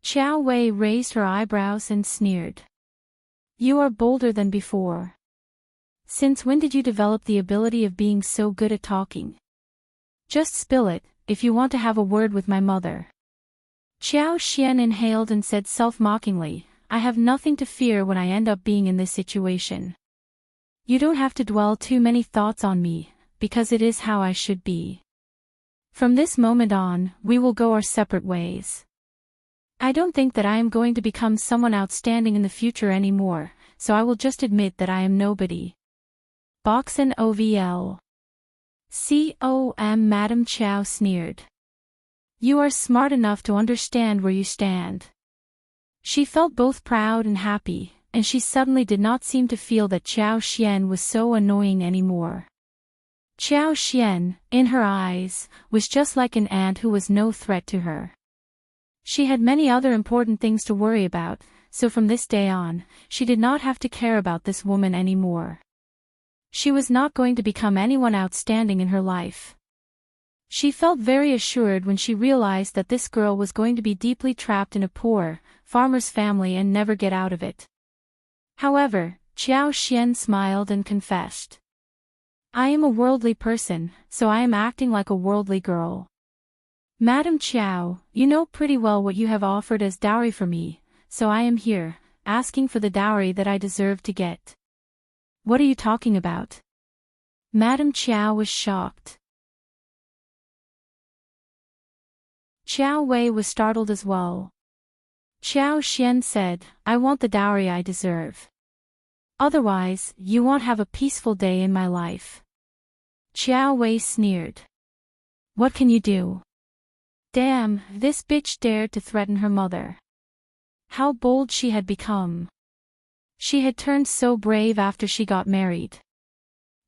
Chow Wei raised her eyebrows and sneered. "You are bolder than before. Since when did you develop the ability of being so good at talking? Just spill it, if you want to have a word with my mother." Chow Xian inhaled and said self-mockingly, "I have nothing to fear when I end up being in this situation. You don't have to dwell too many thoughts on me, because it is how I should be. From this moment on, we will go our separate ways. I don't think that I am going to become someone outstanding in the future anymore, so I will just admit that I am nobody." Boxen OVL. COM. Madame Chow sneered. "You are smart enough to understand where you stand." She felt both proud and happy, and she suddenly did not seem to feel that Chow Xian was so annoying anymore. Chow Xian, in her eyes, was just like an ant who was no threat to her. She had many other important things to worry about, so from this day on, she did not have to care about this woman anymore. She was not going to become anyone outstanding in her life. She felt very assured when she realized that this girl was going to be deeply trapped in a poor, farmer's family and never get out of it. However, Chow Xian smiled and confessed. "I am a worldly person, so I am acting like a worldly girl. Madame Chow, you know pretty well what you have offered as dowry for me, so I am here, asking for the dowry that I deserve to get." "What are you talking about?" Madame Chow was shocked. Chow Wei was startled as well. Chow Xian said, "I want the dowry I deserve. Otherwise, you won't have a peaceful day in my life." Chow Wei sneered. "What can you do?" Damn, this bitch dared to threaten her mother. How bold she had become. She had turned so brave after she got married.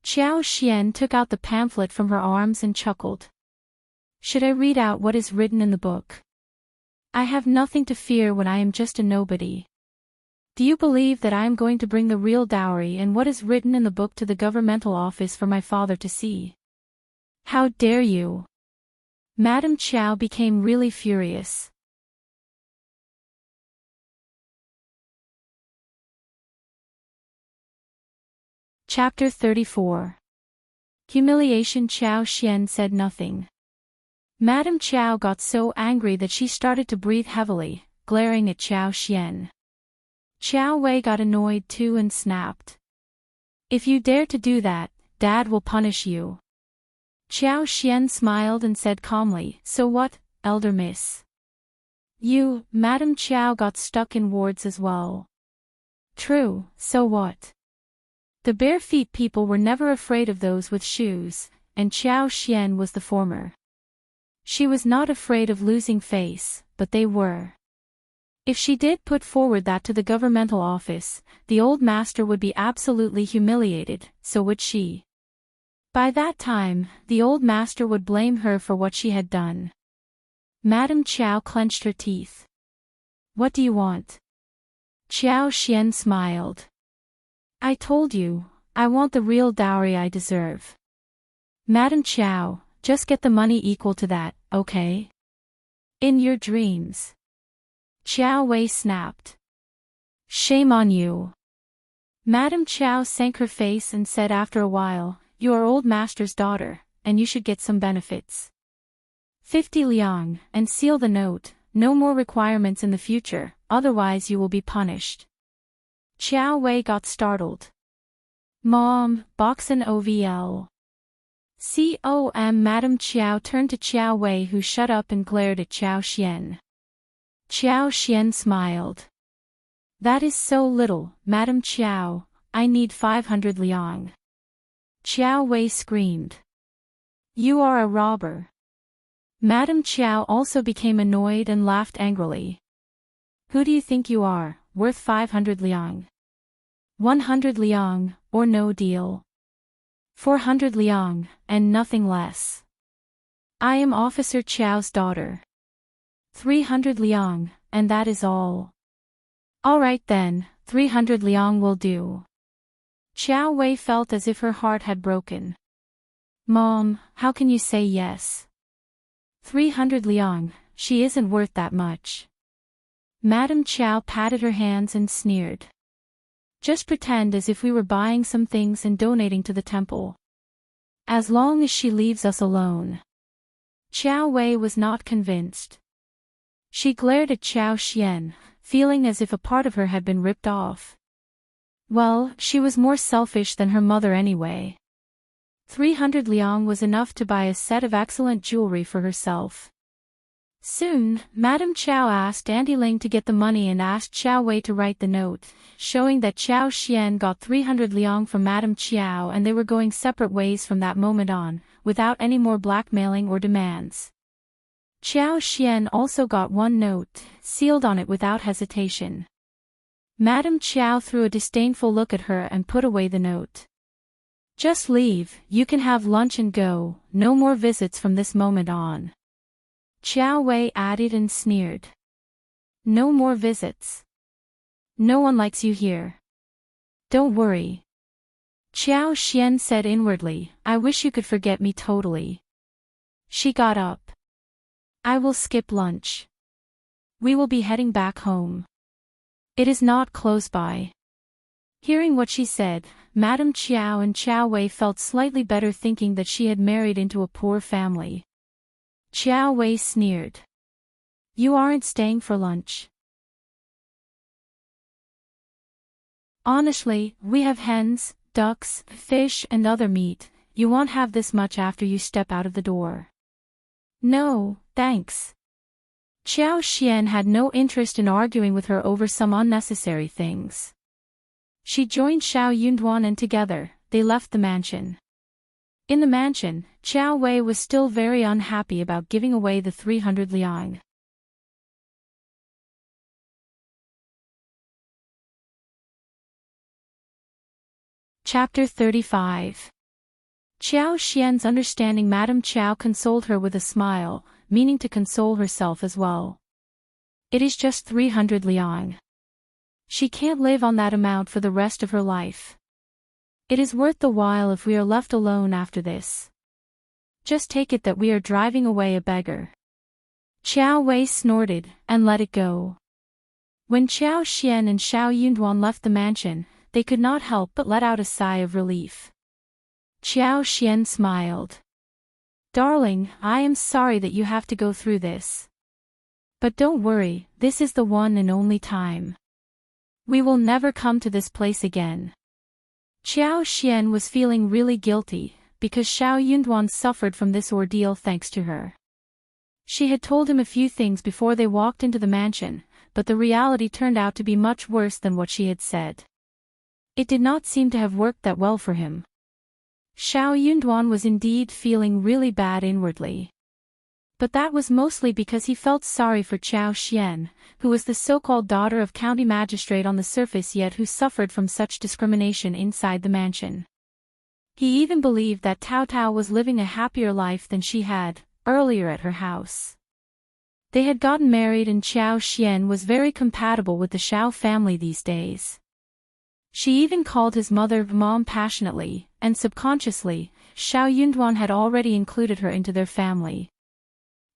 Chow Xian took out the pamphlet from her arms and chuckled. "Should I read out what is written in the book?" I have nothing to fear when I am just a nobody. Do you believe that I am going to bring the real dowry and what is written in the book to the governmental office for my father to see? How dare you? Madame Chow became really furious. Chapter 34. Humiliation. Chow Xian said nothing. Madame Chow got so angry that she started to breathe heavily, glaring at Chow Xian. Chow Wei got annoyed too and snapped. If you dare to do that, Dad will punish you. Chow Xian smiled and said calmly, so what, elder miss? You, Madame Chow got stuck in words as well. True, so what? The bare feet people were never afraid of those with shoes, and Chow Xian was the former. She was not afraid of losing face, but they were. If she did put forward that to the governmental office, the old master would be absolutely humiliated, so would she. By that time, the old master would blame her for what she had done. Madame Chow clenched her teeth. What do you want? Chow Xian smiled. I told you, I want the real dowry I deserve. Madame Chow, just get the money equal to that, okay? In your dreams. Chow Wei snapped. Shame on you. Madame Chow sank her face and said after a while, you are old master's daughter, and you should get some benefits. 50 liang, and seal the note, no more requirements in the future, otherwise you will be punished. Chow Wei got startled. Mom, box an OVL. COM. Madame Chow turned to Chow Wei who shut up and glared at Chow Xian. Chow Xian smiled. That is so little, Madame Chow, I need 500 liang. Chow Wei screamed. You are a robber. Madame Chow also became annoyed and laughed angrily. Who do you think you are, worth 500 liang? 100 liang, or no deal. 400 liang, and nothing less. I am Officer Chow's daughter. 300 liang, and that is all. All right then, 300 liang will do. Chow Wei felt as if her heart had broken. Mom, how can you say yes? 300 liang, she isn't worth that much. Madame Chow patted her hands and sneered. Just pretend as if we were buying some things and donating to the temple. As long as she leaves us alone. Chow Wei was not convinced. She glared at Chow Xian, feeling as if a part of her had been ripped off. Well, she was more selfish than her mother anyway. 300 liang was enough to buy a set of excellent jewelry for herself. Soon, Madame Chow asked Auntie Ling to get the money and asked Chow Wei to write the note, showing that Chow Xian got 300 liang from Madame Chow and they were going separate ways from that moment on, without any more blackmailing or demands. Chow Xian also got one note, sealed on it without hesitation. Madame Chow threw a disdainful look at her and put away the note. Just leave, you can have lunch and go, no more visits from this moment on. Chow Wei added and sneered. No more visits. No one likes you here. Don't worry. Chow Xian said inwardly, I wish you could forget me totally. She got up. I will skip lunch. We will be heading back home. It is not close by. Hearing what she said, Madame Chow and Chow Wei felt slightly better thinking that she had married into a poor family. Chow Wei sneered. You aren't staying for lunch. Honestly, we have hens, ducks, fish and other meat, you won't have this much after you step out of the door. No, thanks. Chow Xian had no interest in arguing with her over some unnecessary things. She joined Xiao Yunduan and together, they left the mansion. In the mansion, Chow Wei was still very unhappy about giving away the 300 liang. Chapter 35. Chow Xian's understanding Madame Chow consoled her with a smile, meaning to console herself as well. It is just 300 liang. She can't live on that amount for the rest of her life. It is worth the while if we are left alone after this. Just take it that we are driving away a beggar. Qiao Wei snorted, and let it go. When Qiao Xian and Xiao Yunduan left the mansion, they could not help but let out a sigh of relief. Qiao Xian smiled. Darling, I am sorry that you have to go through this. But don't worry, this is the one and only time. We will never come to this place again. Qiao Xian was feeling really guilty, because Xiao Yunduan suffered from this ordeal thanks to her. She had told him a few things before they walked into the mansion, but the reality turned out to be much worse than what she had said. It did not seem to have worked that well for him. Xiao Yunduan was indeed feeling really bad inwardly. But that was mostly because he felt sorry for Qiao Xian, who was the so-called daughter of county magistrate on the surface yet who suffered from such discrimination inside the mansion. He even believed that Tao Tao was living a happier life than she had, earlier at her house. They had gotten married and Qiao Xian was very compatible with the Xiao family these days. She even called his mother Mom passionately, and subconsciously, Xiao Yunduan had already included her into their family.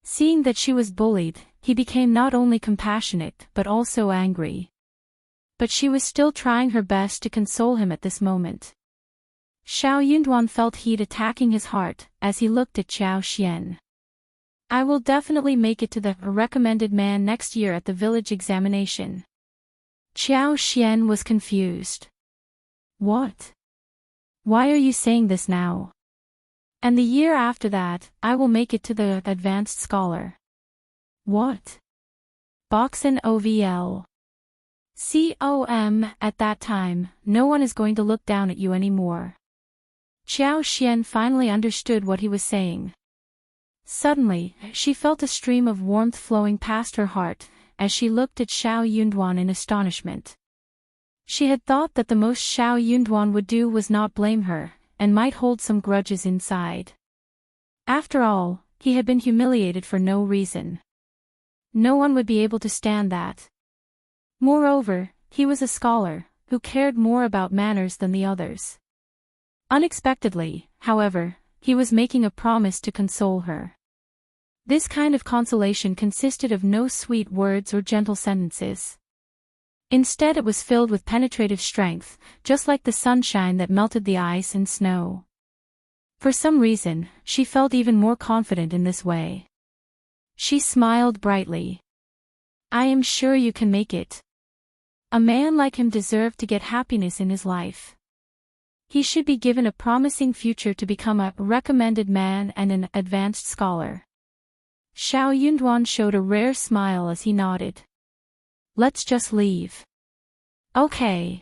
Seeing that she was bullied, he became not only compassionate but also angry. But she was still trying her best to console him at this moment. Xiao Yunduan felt heat attacking his heart as he looked at Qiao Xian. I will definitely make it to the recommended man next year at the village examination. Qiao Xian was confused. What? Why are you saying this now? And the year after that, I will make it to the advanced scholar. What? Boxen OVL. COM, at that time, no one is going to look down at you anymore. Qiao Xian finally understood what he was saying. Suddenly, she felt a stream of warmth flowing past her heart, as she looked at Xiao Yunduan in astonishment. She had thought that the most Xiao Yunduan would do was not blame her, and might hold some grudges inside. After all, he had been humiliated for no reason. No one would be able to stand that. Moreover, he was a scholar, who cared more about manners than the others. Unexpectedly, however, he was making a promise to console her. This kind of consolation consisted of no sweet words or gentle sentences. Instead it was filled with penetrative strength, just like the sunshine that melted the ice and snow. For some reason, she felt even more confident in this way. She smiled brightly. I am sure you can make it. A man like him deserved to get happiness in his life. He should be given a promising future to become a recommended man and an advanced scholar. Xiao Yunduan showed a rare smile as he nodded. Let's just leave. Okay.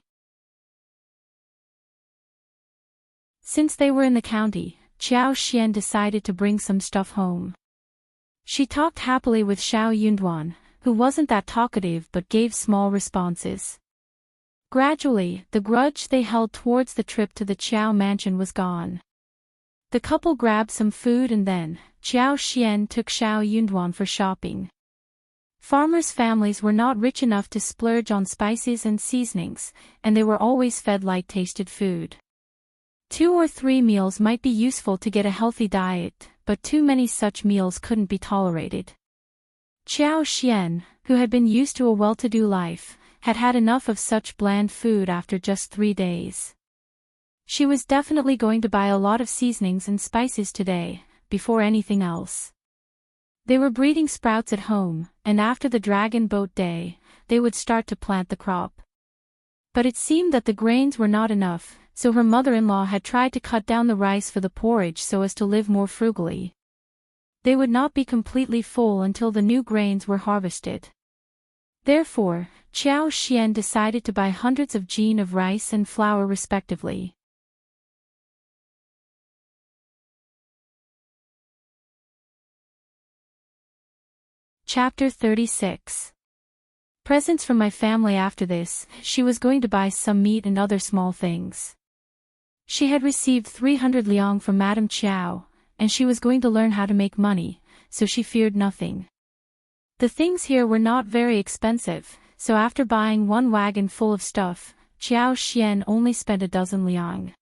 Since they were in the county, Qiao Xian decided to bring some stuff home. She talked happily with Xiao Yunduan, who wasn't that talkative but gave small responses. Gradually, the grudge they held towards the trip to the Qiao mansion was gone. The couple grabbed some food and then, Qiao Xian took Xiao Yunduan for shopping. Farmers' families were not rich enough to splurge on spices and seasonings, and they were always fed light-tasted food. 2 or 3 meals might be useful to get a healthy diet, but too many such meals couldn't be tolerated. Qiao Xian, who had been used to a well-to-do life, had had enough of such bland food after just 3 days. She was definitely going to buy a lot of seasonings and spices today, before anything else. They were breeding sprouts at home, and after the dragon boat day, they would start to plant the crop. But it seemed that the grains were not enough, so her mother-in-law had tried to cut down the rice for the porridge so as to live more frugally. They would not be completely full until the new grains were harvested. Therefore, Qiao Xian decided to buy hundreds of jin of rice and flour respectively. Chapter 36. Presents from my family. After this, she was going to buy some meat and other small things. She had received 300 liang from Madame Qiao, and she was going to learn how to make money, so she feared nothing. The things here were not very expensive, so after buying one wagon full of stuff, Qiao Xian only spent 12 liang.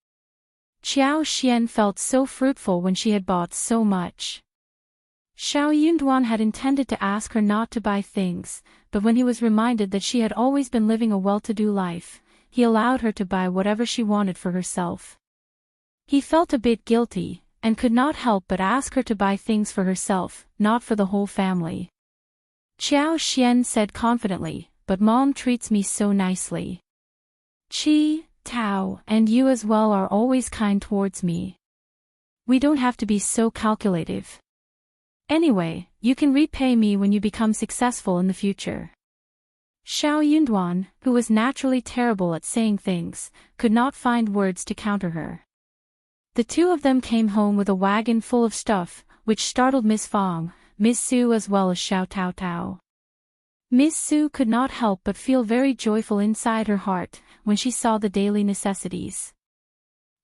Qiao Xian felt so fruitful when she had bought so much. Xiao Yunduan had intended to ask her not to buy things, but when he was reminded that she had always been living a well-to-do life, he allowed her to buy whatever she wanted for herself. He felt a bit guilty, and could not help but ask her to buy things for herself, not for the whole family. Qiao Xian said confidently, "But Mom treats me so nicely. Qi, Tao, and you as well are always kind towards me. We don't have to be so calculative. Anyway, you can repay me when you become successful in the future." Xiao Yunduan, who was naturally terrible at saying things, could not find words to counter her. The two of them came home with a wagon full of stuff, which startled Miss Fang, Miss Su as well as Xiao Tao Tao. Miss Su could not help but feel very joyful inside her heart when she saw the daily necessities.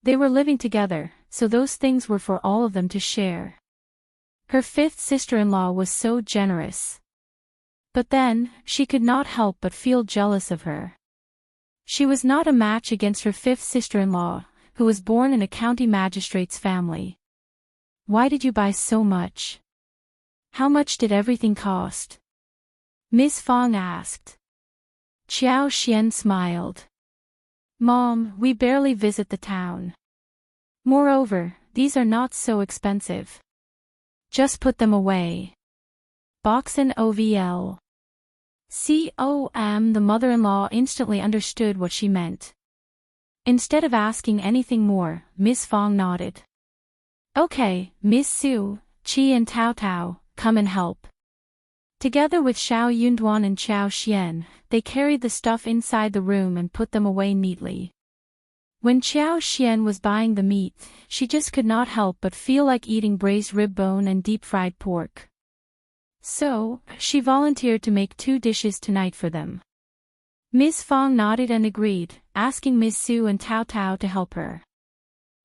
They were living together, so those things were for all of them to share. Her fifth sister-in-law was so generous. But then, she could not help but feel jealous of her. She was not a match against her fifth sister-in-law, who was born in a county magistrate's family. "Why did you buy so much? How much did everything cost?" Miss Fang asked. Qiao Xian smiled. "Mom, we barely visit the town. Moreover, these are not so expensive. Just put them away." Boxen OVL. COM. The mother-in-law instantly understood what she meant. Instead of asking anything more, Miss Fang nodded. "Okay, Miss Su, Qi and Tao Tao, come and help." Together with Xiao Yunduan and Qiao Xian, they carried the stuff inside the room and put them away neatly. When Qiao Xian was buying the meat, she just could not help but feel like eating braised rib bone and deep-fried pork. So, she volunteered to make 2 dishes tonight for them. Miss Fang nodded and agreed, asking Miss Su and Tao Tao to help her.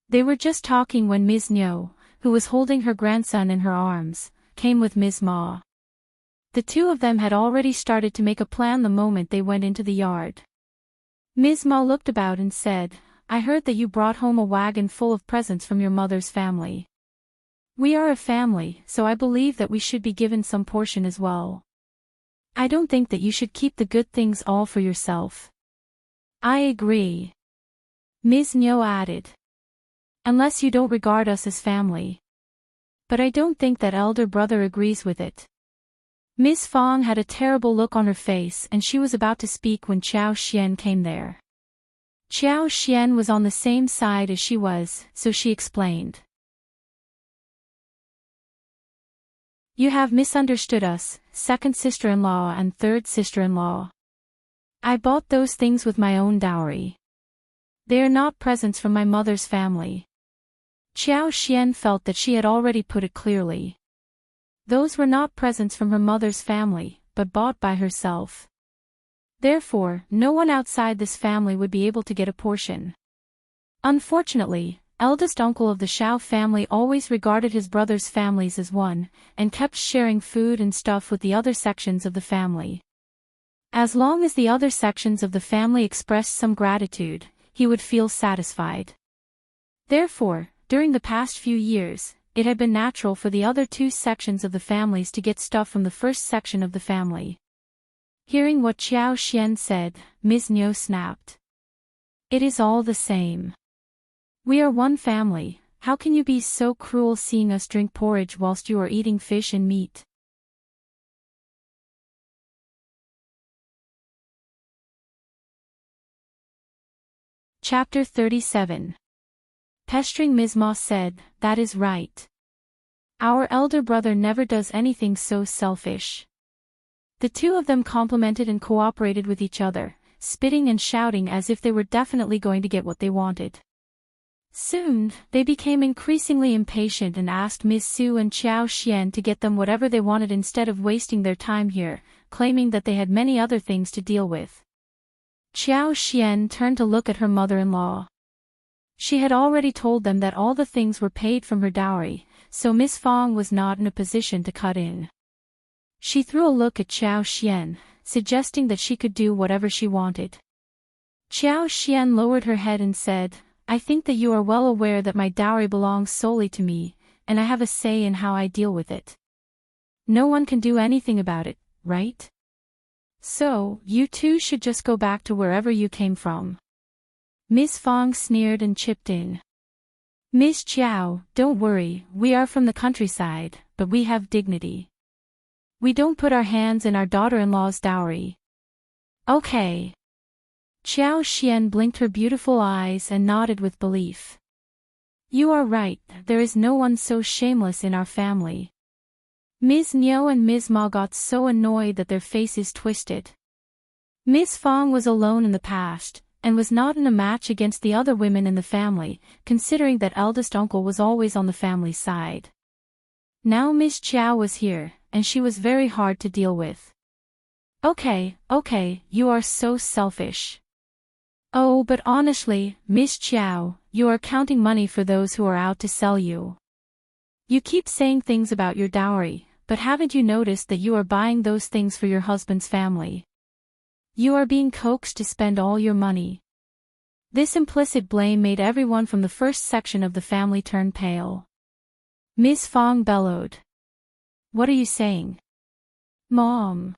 They were just talking when Ms. Niu, who was holding her grandson in her arms, came with Ms. Ma. The two of them had already started to make a plan the moment they went into the yard. Ms. Ma looked about and said, "I heard that you brought home a wagon full of presents from your mother's family. We are a family, so I believe that we should be given some portion as well. I don't think that you should keep the good things all for yourself." "I agree," Ms. Niu added. "Unless you don't regard us as family. But I don't think that elder brother agrees with it." Miss Fang had a terrible look on her face and she was about to speak when Qiao Xian came there. Qiao Xian was on the same side as she was, so she explained. "You have misunderstood us, second sister-in-law and third sister-in-law. I bought those things with my own dowry. They are not presents from my mother's family." Qiao Xian felt that she had already put it clearly. Those were not presents from her mother's family, but bought by herself. Therefore, no one outside this family would be able to get a portion. Unfortunately, eldest uncle of the Xiao family always regarded his brother's families as one, and kept sharing food and stuff with the other sections of the family. As long as the other sections of the family expressed some gratitude, he would feel satisfied. Therefore, during the past few years, it had been natural for the other 2 sections of the families to get stuff from the first section of the family. Hearing what Qiao Xian said, Ms. Niu snapped. "It is all the same. We are one family, how can you be so cruel seeing us drink porridge whilst you are eating fish and meat?" Chapter 37. Pestering Ms. Ma said, "That is right. Our elder brother never does anything so selfish." The two of them complimented and cooperated with each other, spitting and shouting as if they were definitely going to get what they wanted. Soon, they became increasingly impatient and asked Miss Su and Qiao Xian to get them whatever they wanted instead of wasting their time here, claiming that they had many other things to deal with. Qiao Xian turned to look at her mother-in-law. She had already told them that all the things were paid from her dowry, so Miss Fang was not in a position to cut in. She threw a look at Qiao Xian, suggesting that she could do whatever she wanted. Qiao Xian lowered her head and said, I think that you are well aware that my dowry belongs solely to me, and I have a say in how I deal with it. No one can do anything about it, right? So, you two should just go back to wherever you came from. Miss Fong sneered and chipped in. Miss Qiao, don't worry, we are from the countryside, but we have dignity. We don't put our hands in our daughter-in-law's dowry. Okay. Qiao Xian blinked her beautiful eyes and nodded with belief. You are right, there is no one so shameless in our family. Ms. Niu and Ms. Ma got so annoyed that their faces twisted. Miss Fong was alone in the past, and was not in a match against the other women in the family, considering that eldest uncle was always on the family's side. Now Miss Qiao was here, and she was very hard to deal with. Okay, you are so selfish. Oh, but honestly, Miss Qiao, you are counting money for those who are out to sell you. You keep saying things about your dowry, but haven't you noticed that you are buying those things for your husband's family? You are being coaxed to spend all your money. This implicit blame made everyone from the first section of the family turn pale. Miss Fong bellowed. What are you saying? Mom.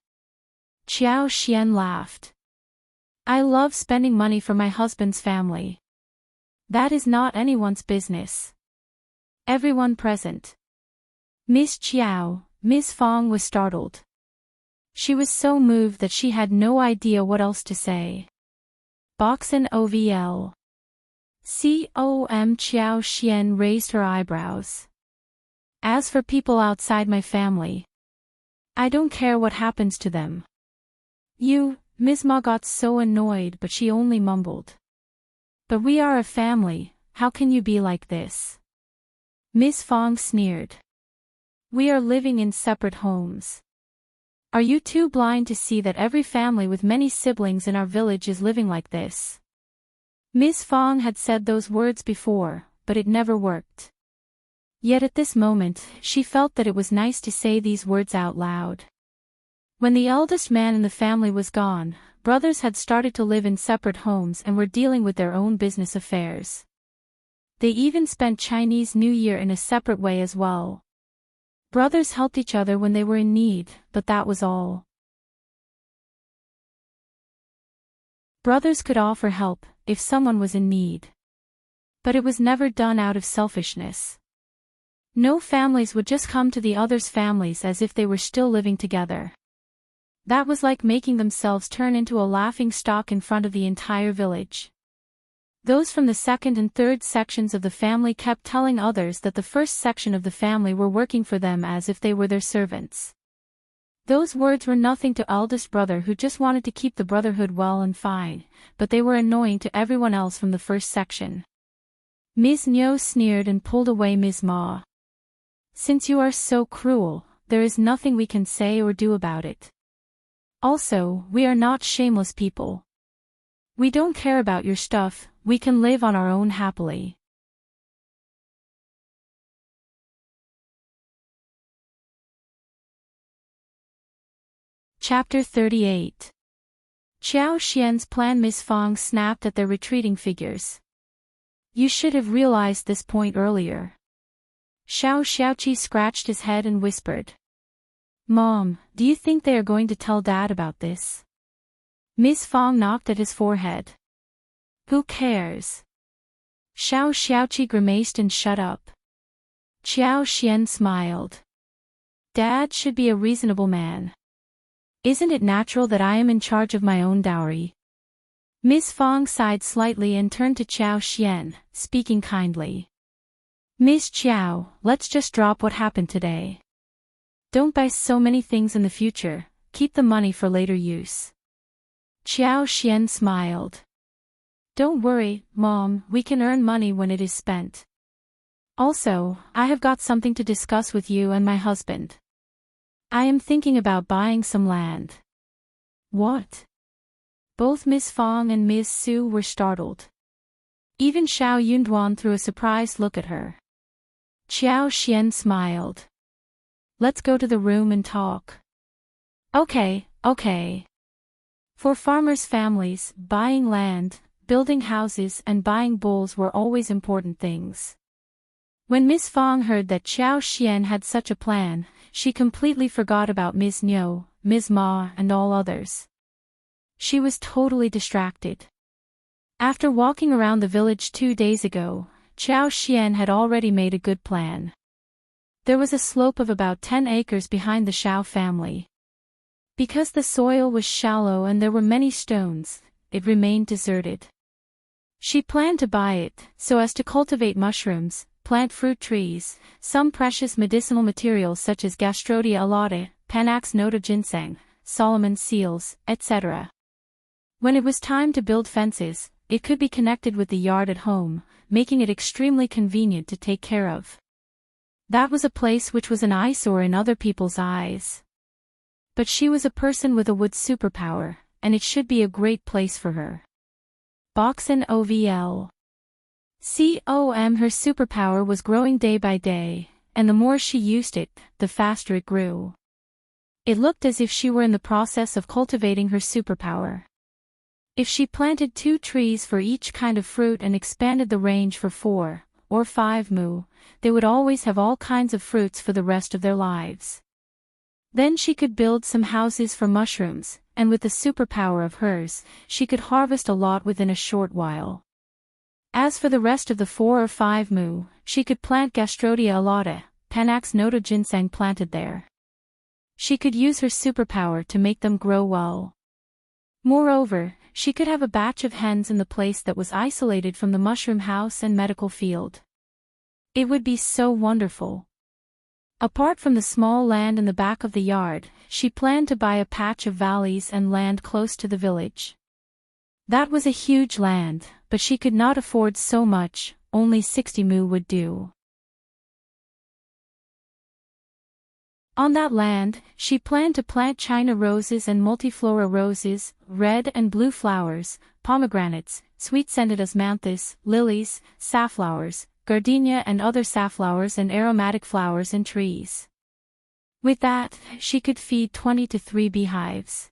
Qiao Xian laughed. I love spending money for my husband's family. That is not anyone's business. Everyone present. Miss Qiao, Miss Fong was startled. She was so moved that she had no idea what else to say. Boxen OVL. COM Qiao Xian raised her eyebrows. As for people outside my family, I don't care what happens to them. Ms. Ma got so annoyed but she only mumbled. But we are a family, how can you be like this? Miss Fong sneered. We are living in separate homes. Are you too blind to see that every family with many siblings in our village is living like this? Miss Fong had said those words before, but it never worked. Yet at this moment, she felt that it was nice to say these words out loud. When the eldest man in the family was gone, brothers had started to live in separate homes and were dealing with their own business affairs. They even spent Chinese New Year in a separate way as well. Brothers helped each other when they were in need, but that was all. Brothers could offer help if someone was in need. But it was never done out of selfishness. No families would just come to the other's families as if they were still living together. That was like making themselves turn into a laughing stock in front of the entire village. Those from the second and third sections of the family kept telling others that the first section of the family were working for them as if they were their servants. Those words were nothing to eldest brother who just wanted to keep the brotherhood well and fine, but they were annoying to everyone else from the first section. Ms. Niu sneered and pulled away Ms. Ma. Since you are so cruel, there is nothing we can say or do about it. Also, we are not shameless people. We don't care about your stuff, we can live on our own happily. Chapter 38. Qiao Xian's plan. Miss Fong snapped at their retreating figures. You should have realized this point earlier. Xiao Xiaoqi scratched his head and whispered. Mom, do you think they are going to tell Dad about this? Miss Fong knocked at his forehead. Who cares? Xiao Xiaoqi grimaced and shut up. Qiao Xian smiled. Dad should be a reasonable man. Isn't it natural that I am in charge of my own dowry? Miss Fong sighed slightly and turned to Qiao Xian, speaking kindly. Miss Qiao, let's just drop what happened today. Don't buy so many things in the future, keep the money for later use. Qiao Xian smiled. Don't worry, Mom, we can earn money when it is spent. Also, I have got something to discuss with you and my husband. I am thinking about buying some land. What? Both Miss Fong and Miss Su were startled. Even Xiao Yunduan threw a surprised look at her. Qiao Xian smiled. Let's go to the room and talk. Okay. For farmers' families, buying land, building houses and buying bulls were always important things. When Miss Fong heard that Xiao Xian had such a plan, she completely forgot about Ms. Niu, Ms. Ma and all others. She was totally distracted. After walking around the village 2 days ago, Xiao Xian had already made a good plan. There was a slope of about 10 acres behind the Xiao family. Because the soil was shallow and there were many stones, it remained deserted. She planned to buy it, so as to cultivate mushrooms, plant fruit trees, some precious medicinal materials such as Gastrodia alata, Panax nota ginseng, Solomon seals, etc. When it was time to build fences, it could be connected with the yard at home, making it extremely convenient to take care of. That was a place which was an eyesore in other people's eyes. But she was a person with a wood superpower, and it should be a great place for her. Boxen OVL. Her superpower was growing day by day, and the more she used it, the faster it grew. It looked as if she were in the process of cultivating her superpower. If she planted 2 trees for each kind of fruit and expanded the range for 4 or 5 mu, they would always have all kinds of fruits for the rest of their lives. Then she could build some houses for mushrooms, and with the superpower of hers, she could harvest a lot within a short while. As for the rest of the 4 or 5 mu, she could plant Gastrodia alata, Panax nota ginseng planted there. She could use her superpower to make them grow well. Moreover, she could have a batch of hens in the place that was isolated from the mushroom house and medical field. It would be so wonderful. Apart from the small land in the back of the yard, she planned to buy a patch of valleys and land close to the village. That was a huge land, but she could not afford so much, only 60 mu would do. On that land, she planned to plant China roses and multiflora roses, red and blue flowers, pomegranates, sweet-scented osmanthus, lilies, safflowers, gardenia and other safflowers and aromatic flowers and trees. With that, she could feed 20 to 3 beehives.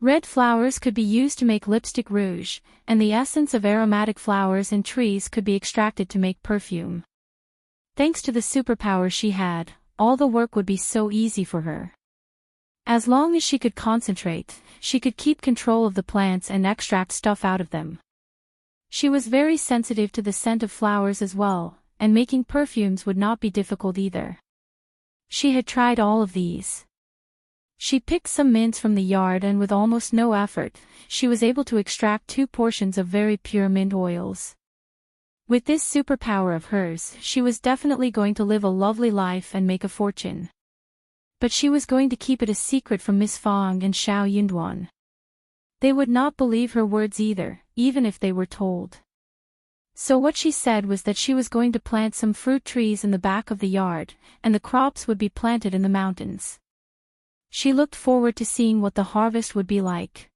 Red flowers could be used to make lipstick rouge, and the essence of aromatic flowers and trees could be extracted to make perfume. Thanks to the superpower she had, all the work would be so easy for her. As long as she could concentrate, she could keep control of the plants and extract stuff out of them. She was very sensitive to the scent of flowers as well, and making perfumes would not be difficult either. She had tried all of these. She picked some mints from the yard and with almost no effort, she was able to extract 2 portions of very pure mint oils. With this superpower of hers, she was definitely going to live a lovely life and make a fortune. But she was going to keep it a secret from Miss Fong and Xiao Yunduan. They would not believe her words either, even if they were told. So what she said was that she was going to plant some fruit trees in the back of the yard, and the crops would be planted in the mountains. She looked forward to seeing what the harvest would be like.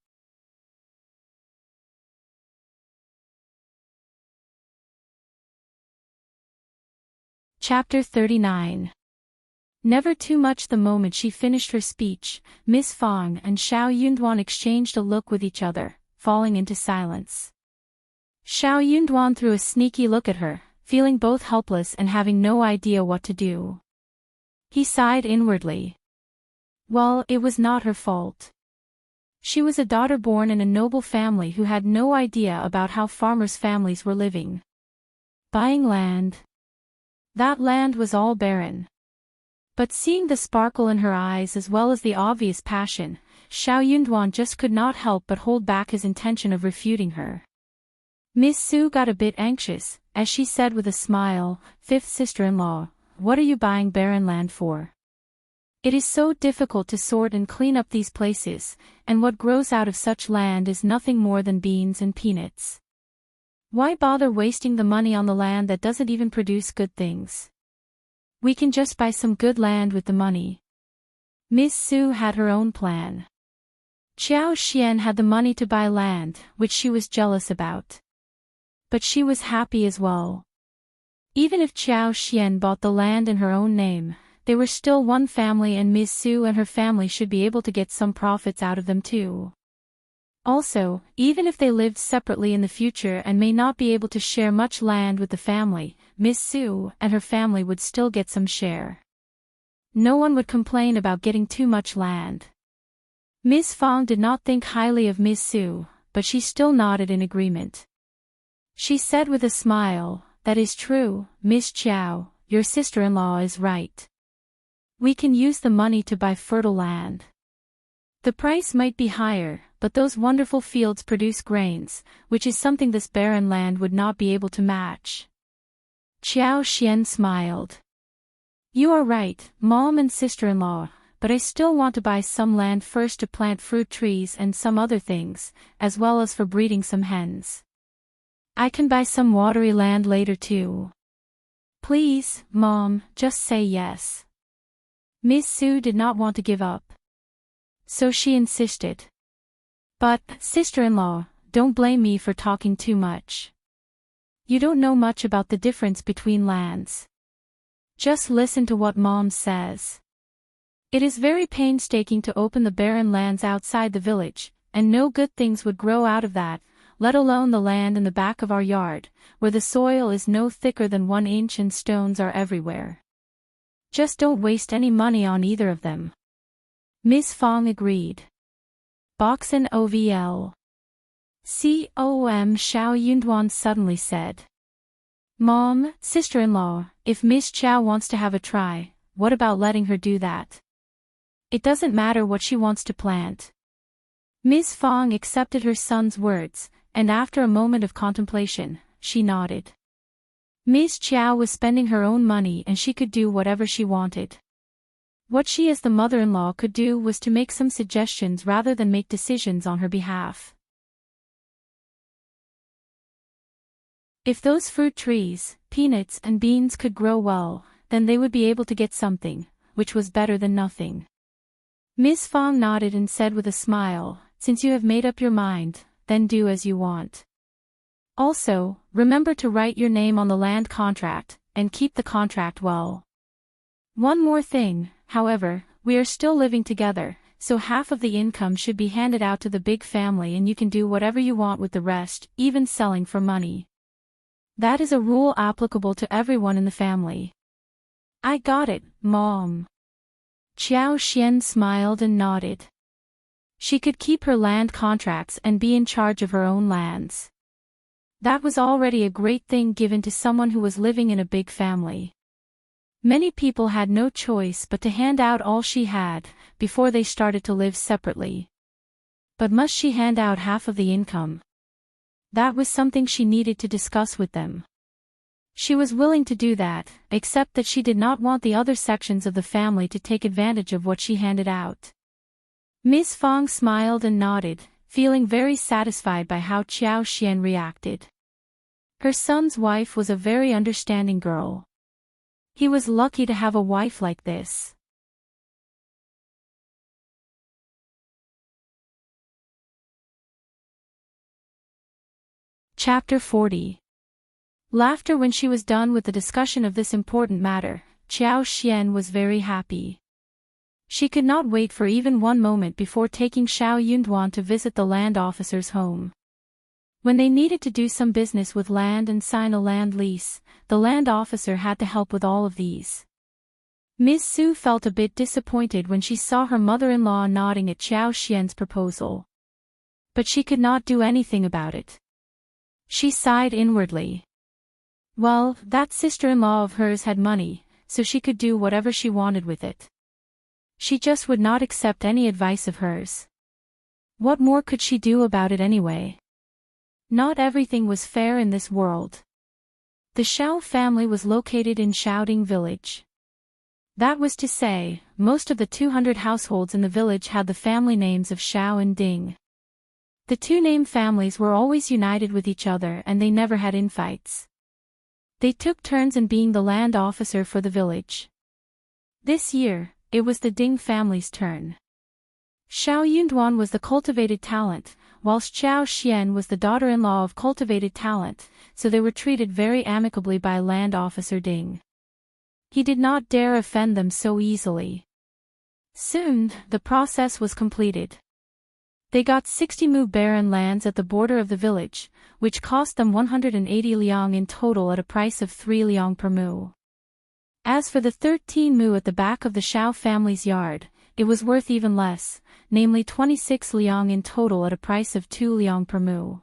Chapter 39. Never too much. The moment she finished her speech, Miss Fong and Xiao Yunduan exchanged a look with each other, falling into silence. Xiao Yunduan threw a sneaky look at her, feeling both helpless and having no idea what to do. He sighed inwardly. Well, it was not her fault. She was a daughter born in a noble family who had no idea about how farmers' families were living. Buying land. That land was all barren. But seeing the sparkle in her eyes as well as the obvious passion, Xiao Yunduan just could not help but hold back his intention of refuting her. Miss Su got a bit anxious, as she said with a smile, "Fifth sister-in-law, what are you buying barren land for? It is so difficult to sort and clean up these places, and what grows out of such land is nothing more than beans and peanuts. Why bother wasting the money on the land that doesn't even produce good things? We can just buy some good land with the money." Miss Su had her own plan. Xiao Xian had the money to buy land, which she was jealous about. But she was happy as well. Even if Xiao Xian bought the land in her own name, they were still one family and Ms. Su and her family should be able to get some profits out of them too. Also, even if they lived separately in the future and may not be able to share much land with the family, Ms. Su and her family would still get some share. No one would complain about getting too much land. Ms. Fong did not think highly of Ms. Su, but she still nodded in agreement. She said with a smile, "That is true, Miss Chow, your sister-in-law is right. We can use the money to buy fertile land. The price might be higher, but those wonderful fields produce grains, which is something this barren land would not be able to match." Qiao Xian smiled. "You are right, mom and sister-in-law, but I still want to buy some land first to plant fruit trees and some other things, as well as for breeding some hens. I can buy some watery land later too. Please, mom, just say yes." Miss Su did not want to give up. So she insisted. "But, sister-in-law, don't blame me for talking too much. You don't know much about the difference between lands. Just listen to what mom says. It is very painstaking to open the barren lands outside the village, and no good things would grow out of that, let alone the land in the back of our yard, where the soil is no thicker than 1 inch and stones are everywhere. Just don't waste any money on either of them." Miss Fong agreed. Boxen OVL. COM Xiao Yunduan suddenly said. "Mom, sister-in-law, if Miss Chow wants to have a try, what about letting her do that? It doesn't matter what she wants to plant." Miss Fong accepted her son's words, and after a moment of contemplation, she nodded. Miss Chow was spending her own money and she could do whatever she wanted. What she as the mother-in-law could do was to make some suggestions rather than make decisions on her behalf. If those fruit trees, peanuts and beans could grow well, then they would be able to get something, which was better than nothing. Miss Fong nodded and said with a smile, "Since you have made up your mind, then do as you want. Also, remember to write your name on the land contract, and keep the contract well. One more thing, however, we are still living together, so half of the income should be handed out to the big family and you can do whatever you want with the rest, even selling for money. That is a rule applicable to everyone in the family." "I got it, Mom." Qiao Xian smiled and nodded. She could keep her land contracts and be in charge of her own lands. That was already a great thing given to someone who was living in a big family. Many people had no choice but to hand out all she had, before they started to live separately. But must she hand out half of the income? That was something she needed to discuss with them. She was willing to do that, except that she did not want the other sections of the family to take advantage of what she handed out. Miss Fong smiled and nodded, feeling very satisfied by how Qiao Xian reacted. Her son's wife was a very understanding girl. He was lucky to have a wife like this. Chapter 40. Laughter. When she was done with the discussion of this important matter, Qiao Xian was very happy. She could not wait for even one moment before taking Xiao Yunduan to visit the land officer's home. When they needed to do some business with land and sign a land lease, the land officer had to help with all of these. Ms. Su felt a bit disappointed when she saw her mother-in-law nodding at Qiao Xian's proposal. But she could not do anything about it. She sighed inwardly. Well, that sister-in-law of hers had money, so she could do whatever she wanted with it. She just would not accept any advice of hers. What more could she do about it anyway? Not everything was fair in this world. The Shao family was located in Shaoding village. That was to say, most of the 200 households in the village had the family names of Shao and Ding. The two name families were always united with each other and they never had infights. They took turns in being the land officer for the village. This year, it was the Ding family's turn. Xiao Yunduan was the cultivated talent, whilst Qiao Xian was the daughter-in-law of cultivated talent, so they were treated very amicably by land officer Ding. He did not dare offend them so easily. Soon, the process was completed. They got 60 mu barren lands at the border of the village, which cost them 180 liang in total at a price of 3 liang per mu. As for the 13 mu at the back of the Shao family's yard, it was worth even less, namely 26 liang in total at a price of 2 liang per mu.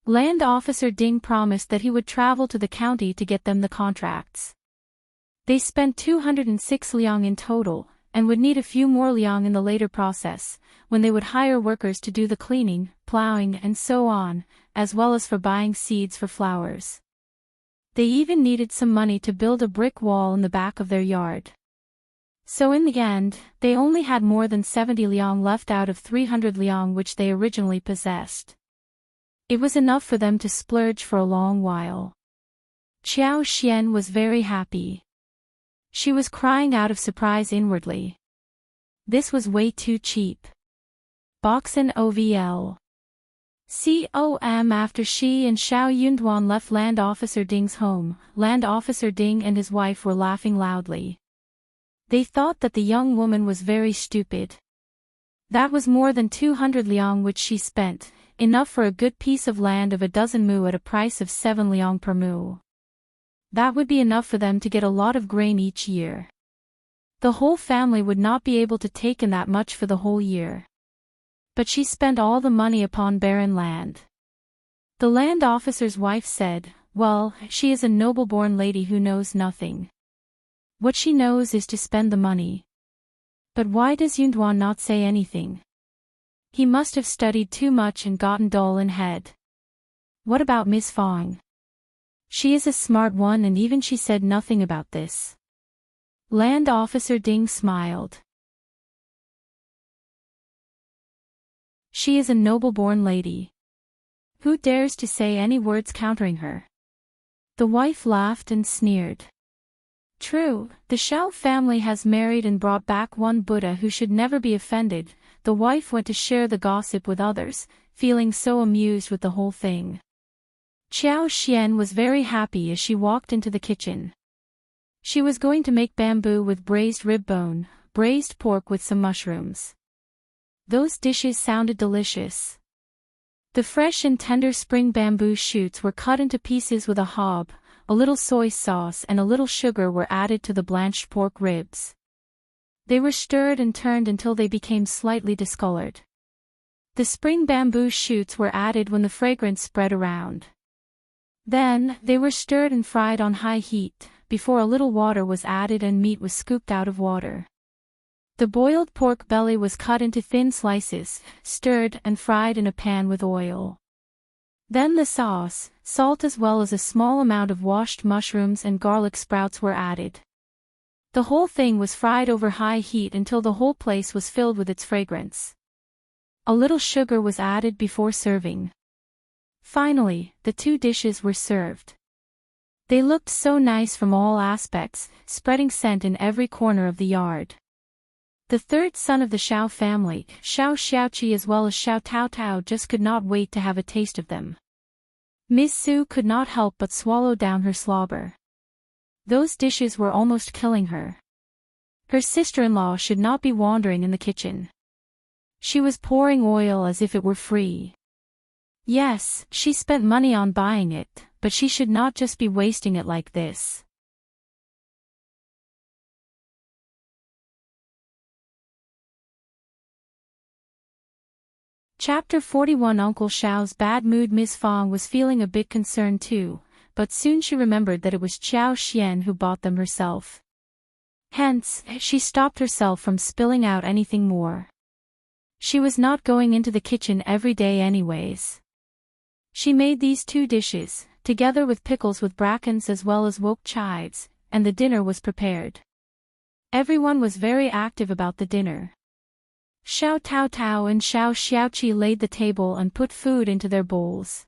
Land officer Ding promised that he would travel to the county to get them the contracts. They spent 206 liang in total, and would need a few more liang in the later process, when they would hire workers to do the cleaning, plowing and so on, as well as for buying seeds for flowers. They even needed some money to build a brick wall in the back of their yard. So in the end, they only had more than 70 liang left out of 300 liang which they originally possessed. It was enough for them to splurge for a long while. Qiao Xian was very happy. She was crying out of surprise inwardly. This was way too cheap. Boxen OVL. After she and Xiao Yunduan left Land Officer Ding's home, Land Officer Ding and his wife were laughing loudly. They thought that the young woman was very stupid. That was more than 200 liang which she spent, enough for a good piece of land of a dozen mu at a price of 7 liang per mu. That would be enough for them to get a lot of grain each year. The whole family would not be able to take in that much for the whole year. But she spent all the money upon barren land. The land officer's wife said, "Well, she is a noble-born lady who knows nothing. What she knows is to spend the money." But why does Yunduan not say anything? He must have studied too much and gotten dull in head. What about Miss Fong? She is a smart one and even she said nothing about this. Land Officer Ding smiled. She is a noble-born lady. Who dares to say any words countering her? The wife laughed and sneered. True, the Shao family has married and brought back one Buddha who should never be offended. The wife went to share the gossip with others, feeling so amused with the whole thing. Qiao Xian was very happy as she walked into the kitchen. She was going to make bamboo with braised rib bone, braised pork with some mushrooms. Those dishes sounded delicious. The fresh and tender spring bamboo shoots were cut into pieces with a hob, a little soy sauce and a little sugar were added to the blanched pork ribs. They were stirred and turned until they became slightly discolored. The spring bamboo shoots were added when the fragrance spread around. Then, they were stirred and fried on high heat, before a little water was added and meat was scooped out of water. The boiled pork belly was cut into thin slices, stirred and fried in a pan with oil. Then the sauce, salt as well as a small amount of washed mushrooms and garlic sprouts were added. The whole thing was fried over high heat until the whole place was filled with its fragrance. A little sugar was added before serving. Finally, the two dishes were served. They looked so nice from all aspects, spreading scent in every corner of the yard. The third son of the Shao family, Shao Xiaoqi as well as Shao Taotao just could not wait to have a taste of them. Miss Su could not help but swallow down her slobber. Those dishes were almost killing her. Her sister-in-law should not be wandering in the kitchen. She was pouring oil as if it were free. Yes, she spent money on buying it, but she should not just be wasting it like this. Chapter 41 Uncle Xiao's bad mood. Miss Fong was feeling a bit concerned too, but soon she remembered that it was Qiao Xian who bought them herself. Hence, she stopped herself from spilling out anything more. She was not going into the kitchen every day anyways. She made these two dishes, together with pickles with brackens as well as woke chives, and the dinner was prepared. Everyone was very active about the dinner. Xiao Taotao and Xiao Xiaoqi laid the table and put food into their bowls.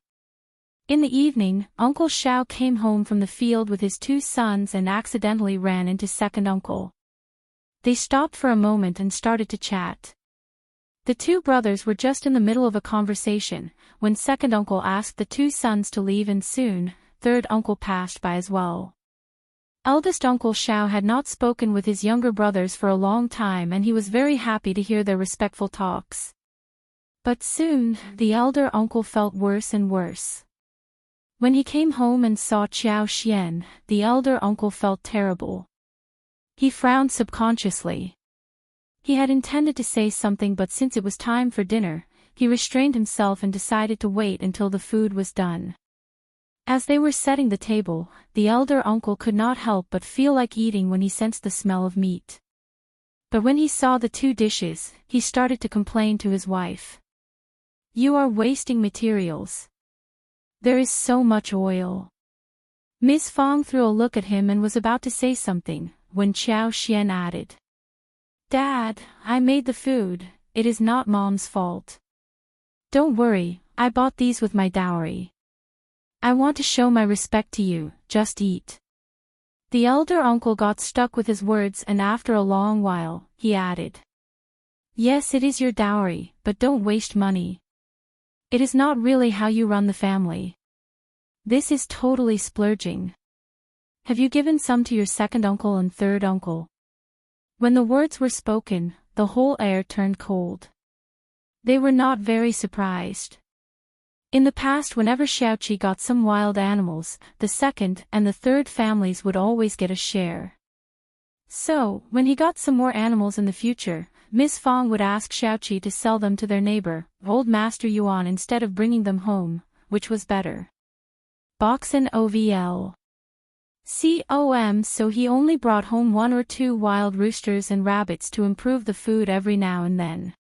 In the evening, Uncle Xiao came home from the field with his two sons and accidentally ran into second uncle. They stopped for a moment and started to chat. The two brothers were just in the middle of a conversation, when second uncle asked the two sons to leave and soon, third uncle passed by as well. Eldest Uncle Xiao had not spoken with his younger brothers for a long time, and he was very happy to hear their respectful talks. But soon, the elder uncle felt worse and worse. When he came home and saw Qiao Xian, the elder uncle felt terrible. He frowned subconsciously. He had intended to say something, but since it was time for dinner, he restrained himself and decided to wait until the food was done. As they were setting the table, the elder uncle could not help but feel like eating when he sensed the smell of meat. But when he saw the two dishes, he started to complain to his wife. "You are wasting materials. There is so much oil." Miss Fong threw a look at him and was about to say something, when Qiao Xian added, "Dad, I made the food, it is not Mom's fault. Don't worry, I bought these with my dowry. I want to show my respect to you, just eat." The elder uncle got stuck with his words, and after a long while, he added, "Yes, it is your dowry, but don't waste money. It is not really how you run the family. This is totally splurging. Have you given some to your second uncle and third uncle?" When the words were spoken, the whole air turned cold. They were not very surprised. In the past, whenever Xiaoqi got some wild animals, the second and the third families would always get a share. So, when he got some more animals in the future, Miss Fong would ask Xiaoqi to sell them to their neighbor, Old Master Yuan, instead of bringing them home, which was better. Boxen OVL. So he only brought home 1 or 2 wild roosters and rabbits to improve the food every now and then.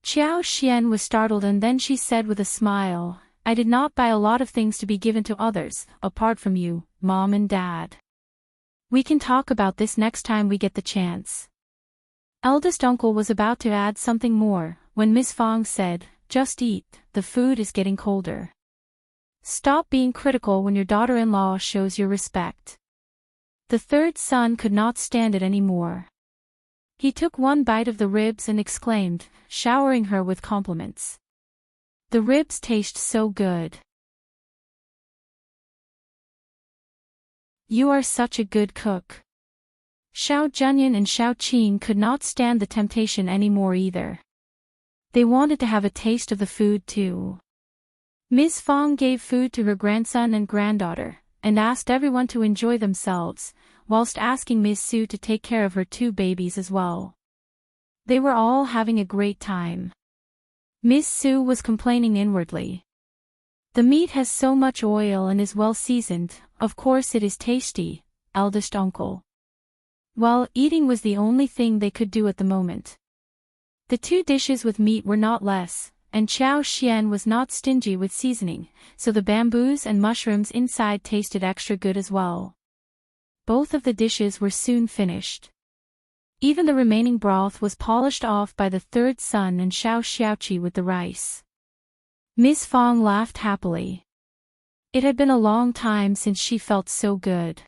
Qiao Xian was startled, and then she said with a smile, "I did not buy a lot of things to be given to others, apart from you, Mom and Dad. We can talk about this next time we get the chance." Eldest uncle was about to add something more, when Miss Fong said, "Just eat, the food is getting colder. Stop being critical when your daughter-in-law shows your respect." The third son could not stand it anymore. He took one bite of the ribs and exclaimed, showering her with compliments. "The ribs taste so good. You are such a good cook." Xiao Junyan and Xiao Qing could not stand the temptation anymore either. They wanted to have a taste of the food too. Ms. Fong gave food to her grandson and granddaughter, and asked everyone to enjoy themselves, whilst asking Ms. Su to take care of her 2 babies as well. They were all having a great time. Ms. Su was complaining inwardly. "The meat has so much oil and is well seasoned, of course it is tasty, eldest uncle." Well, eating was the only thing they could do at the moment. The 2 dishes with meat were not less, and Qiao Xian was not stingy with seasoning, so the bamboos and mushrooms inside tasted extra good as well. Both of the dishes were soon finished. Even the remaining broth was polished off by the third son and Xiao Xiaoqi with the rice. Miss Fong laughed happily. It had been a long time since she felt so good.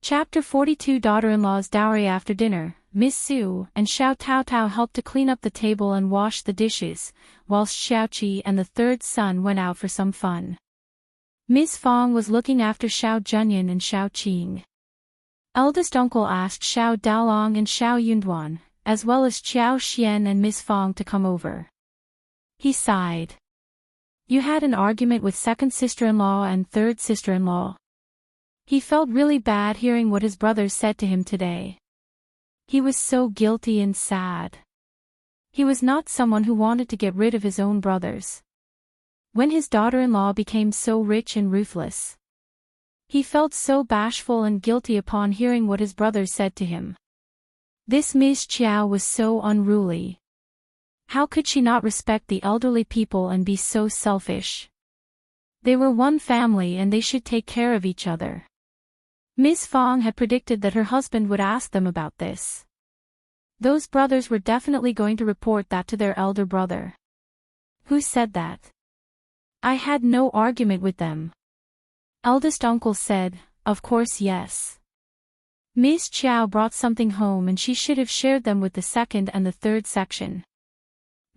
Chapter 42. Daughter-in-law's dowry. After dinner, Miss Su and Xiao Taotao helped to clean up the table and wash the dishes, whilst Xiaoqi and the third son went out for some fun. Miss Fong was looking after Xiao Junyan and Xiao Qing. Eldest uncle asked Xiao Daolong and Xiao Yunduan, as well as Qiao Xian and Miss Fong, to come over. He sighed. "You had an argument with second sister-in-law and third sister-in-law?" He felt really bad hearing what his brothers said to him today. He was so guilty and sad. He was not someone who wanted to get rid of his own brothers. When his daughter-in-law became so rich and ruthless, he felt so bashful and guilty upon hearing what his brothers said to him. This Ms. Chiao was so unruly. How could she not respect the elderly people and be so selfish? They were one family and they should take care of each other. Miss Fong had predicted that her husband would ask them about this. Those brothers were definitely going to report that to their elder brother. Who said that? I had no argument with them. Eldest uncle said, of course yes. Miss Chiao brought something home and she should have shared them with the second and the third section.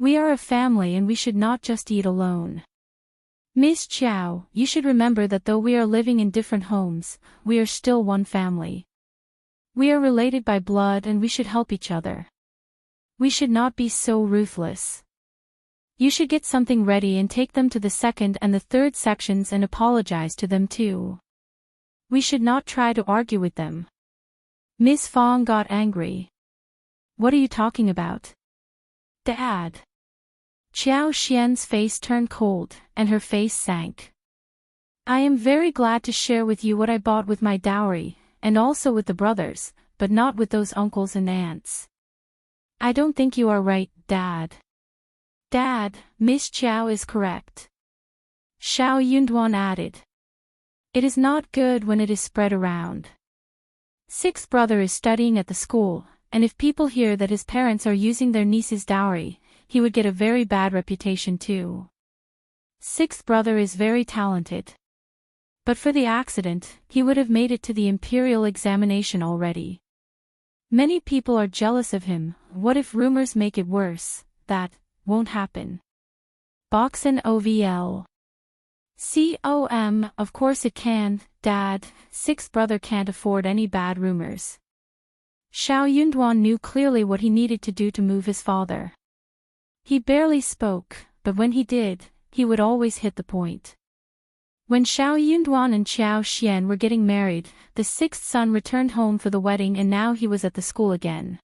We are a family and we should not just eat alone. Miss Chow, you should remember that though we are living in different homes, we are still one family. We are related by blood and we should help each other. We should not be so ruthless. You should get something ready and take them to the second and the third sections and apologize to them too. We should not try to argue with them. Miss Fong got angry. What are you talking about? Dad. Xiao Xian's face turned cold, and her face sank. I am very glad to share with you what I bought with my dowry, and also with the brothers, but not with those uncles and aunts. I don't think you are right, Dad. Dad, Miss Xiao is correct. Xiao Yunduan added. It is not good when it is spread around. Sixth brother is studying at the school, and if people hear that his parents are using their niece's dowry, he would get a very bad reputation too. Sixth brother is very talented. But for the accident, he would have made it to the imperial examination already. Many people are jealous of him. What if rumors make it worse? That won't happen. Boxen OVL. Of course it can, Dad. Sixth brother can't afford any bad rumors. Xiao Yunduan knew clearly what he needed to do to move his father. He barely spoke, but when he did, he would always hit the point. When Xiao Yunduan and Xiao Xian were getting married, the sixth son returned home for the wedding and now he was at the school again.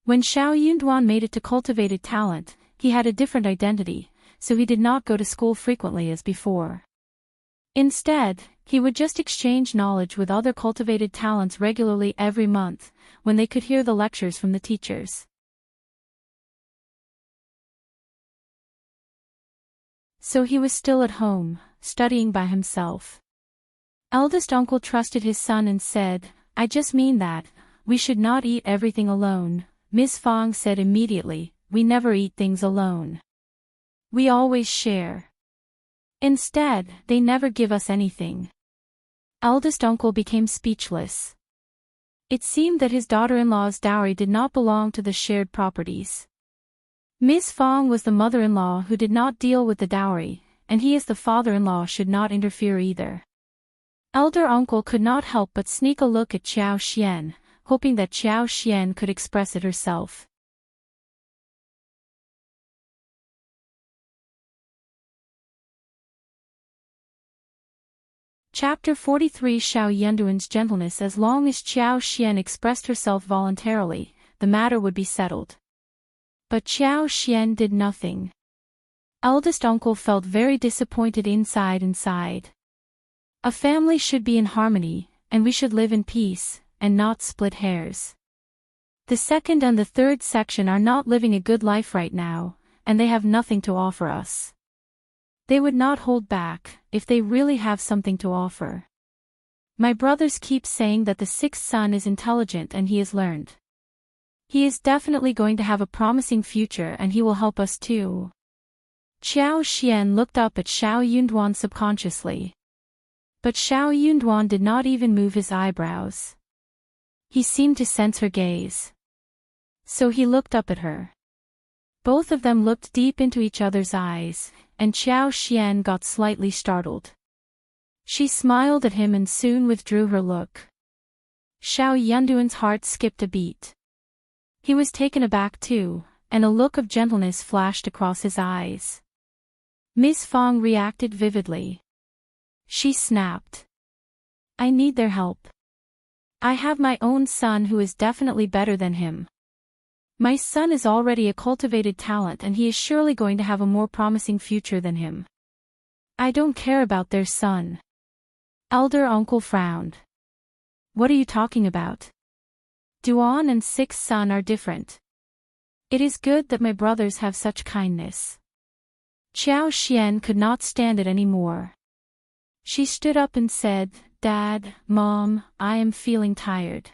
When Xiao Yunduan made it to cultivated talent, he had a different identity, so he did not go to school frequently as before. Instead, he would just exchange knowledge with other cultivated talents regularly every month, when they could hear the lectures from the teachers. So he was still at home, studying by himself. Eldest uncle trusted his son and said, I just mean that, we should not eat everything alone. Miss Fong said immediately, we never eat things alone. We always share. Instead, they never give us anything. Eldest uncle became speechless. It seemed that his daughter-in-law's dowry did not belong to the shared properties. Miss Fong was the mother-in-law who did not deal with the dowry, and he as the father-in-law should not interfere either. Elder uncle could not help but sneak a look at Xiao Xian, hoping that Xiao Xian could express it herself. Chapter 43 Xiao Yunduan's gentleness. As long as Xiao Xian expressed herself voluntarily, the matter would be settled. But Xiao Xian did nothing. Eldest uncle felt very disappointed inside. A family should be in harmony, and we should live in peace, and not split hairs. The second and the third section are not living a good life right now, and they have nothing to offer us. They would not hold back, if they really have something to offer. My brothers keep saying that the sixth son is intelligent and he has learned. He is definitely going to have a promising future and he will help us too. Xiao Xian looked up at Xiao Yunduan subconsciously. But Xiao Yunduan did not even move his eyebrows. He seemed to sense her gaze. So he looked up at her. Both of them looked deep into each other's eyes, and Xiao Xian got slightly startled. She smiled at him and soon withdrew her look. Xiao Yunduan's heart skipped a beat. He was taken aback too, and a look of gentleness flashed across his eyes. Miss Fong reacted vividly. She snapped. I need their help. I have my own son who is definitely better than him. My son is already a cultivated talent and he is surely going to have a more promising future than him. I don't care about their son. Elder uncle frowned. What are you talking about? Duan and sixth son are different. It is good that my brothers have such kindness. Xiao Xian could not stand it anymore. She stood up and said, Dad, Mom, I am feeling tired.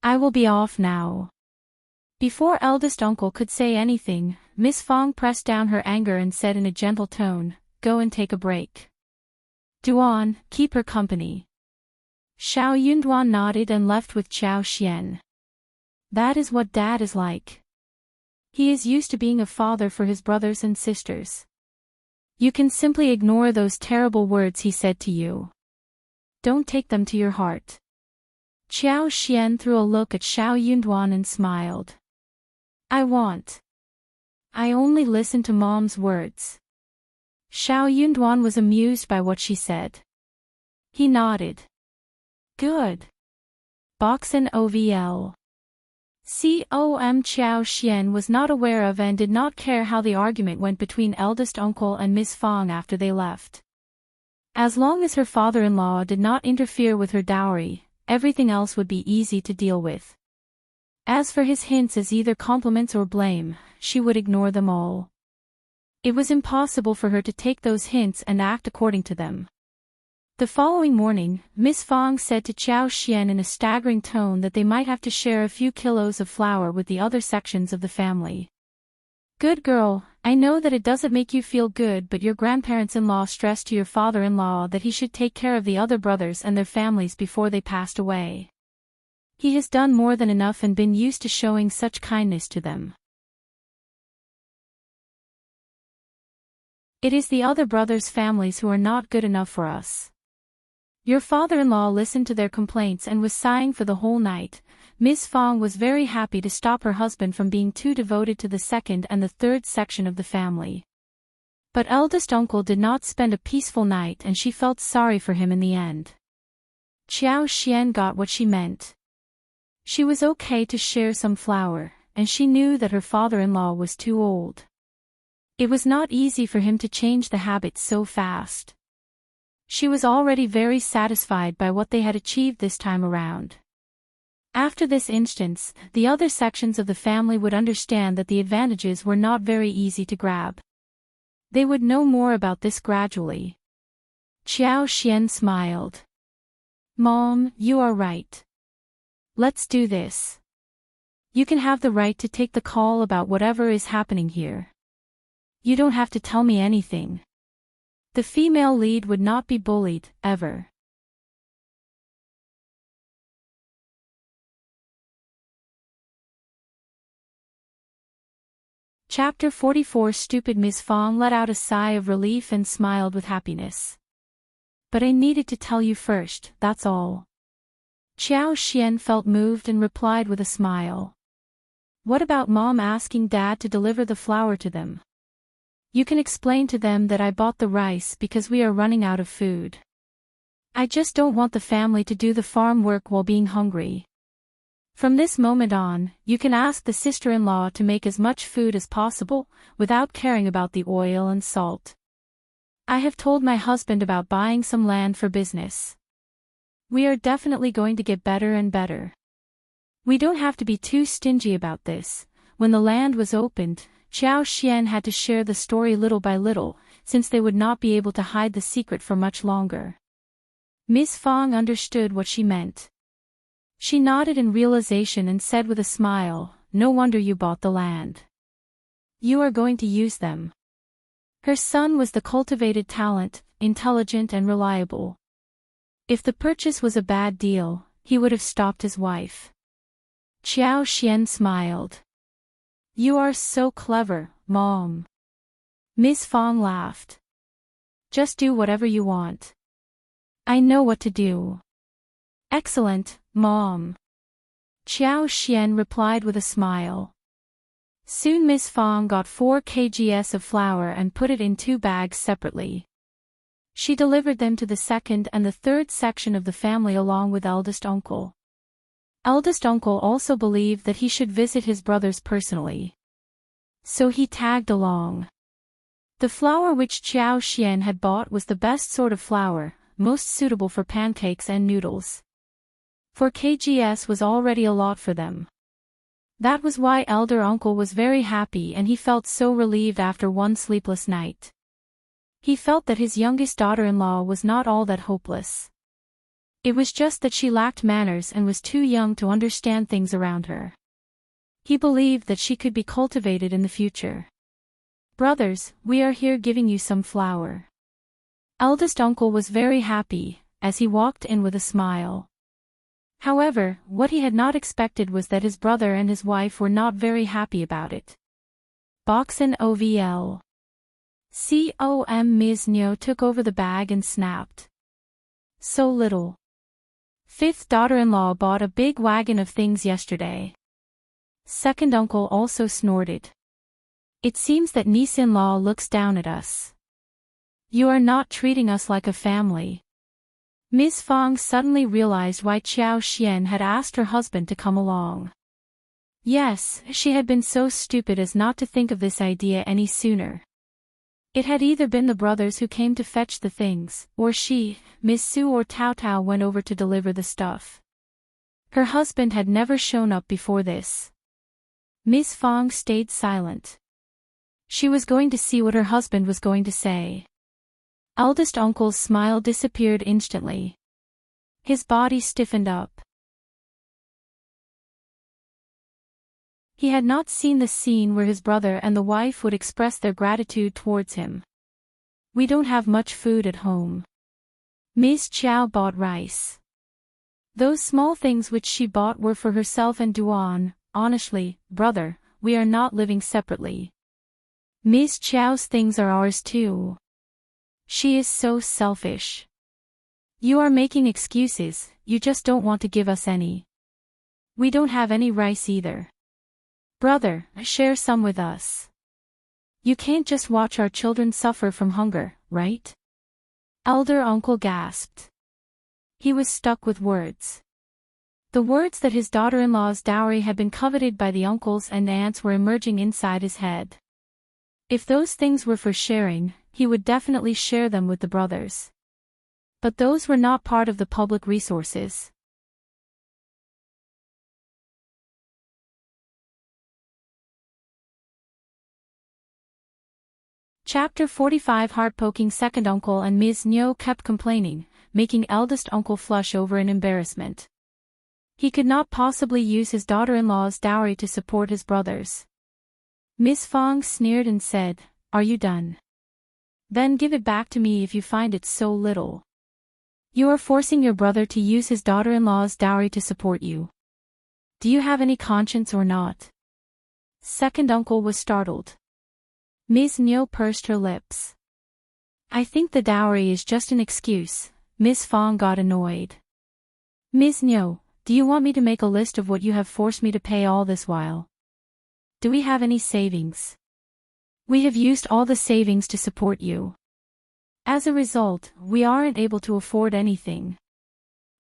I will be off now. Before eldest uncle could say anything, Miss Fong pressed down her anger and said in a gentle tone, Go and take a break. Duan, keep her company. Xiao Yunduan nodded and left with Xiao Xian. That is what Dad is like. He is used to being a father for his brothers and sisters. You can simply ignore those terrible words he said to you. Don't take them to your heart. Qiao Xian threw a look at Xiao Yunduan and smiled. I only listen to Mom's words. Xiao Yunduan was amused by what she said. He nodded. Good. Boxen OVL. Qiao Xian was not aware of and did not care how the argument went between eldest uncle and Miss Fang after they left. As long as her father-in-law did not interfere with her dowry, everything else would be easy to deal with. As for his hints as either compliments or blame, she would ignore them all. It was impossible for her to take those hints and act according to them. The following morning, Miss Fang said to Qiao Xian in a staggering tone that they might have to share a few kilos of flour with the other sections of the family. Good girl, I know that it doesn't make you feel good, but your grandparents-in-law stressed to your father-in-law that he should take care of the other brothers and their families before they passed away. He has done more than enough and been used to showing such kindness to them. It is the other brothers' families who are not good enough for us. Your father-in-law listened to their complaints and was sighing for the whole night. Miss Fang was very happy to stop her husband from being too devoted to the second and the third section of the family. But eldest uncle did not spend a peaceful night and she felt sorry for him in the end. Qiao Xian got what she meant. She was okay to share some flour, and she knew that her father-in-law was too old. It was not easy for him to change the habit so fast. She was already very satisfied by what they had achieved this time around. After this instance, the other sections of the family would understand that the advantages were not very easy to grab. They would know more about this gradually. Qiao Xian smiled. Mom, you are right. Let's do this. You can have the right to take the call about whatever is happening here. You don't have to tell me anything. The female lead would not be bullied, ever. Chapter 44. Stupid Miss Fang let out a sigh of relief and smiled with happiness. But I needed to tell you first, that's all. Qiao Xian felt moved and replied with a smile. What about Mom asking Dad to deliver the flour to them? You can explain to them that I bought the rice because we are running out of food. I just don't want the family to do the farm work while being hungry. From this moment on, you can ask the sister-in-law to make as much food as possible, without caring about the oil and salt. I have told my husband about buying some land for business. We are definitely going to get better and better. We don't have to be too stingy about this. When the land was opened, Qiao Xian had to share the story little by little, since they would not be able to hide the secret for much longer. Miss Fang understood what she meant. She nodded in realization and said with a smile, no wonder you bought the land. You are going to use them. Her son was the cultivated talent, intelligent and reliable. If the purchase was a bad deal, he would have stopped his wife. Qiao Xian smiled. You are so clever, Mom. Miss Fang laughed. Just do whatever you want. I know what to do. Excellent, Mom. Qiao Xian replied with a smile. Soon Miss Fang got 4 kgs of flour and put it in 2 bags separately. She delivered them to the second and the third section of the family along with eldest uncle. Eldest uncle also believed that he should visit his brothers personally. So he tagged along. The flour which Qiao Xian had bought was the best sort of flour, most suitable for pancakes and noodles. 4 kgs was already a lot for them. That was why elder uncle was very happy and he felt so relieved after one sleepless night. He felt that his youngest daughter-in-law was not all that hopeless. It was just that she lacked manners and was too young to understand things around her. He believed that she could be cultivated in the future. Brothers, we are here giving you some flour. Eldest uncle was very happy, as he walked in with a smile. However, what he had not expected was that his brother and his wife were not very happy about it. Boxen OVL. Ms. Nyo took over the bag and snapped. So little. Fifth daughter-in-law bought a big wagon of things yesterday. Second uncle also snorted. It seems that niece-in-law looks down at us. You are not treating us like a family. Ms. Fang suddenly realized why Qiao Xian had asked her husband to come along. Yes, she had been so stupid as not to think of this idea any sooner. It had either been the brothers who came to fetch the things, or she, Miss Su or Tao Tao went over to deliver the stuff. Her husband had never shown up before this. Miss Fang stayed silent. She was going to see what her husband was going to say. Eldest uncle's smile disappeared instantly. His body stiffened up. He had not seen the scene where his brother and the wife would express their gratitude towards him. We don't have much food at home. Ms. Chiao bought rice. Those small things which she bought were for herself and Duan. Honestly, brother, we are not living separately. Ms. Chiao's things are ours too. She is so selfish. You are making excuses, you just don't want to give us any. We don't have any rice either. Brother, share some with us. You can't just watch our children suffer from hunger, right? Elder uncle gasped. He was stuck with words. The words that his daughter-in-law's dowry had been coveted by the uncles and aunts were emerging inside his head. If those things were for sharing, he would definitely share them with the brothers. But those were not part of the public resources. Chapter 45. Heart-poking. Second uncle and Ms. Nyo kept complaining, making eldest uncle flush over in embarrassment. He could not possibly use his daughter-in-law's dowry to support his brothers. Miss Fang sneered and said, "Are you done? Then give it back to me if you find it so little. You are forcing your brother to use his daughter-in-law's dowry to support you. Do you have any conscience or not?" Second uncle was startled. Ms. Nyo pursed her lips. "I think the dowry is just an excuse." Miss Fang got annoyed. "Ms. Nyo, do you want me to make a list of what you have forced me to pay all this while? Do we have any savings? We have used all the savings to support you. As a result, we aren't able to afford anything.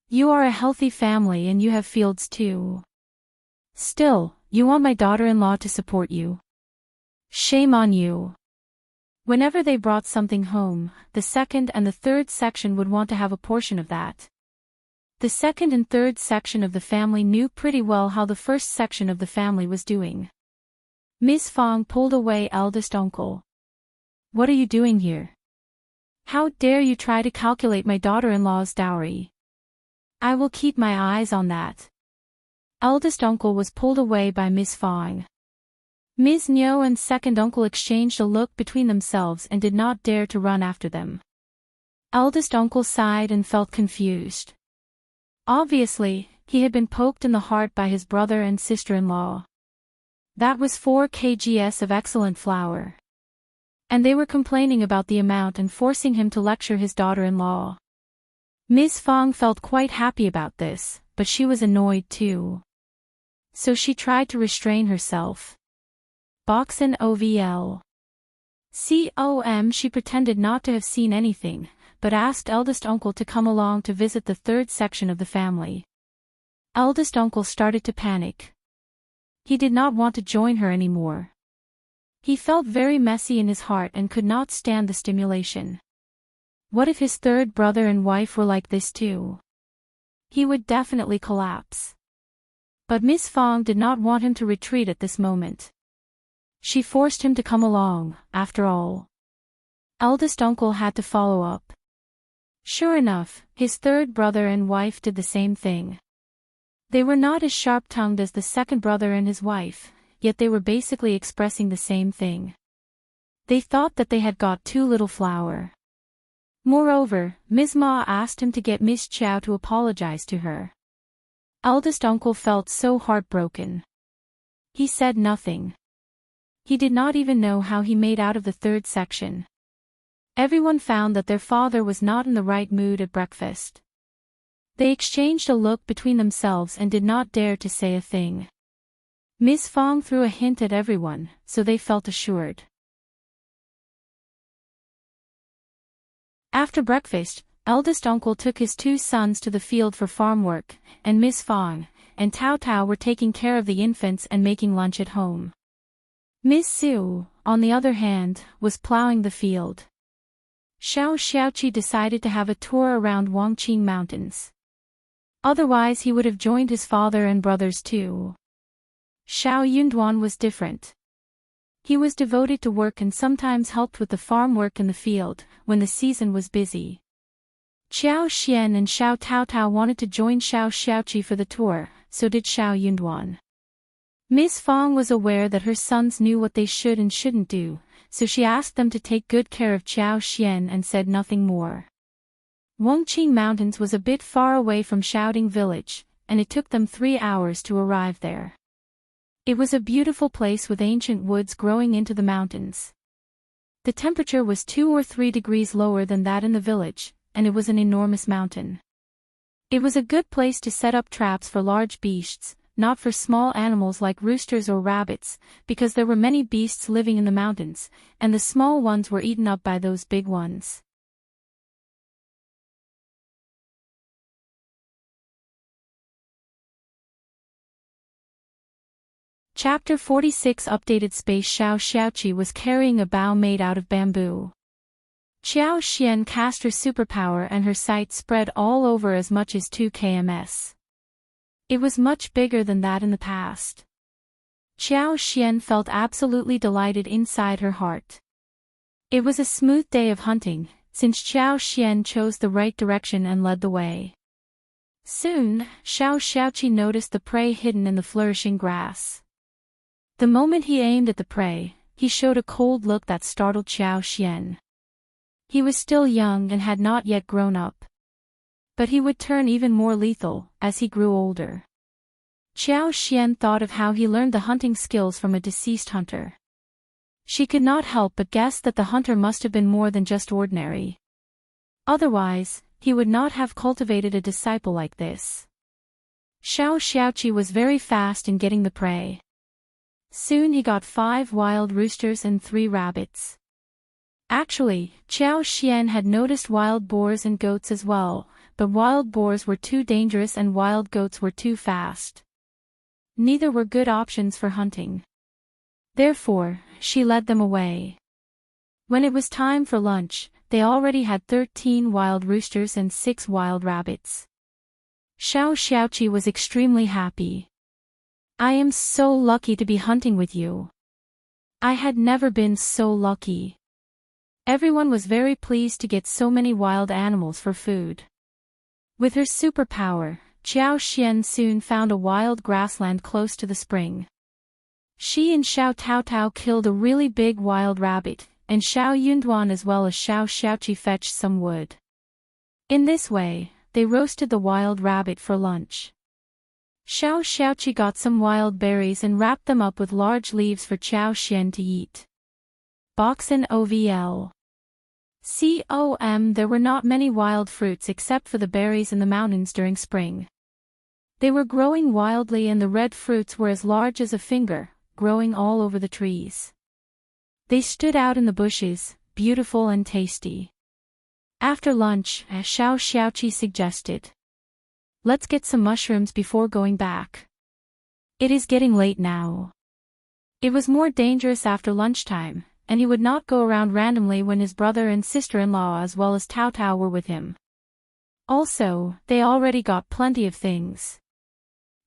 You are a healthy family and you have fields too. Still, you want my daughter-in-law to support you? Shame on you." Whenever they brought something home, the second and the third section would want to have a portion of that. The second and third section of the family knew pretty well how the first section of the family was doing. Miss Fang pulled away eldest uncle. "What are you doing here? How dare you try to calculate my daughter-in-law's dowry? I will keep my eyes on that." Eldest uncle was pulled away by Miss Fang. Ms. Nyo and second uncle exchanged a look between themselves and did not dare to run after them. Eldest uncle sighed and felt confused. Obviously, he had been poked in the heart by his brother and sister-in-law. That was 4 kgs of excellent flour. And they were complaining about the amount and forcing him to lecture his daughter-in-law. Ms. Fang felt quite happy about this, but she was annoyed too. So she tried to restrain herself. Boxen OVL. She pretended not to have seen anything, but asked eldest uncle to come along to visit the third section of the family. Eldest uncle started to panic. He did not want to join her anymore. He felt very messy in his heart and could not stand the stimulation. What if his third brother and wife were like this too? He would definitely collapse. But Miss Fang did not want him to retreat at this moment. She forced him to come along, after all. Eldest uncle had to follow up. Sure enough, his third brother and wife did the same thing. They were not as sharp-tongued as the second brother and his wife, yet they were basically expressing the same thing. They thought that they had got too little flour. Moreover, Ms. Ma asked him to get Miss Chow to apologize to her. Eldest uncle felt so heartbroken. He said nothing. He did not even know how he made out of the third section. Everyone found that their father was not in the right mood at breakfast. They exchanged a look between themselves and did not dare to say a thing. Miss Fong threw a hint at everyone, so they felt assured. After breakfast, eldest uncle took his two sons to the field for farm work, and Miss Fong and Tao Tao were taking care of the infants and making lunch at home. Miss Su, on the other hand, was plowing the field. Xiao Xiaoqi decided to have a tour around Wangqing Mountains. Otherwise he would have joined his father and brothers too. Xiao Yunduan was different. He was devoted to work and sometimes helped with the farm work in the field, when the season was busy. Xiao Xian and Xiao Taotao wanted to join Xiao Xiaoqi for the tour, so did Xiao Yunduan. Miss Fong was aware that her sons knew what they should and shouldn't do, so she asked them to take good care of Xiao Xian and said nothing more. Wangqing Mountains was a bit far away from Xiaoding village, and it took them 3 hours to arrive there. It was a beautiful place with ancient woods growing into the mountains. The temperature was 2 or 3 degrees lower than that in the village, and it was an enormous mountain. It was a good place to set up traps for large beasts, not for small animals like roosters or rabbits, because there were many beasts living in the mountains, and the small ones were eaten up by those big ones. Chapter 46 Updated Space. Xiao Xiaoqi was carrying a bow made out of bamboo. Xiao Xian cast her superpower and her sight spread all over as much as 2 kms. It was much bigger than that in the past. Xiao Xian felt absolutely delighted inside her heart. It was a smooth day of hunting, since Xiao Xian chose the right direction and led the way. Soon, Xiao Xiaoqi noticed the prey hidden in the flourishing grass. The moment he aimed at the prey, he showed a cold look that startled Xiao Xian. He was still young and had not yet grown up. But he would turn even more lethal as he grew older. Xiao Xian thought of how he learned the hunting skills from a deceased hunter. She could not help but guess that the hunter must have been more than just ordinary. Otherwise, he would not have cultivated a disciple like this. Xiao Xiaoqi was very fast in getting the prey. Soon he got 5 wild roosters and 3 rabbits. Actually, Xiao Xian had noticed wild boars and goats as well, but wild boars were too dangerous and wild goats were too fast. Neither were good options for hunting. Therefore, she led them away. When it was time for lunch, they already had 13 wild roosters and 6 wild rabbits. Xiao Xiaoqi was extremely happy. I am so lucky to be hunting with you. I had never been so lucky. Everyone was very pleased to get so many wild animals for food. With her superpower, Xiao Xian soon found a wild grassland close to the spring. She and Xiao Taotao killed a really big wild rabbit, and Xiao Yunduan as well as Xiao Xiaoqi fetched some wood. In this way, they roasted the wild rabbit for lunch. Xiao Xiaoqi got some wild berries and wrapped them up with large leaves for Xiao Xian to eat. Boxen OVL. There were not many wild fruits except for the berries in the mountains during spring. They were growing wildly and the red fruits were as large as a finger, growing all over the trees. They stood out in the bushes, beautiful and tasty. After lunch, Xiao Xiaoqi suggested, "Let's get some mushrooms before going back. It is getting late now." It was more dangerous after lunchtime, and he would not go around randomly when his brother and sister-in-law as well as Tao Tao were with him. Also, they already got plenty of things.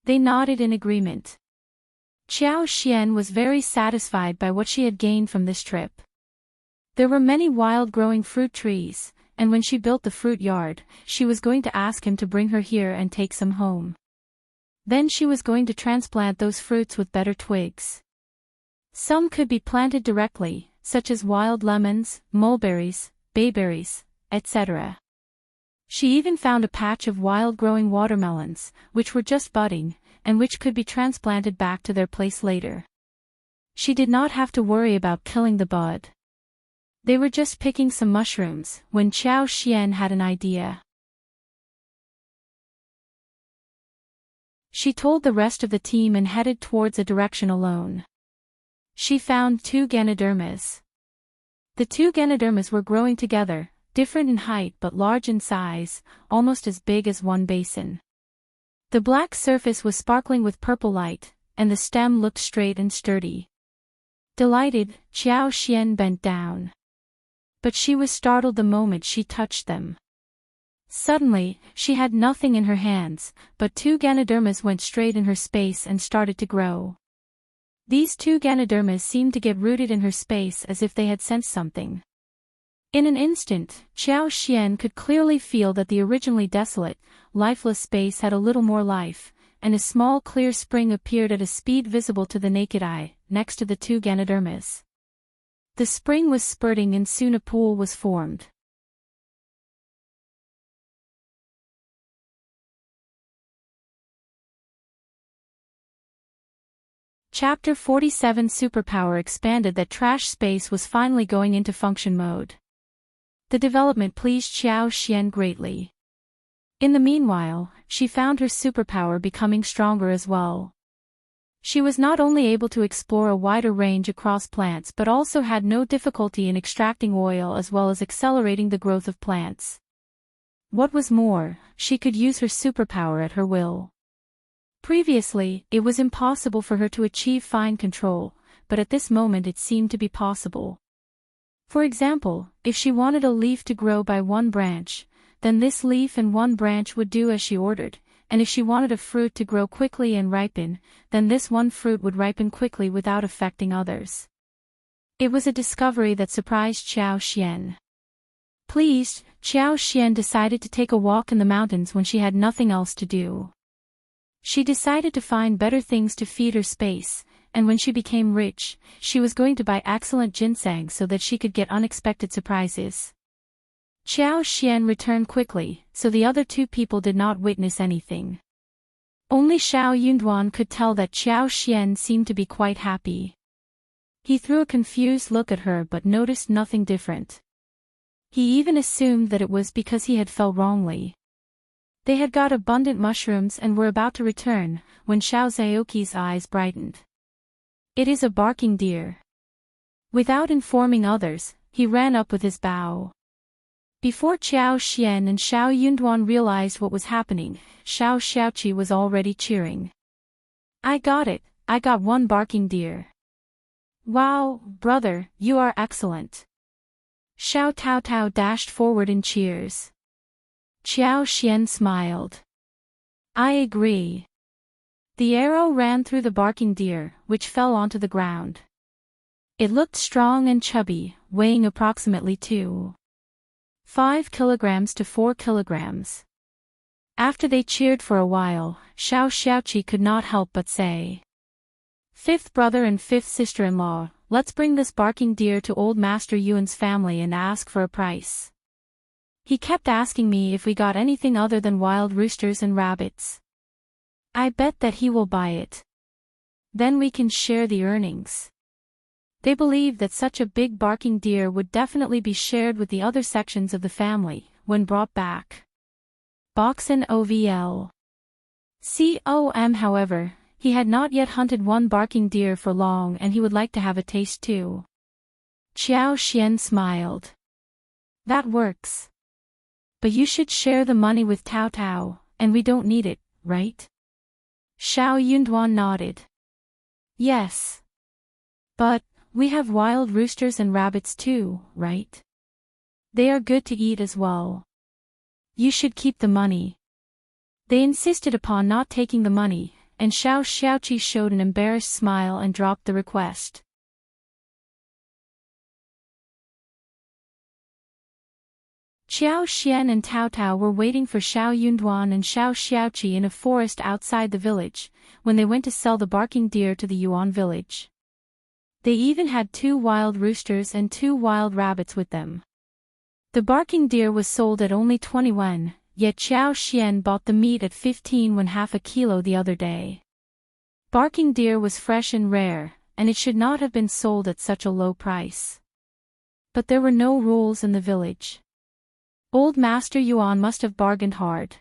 They nodded in agreement. Xiao Xian was very satisfied by what she had gained from this trip. There were many wild-growing fruit trees, and when she built the fruit yard, she was going to ask him to bring her here and take some home. Then she was going to transplant those fruits with better twigs. Some could be planted directly, such as wild lemons, mulberries, bayberries, etc. She even found a patch of wild-growing watermelons, which were just budding, and which could be transplanted back to their place later. She did not have to worry about killing the bud. They were just picking some mushrooms when Qiao Xian had an idea. She told the rest of the team and headed towards a direction alone. She found 2 Ganodermas. The 2 Ganodermas were growing together, different in height but large in size, almost as big as one basin. The black surface was sparkling with purple light, and the stem looked straight and sturdy. Delighted, Qiao Xian bent down. But she was startled the moment she touched them. Suddenly, she had nothing in her hands, but 2 Ganodermas went straight in her space and started to grow. These 2 Ganodermas seemed to get rooted in her space as if they had sensed something. In an instant, Qiao Xian could clearly feel that the originally desolate, lifeless space had a little more life, and a small clear spring appeared at a speed visible to the naked eye, next to the 2 Ganodermas. The spring was spurting and soon a pool was formed. Chapter 47 Superpower expanded that trash space was finally going into function mode. The development pleased Qiao Xian greatly. In the meanwhile, she found her superpower becoming stronger as well. She was not only able to explore a wider range across plants but also had no difficulty in extracting oil as well as accelerating the growth of plants. What was more, she could use her superpower at her will. Previously, it was impossible for her to achieve fine control, but at this moment it seemed to be possible. For example, if she wanted a leaf to grow by one branch, then this leaf and one branch would do as she ordered, and if she wanted a fruit to grow quickly and ripen, then this one fruit would ripen quickly without affecting others. It was a discovery that surprised Qiao Xian. Pleased, Qiao Xian decided to take a walk in the mountains when she had nothing else to do. She decided to find better things to feed her space, and when she became rich, she was going to buy excellent ginseng so that she could get unexpected surprises. Qiao Xian returned quickly, so the other 2 people did not witness anything. Only Xiao Yunduan could tell that Qiao Xian seemed to be quite happy. He threw a confused look at her but noticed nothing different. He even assumed that it was because he had felt wrongly. They had got abundant mushrooms and were about to return, when Xiao Zhaoqi's eyes brightened. It is a barking deer. Without informing others, he ran up with his bow. Before Qiao Xian and Xiao Yunduan realized what was happening, Xiao Xiaoqi was already cheering. I got it, I got one barking deer. Wow, brother, you are excellent. Xiao Taotao dashed forward in cheers. Qiao Xian smiled. I agree. The arrow ran through the barking deer, which fell onto the ground. It looked strong and chubby, weighing approximately 2.5 kilograms to 4 kilograms. After they cheered for a while, Xiao Xiaoqi could not help but say, 5th brother and 5th sister-in-law, let's bring this barking deer to old Master Yuan's family and ask for a price. He kept asking me if we got anything other than wild roosters and rabbits. I bet that he will buy it. Then we can share the earnings. They believed that such a big barking deer would definitely be shared with the other sections of the family, when brought back. Boxen OVL. However, he had not yet hunted one barking deer for long and he would like to have a taste too. Qiao Xian smiled. That works. But you should share the money with Tao Tao, and we don't need it, right? Xiao Yunduan nodded. Yes. But, we have wild roosters and rabbits too, right? They are good to eat as well. You should keep the money. They insisted upon not taking the money, and Xiao Xiaoqi showed an embarrassed smile and dropped the request. Qiao Xian and Tao Tao were waiting for Xiao Yunduan and Xiao Xiaoqi in a forest outside the village, when they went to sell the barking deer to the Yuan village. They even had 2 wild roosters and 2 wild rabbits with them. The barking deer was sold at only 20 yuan, yet Qiao Xian bought the meat at 15 yuan half a kilo the other day. Barking deer was fresh and rare, and it should not have been sold at such a low price. But there were no rules in the village. Old Master Yuan must have bargained hard.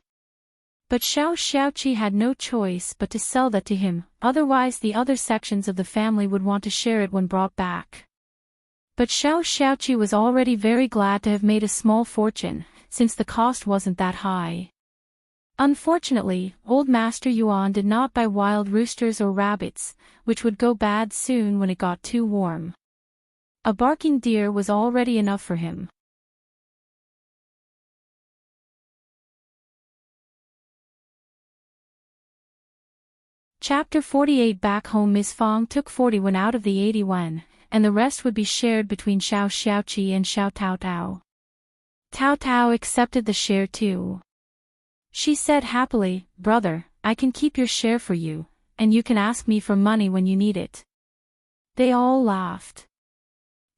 But Xiao Xiaoqi had no choice but to sell that to him, otherwise the other sections of the family would want to share it when brought back. But Xiao Xiaoqi was already very glad to have made a small fortune, since the cost wasn't that high. Unfortunately, Old Master Yuan did not buy wild roosters or rabbits, which would go bad soon when it got too warm. A barking deer was already enough for him. Chapter 48. Back home, Miss Fang took 40 out of the 80 yuan, and the rest would be shared between Xiao Xiaoqi and Xiao Tao Tao. Tao Tao accepted the share too. She said happily, "Brother, I can keep your share for you, and you can ask me for money when you need it." They all laughed.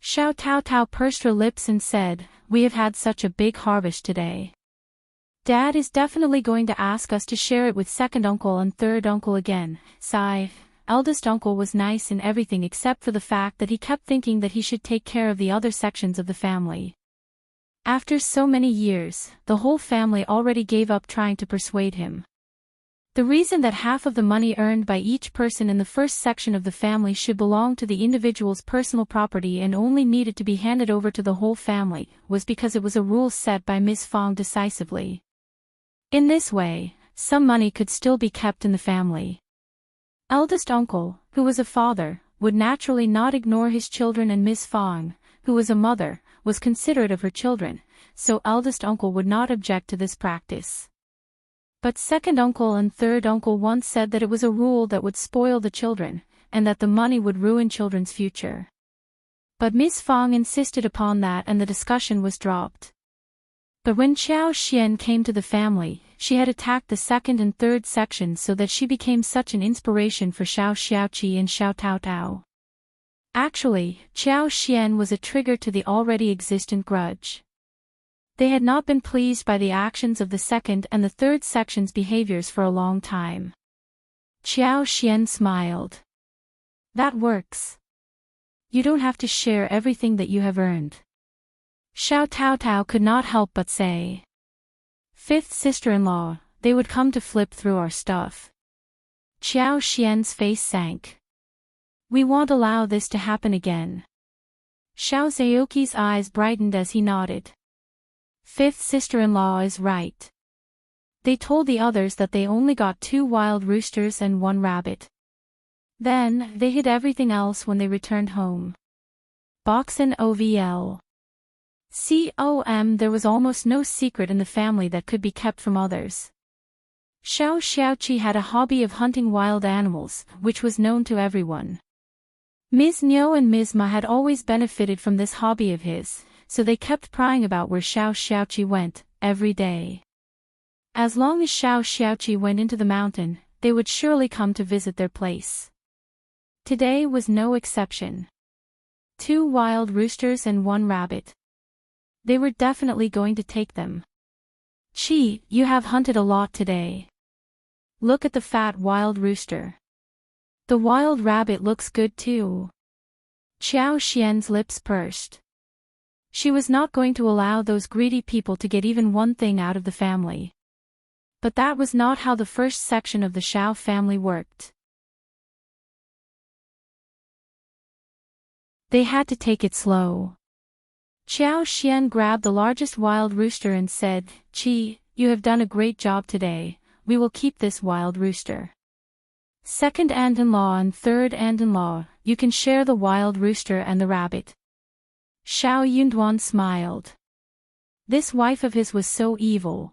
Xiao Tao Tao pursed her lips and said, "We have had such a big harvest today. Dad is definitely going to ask us to share it with second uncle and third uncle again." Sigh. Eldest uncle was nice in everything except for the fact that he kept thinking that he should take care of the other sections of the family. After so many years, the whole family already gave up trying to persuade him. The reason that half of the money earned by each person in the first section of the family should belong to the individual's personal property and only needed to be handed over to the whole family was because it was a rule set by Miss Fang decisively. In this way, some money could still be kept in the family. Eldest uncle, who was a father, would naturally not ignore his children, and Miss Fang, who was a mother, was considerate of her children, so eldest uncle would not object to this practice. But second uncle and third uncle once said that it was a rule that would spoil the children, and that the money would ruin children's future. But Miss Fang insisted upon that, and the discussion was dropped. But when Xiao Xian came to the family, she had attacked the second and third sections so that she became such an inspiration for Xiao Xiaoqi and Xiao Tao Tao. Actually, Xiao Xian was a trigger to the already existent grudge. They had not been pleased by the actions of the second and the third sections' behaviors for a long time. Xiao Xian smiled. "That works. You don't have to share everything that you have earned." Xiao Tao Tao could not help but say. "Fifth sister-in-law, they would come to flip through our stuff." Xiao Xian's face sank. "We won't allow this to happen again." Xiao Zhaoqi's eyes brightened as he nodded. Fifth sister-in-law is right. They told the others that they only got 2 wild roosters and 1 rabbit. Then, they hid everything else when they returned home. Boxen OVL. There was almost no secret in the family that could be kept from others. Xiao Xiaoqi had a hobby of hunting wild animals, which was known to everyone. Ms. Niu and Ms. Ma had always benefited from this hobby of his, so they kept prying about where Xiao Xiaoqi went, every day. As long as Xiao Xiaoqi went into the mountain, they would surely come to visit their place. Today was no exception. 2 wild roosters and 1 rabbit. They were definitely going to take them. "Chi, you have hunted a lot today. Look at the fat wild rooster. The wild rabbit looks good too." Xiao Xian's lips pursed. She was not going to allow those greedy people to get even one thing out of the family. But that was not how the first section of the Xiao family worked. They had to take it slow. Xiao Xian grabbed the largest wild rooster and said, "Chi, you have done a great job today, we will keep this wild rooster. Second aunt-in-law and third aunt-in-law, you can share the wild rooster and the rabbit." Xiao Yunduan smiled. This wife of his was so evil.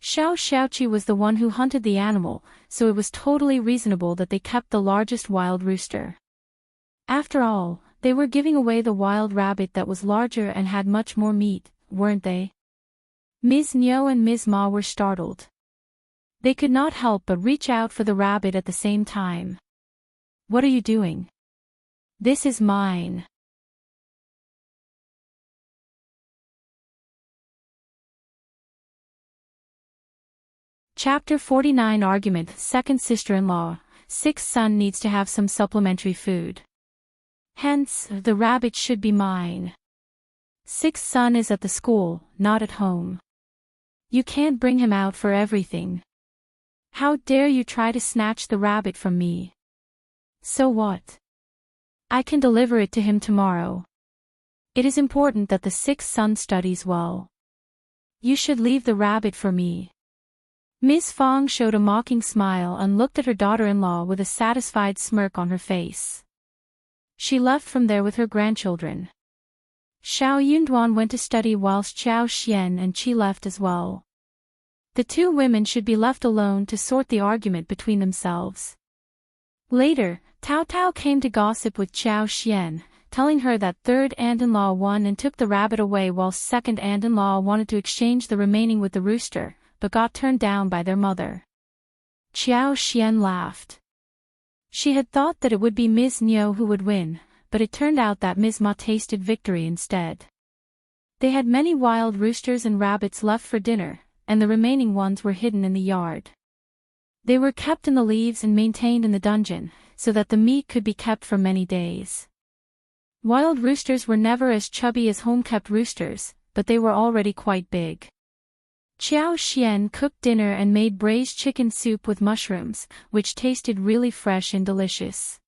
Xiao Xiaoqi was the one who hunted the animal, so it was totally reasonable that they kept the largest wild rooster. After all, they were giving away the wild rabbit that was larger and had much more meat, weren't they? Ms. Niu and Ms. Ma were startled. They could not help but reach out for the rabbit at the same time. "What are you doing? This is mine." Chapter 49. Argument. Second sister-in-law. Sixth son needs to have some supplementary food. Hence, the rabbit should be mine. Sixth son is at the school, not at home. You can't bring him out for everything. How dare you try to snatch the rabbit from me? So what? I can deliver it to him tomorrow. It is important that the sixth son studies well. You should leave the rabbit for me. Ms. Fong showed a mocking smile and looked at her daughter-in-law with a satisfied smirk on her face. She left from there with her grandchildren. Xiao Yunduan went to study whilst Xiao Xian and Qi left as well. The two women should be left alone to sort the argument between themselves. Later, Tao Tao came to gossip with Xiao Xian, telling her that third aunt-in-law won and took the rabbit away whilst second aunt-in-law wanted to exchange the remaining with the rooster, but got turned down by their mother. Xiao Xian laughed. She had thought that it would be Ms. Niu who would win, but it turned out that Ms. Ma tasted victory instead. They had many wild roosters and rabbits left for dinner, and the remaining ones were hidden in the yard. They were kept in the leaves and maintained in the dungeon, so that the meat could be kept for many days. Wild roosters were never as chubby as home-kept roosters, but they were already quite big. Xiao Xian cooked dinner and made braised chicken soup with mushrooms, which tasted really fresh and delicious.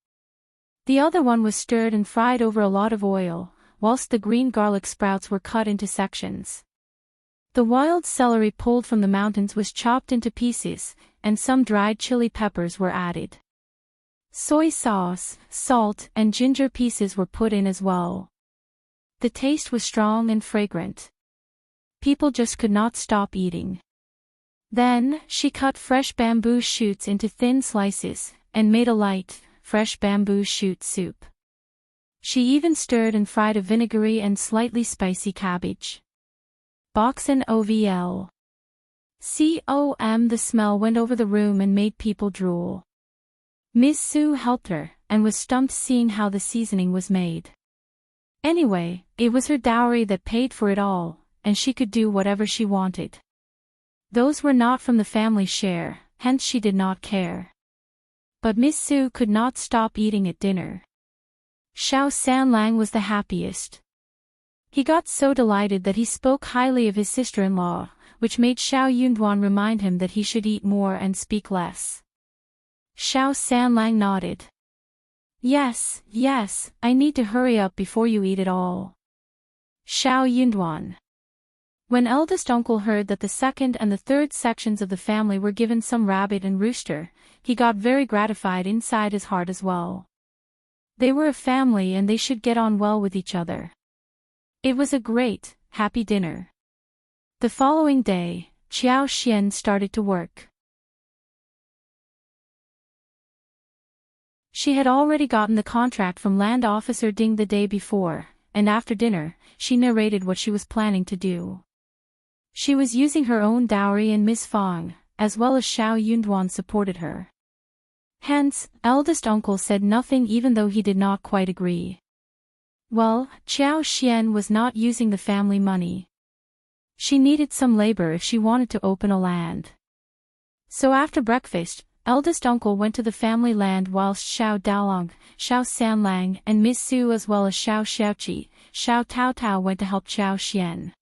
The other one was stirred and fried over a lot of oil, whilst the green garlic sprouts were cut into sections. The wild celery pulled from the mountains was chopped into pieces, and some dried chili peppers were added. Soy sauce, salt, and ginger pieces were put in as well. The taste was strong and fragrant. People just could not stop eating. Then, she cut fresh bamboo shoots into thin slices, and made a light, fresh bamboo shoot soup. She even stirred and fried a vinegary and slightly spicy cabbage. Boxen ovl. The smell went over the room and made people drool. Ms. Su helped her, and was stumped seeing how the seasoning was made. Anyway, it was her dowry that paid for it all, and she could do whatever she wanted. Those were not from the family share, hence she did not care. But Miss Su could not stop eating at dinner. Xiao Sanlang was the happiest. He got so delighted that he spoke highly of his sister-in-law, which made Xiao Yunduan remind him that he should eat more and speak less. Xiao Sanlang nodded. Yes, I need to hurry up before you eat it all. Xiao Yunduan. When eldest uncle heard that the second and the third sections of the family were given some rabbit and rooster, he got very gratified inside his heart as well. They were a family and they should get on well with each other. It was a great, happy dinner. The following day, Xiao Xian started to work. She had already gotten the contract from Land Officer Ding the day before, and after dinner, she narrated what she was planning to do. She was using her own dowry and Miss Fong, as well as Xiao Yunduan supported her. Hence, eldest uncle said nothing even though he did not quite agree. Well, Xiao Xian was not using the family money. She needed some labor if she wanted to open a land. So after breakfast, eldest uncle went to the family land whilst Xiao Daolong, Xiao Sanlang and Miss Su as well as Xiao Xiaoqi, Xiao Tao Tao went to help Xiao Xian.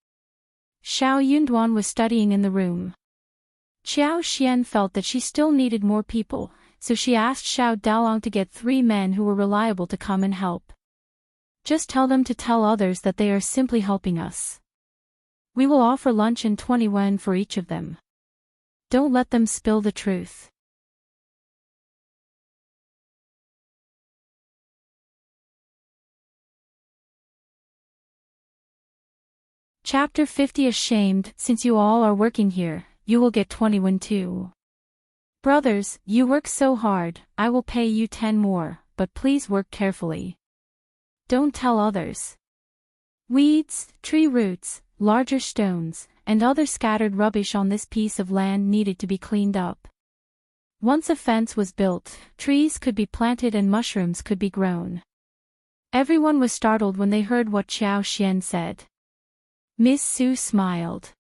Xiao Yunduan was studying in the room. Xiao Xian felt that she still needed more people, so she asked Xiao Daolong to get 3 men who were reliable to come and help. Just tell them to tell others that they are simply helping us. We will offer lunch and 20 yuan for each of them. Don't let them spill the truth. Chapter 50 Ashamed, since you all are working here, you will get 20 yuan too. Brothers, you work so hard, I will pay you 10 more, but please work carefully. Don't tell others. Weeds, tree roots, larger stones, and other scattered rubbish on this piece of land needed to be cleaned up. Once a fence was built, trees could be planted and mushrooms could be grown. Everyone was startled when they heard what Xiao Xian said. Miss Su smiled.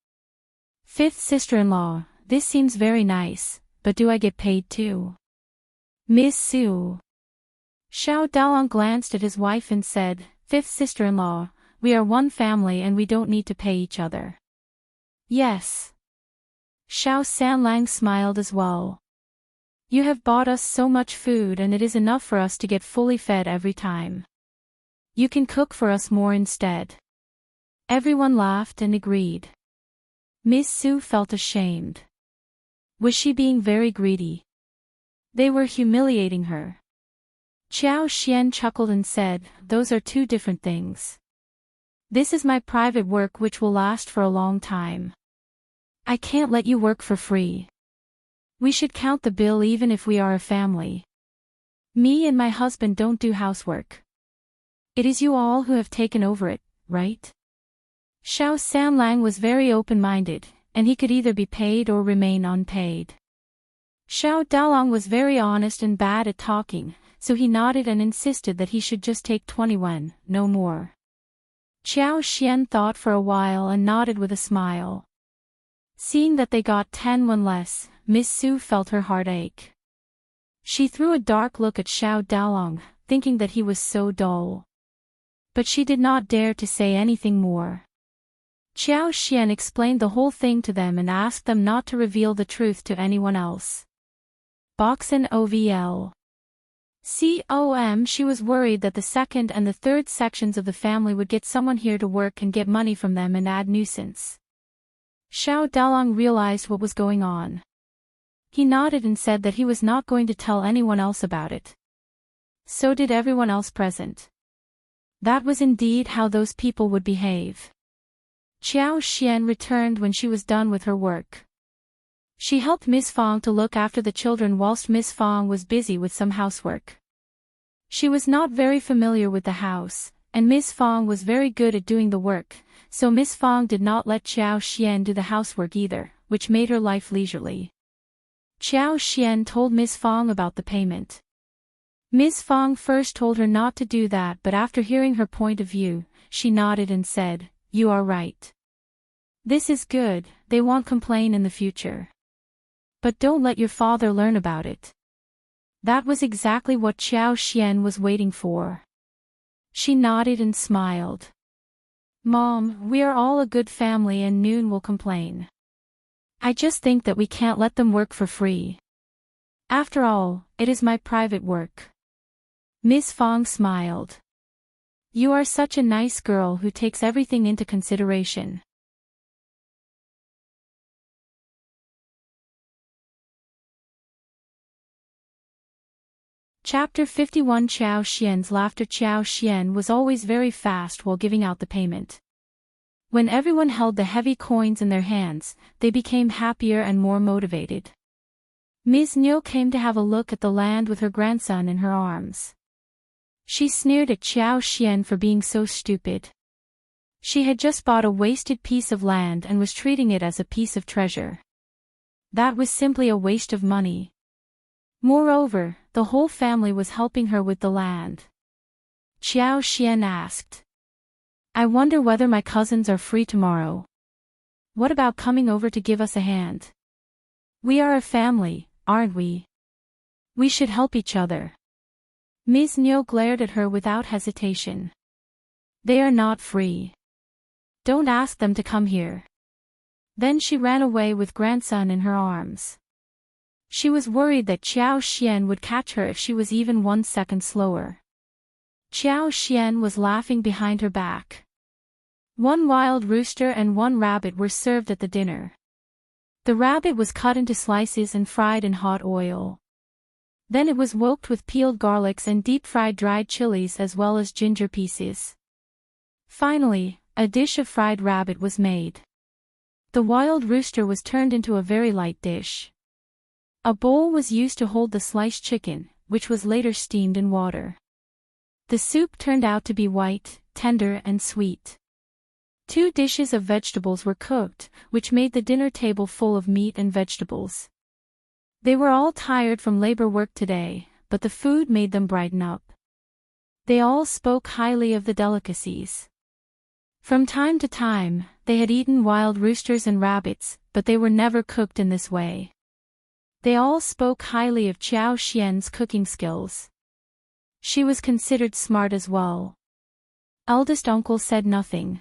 5th sister-in-law, this seems very nice, but do I get paid too? Miss Su. Xiao Daolong glanced at his wife and said, "Fifth sister-in-law, we are one family and we don't need to pay each other." "Yes." Xiao Sanlang smiled as well. "You have bought us so much food and it is enough for us to get fully fed every time. You can cook for us more instead." Everyone laughed and agreed. Miss Su felt ashamed. Was she being very greedy? They were humiliating her. Qiao Xian chuckled and said, "Those are two different things. This is my private work which will last for a long time. I can't let you work for free. We should count the bill even if we are a family. Me and my husband don't do housework. It is you all who have taken over it, right?" Xiao Sanlang was very open-minded, and he could either be paid or remain unpaid. Xiao Daolong was very honest and bad at talking, so he nodded and insisted that he should just take 20 yuan, no more. Qiao Xian thought for a while and nodded with a smile. Seeing that they got 10 yuan less, Miss Su felt her heart ache. She threw a dark look at Xiao Daolong, thinking that he was so dull. But she did not dare to say anything more. Qiao Xian explained the whole thing to them and asked them not to reveal the truth to anyone else. Boxen OVL. She was worried that the second and the third sections of the family would get someone here to work and get money from them and add nuisance. Xiao Daolong realized what was going on. He nodded and said that he was not going to tell anyone else about it. So did everyone else present. That was indeed how those people would behave. Qiao Xian returned when she was done with her work. She helped Miss Fong to look after the children whilst Miss Fong was busy with some housework. She was not very familiar with the house, and Miss Fong was very good at doing the work, so Miss Fong did not let Qiao Xian do the housework either, which made her life leisurely. Qiao Xian told Miss Fong about the payment. Miss Fong first told her not to do that, but after hearing her point of view, she nodded and said, "You are right. This is good, they won't complain in the future. But don't let your father learn about it." That was exactly what Qiao Xian was waiting for. She nodded and smiled. "Mom, we are all a good family and Noon will complain. I just think that we can't let them work for free. After all, it is my private work." Miss Fong smiled. "You are such a nice girl who takes everything into consideration." Chapter 51. Qiao Xian's laughter. Qiao Xian was always very fast while giving out the payment. When everyone held the heavy coins in their hands, they became happier and more motivated. Ms. Niu came to have a look at the land with her grandson in her arms. She sneered at Qiao Xian for being so stupid. She had just bought a wasted piece of land and was treating it as a piece of treasure. That was simply a waste of money. Moreover, the whole family was helping her with the land. Qiao Xian asked, "I wonder whether my cousins are free tomorrow. What about coming over to give us a hand? We are a family, aren't we? We should help each other." Ms. Niu glared at her without hesitation. "They are not free. Don't ask them to come here." Then she ran away with grandson in her arms. She was worried that Qiao Xian would catch her if she was even 1 second slower. Qiao Xian was laughing behind her back. 1 wild rooster and 1 rabbit were served at the dinner. The rabbit was cut into slices and fried in hot oil. Then it was woked with peeled garlics and deep-fried dried chilies as well as ginger pieces. Finally, a dish of fried rabbit was made. The wild rooster was turned into a very light dish. A bowl was used to hold the sliced chicken, which was later steamed in water. The soup turned out to be white, tender and sweet. 2 dishes of vegetables were cooked, which made the dinner table full of meat and vegetables. They were all tired from labor work today, but the food made them brighten up. They all spoke highly of the delicacies. From time to time, they had eaten wild roosters and rabbits, but they were never cooked in this way. They all spoke highly of Xiao Xian's cooking skills. She was considered smart as well. Eldest uncle said nothing.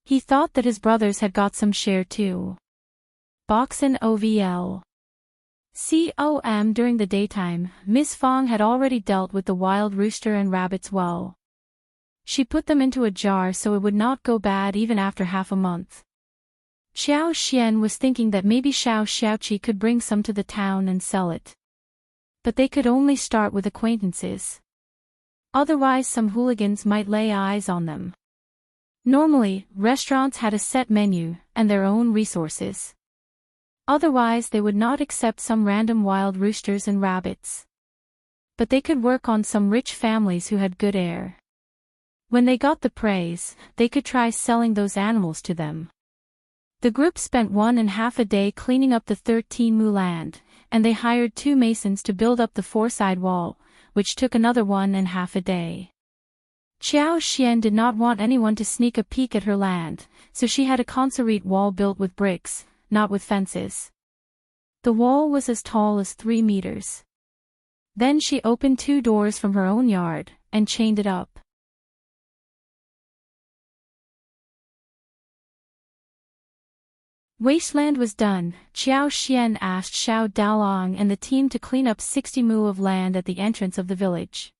He thought that his brothers had got some share too. Boxen OVL. During the daytime, Miss Fong had already dealt with the wild rooster and rabbits well. She put them into a jar so it would not go bad even after half a month. Xiao Xian was thinking that maybe Xiao Xiaoqi could bring some to the town and sell it. But they could only start with acquaintances. Otherwise some hooligans might lay eyes on them. Normally, restaurants had a set menu and their own resources. Otherwise they would not accept some random wild roosters and rabbits. But they could work on some rich families who had good air. When they got the praise, they could try selling those animals to them. The group spent 1.5 a day cleaning up the 13 mu land, and they hired 2 masons to build up the 4-side wall, which took another 1.5 a day. Xiao Xian did not want anyone to sneak a peek at her land, so she had a concrete wall built with bricks, not with fences. The wall was as tall as 3 meters. Then she opened 2 doors from her own yard, and chained it up. Wasteland was done. Xiao Xian asked Xiao Daolong and the team to clean up 60 mu of land at the entrance of the village.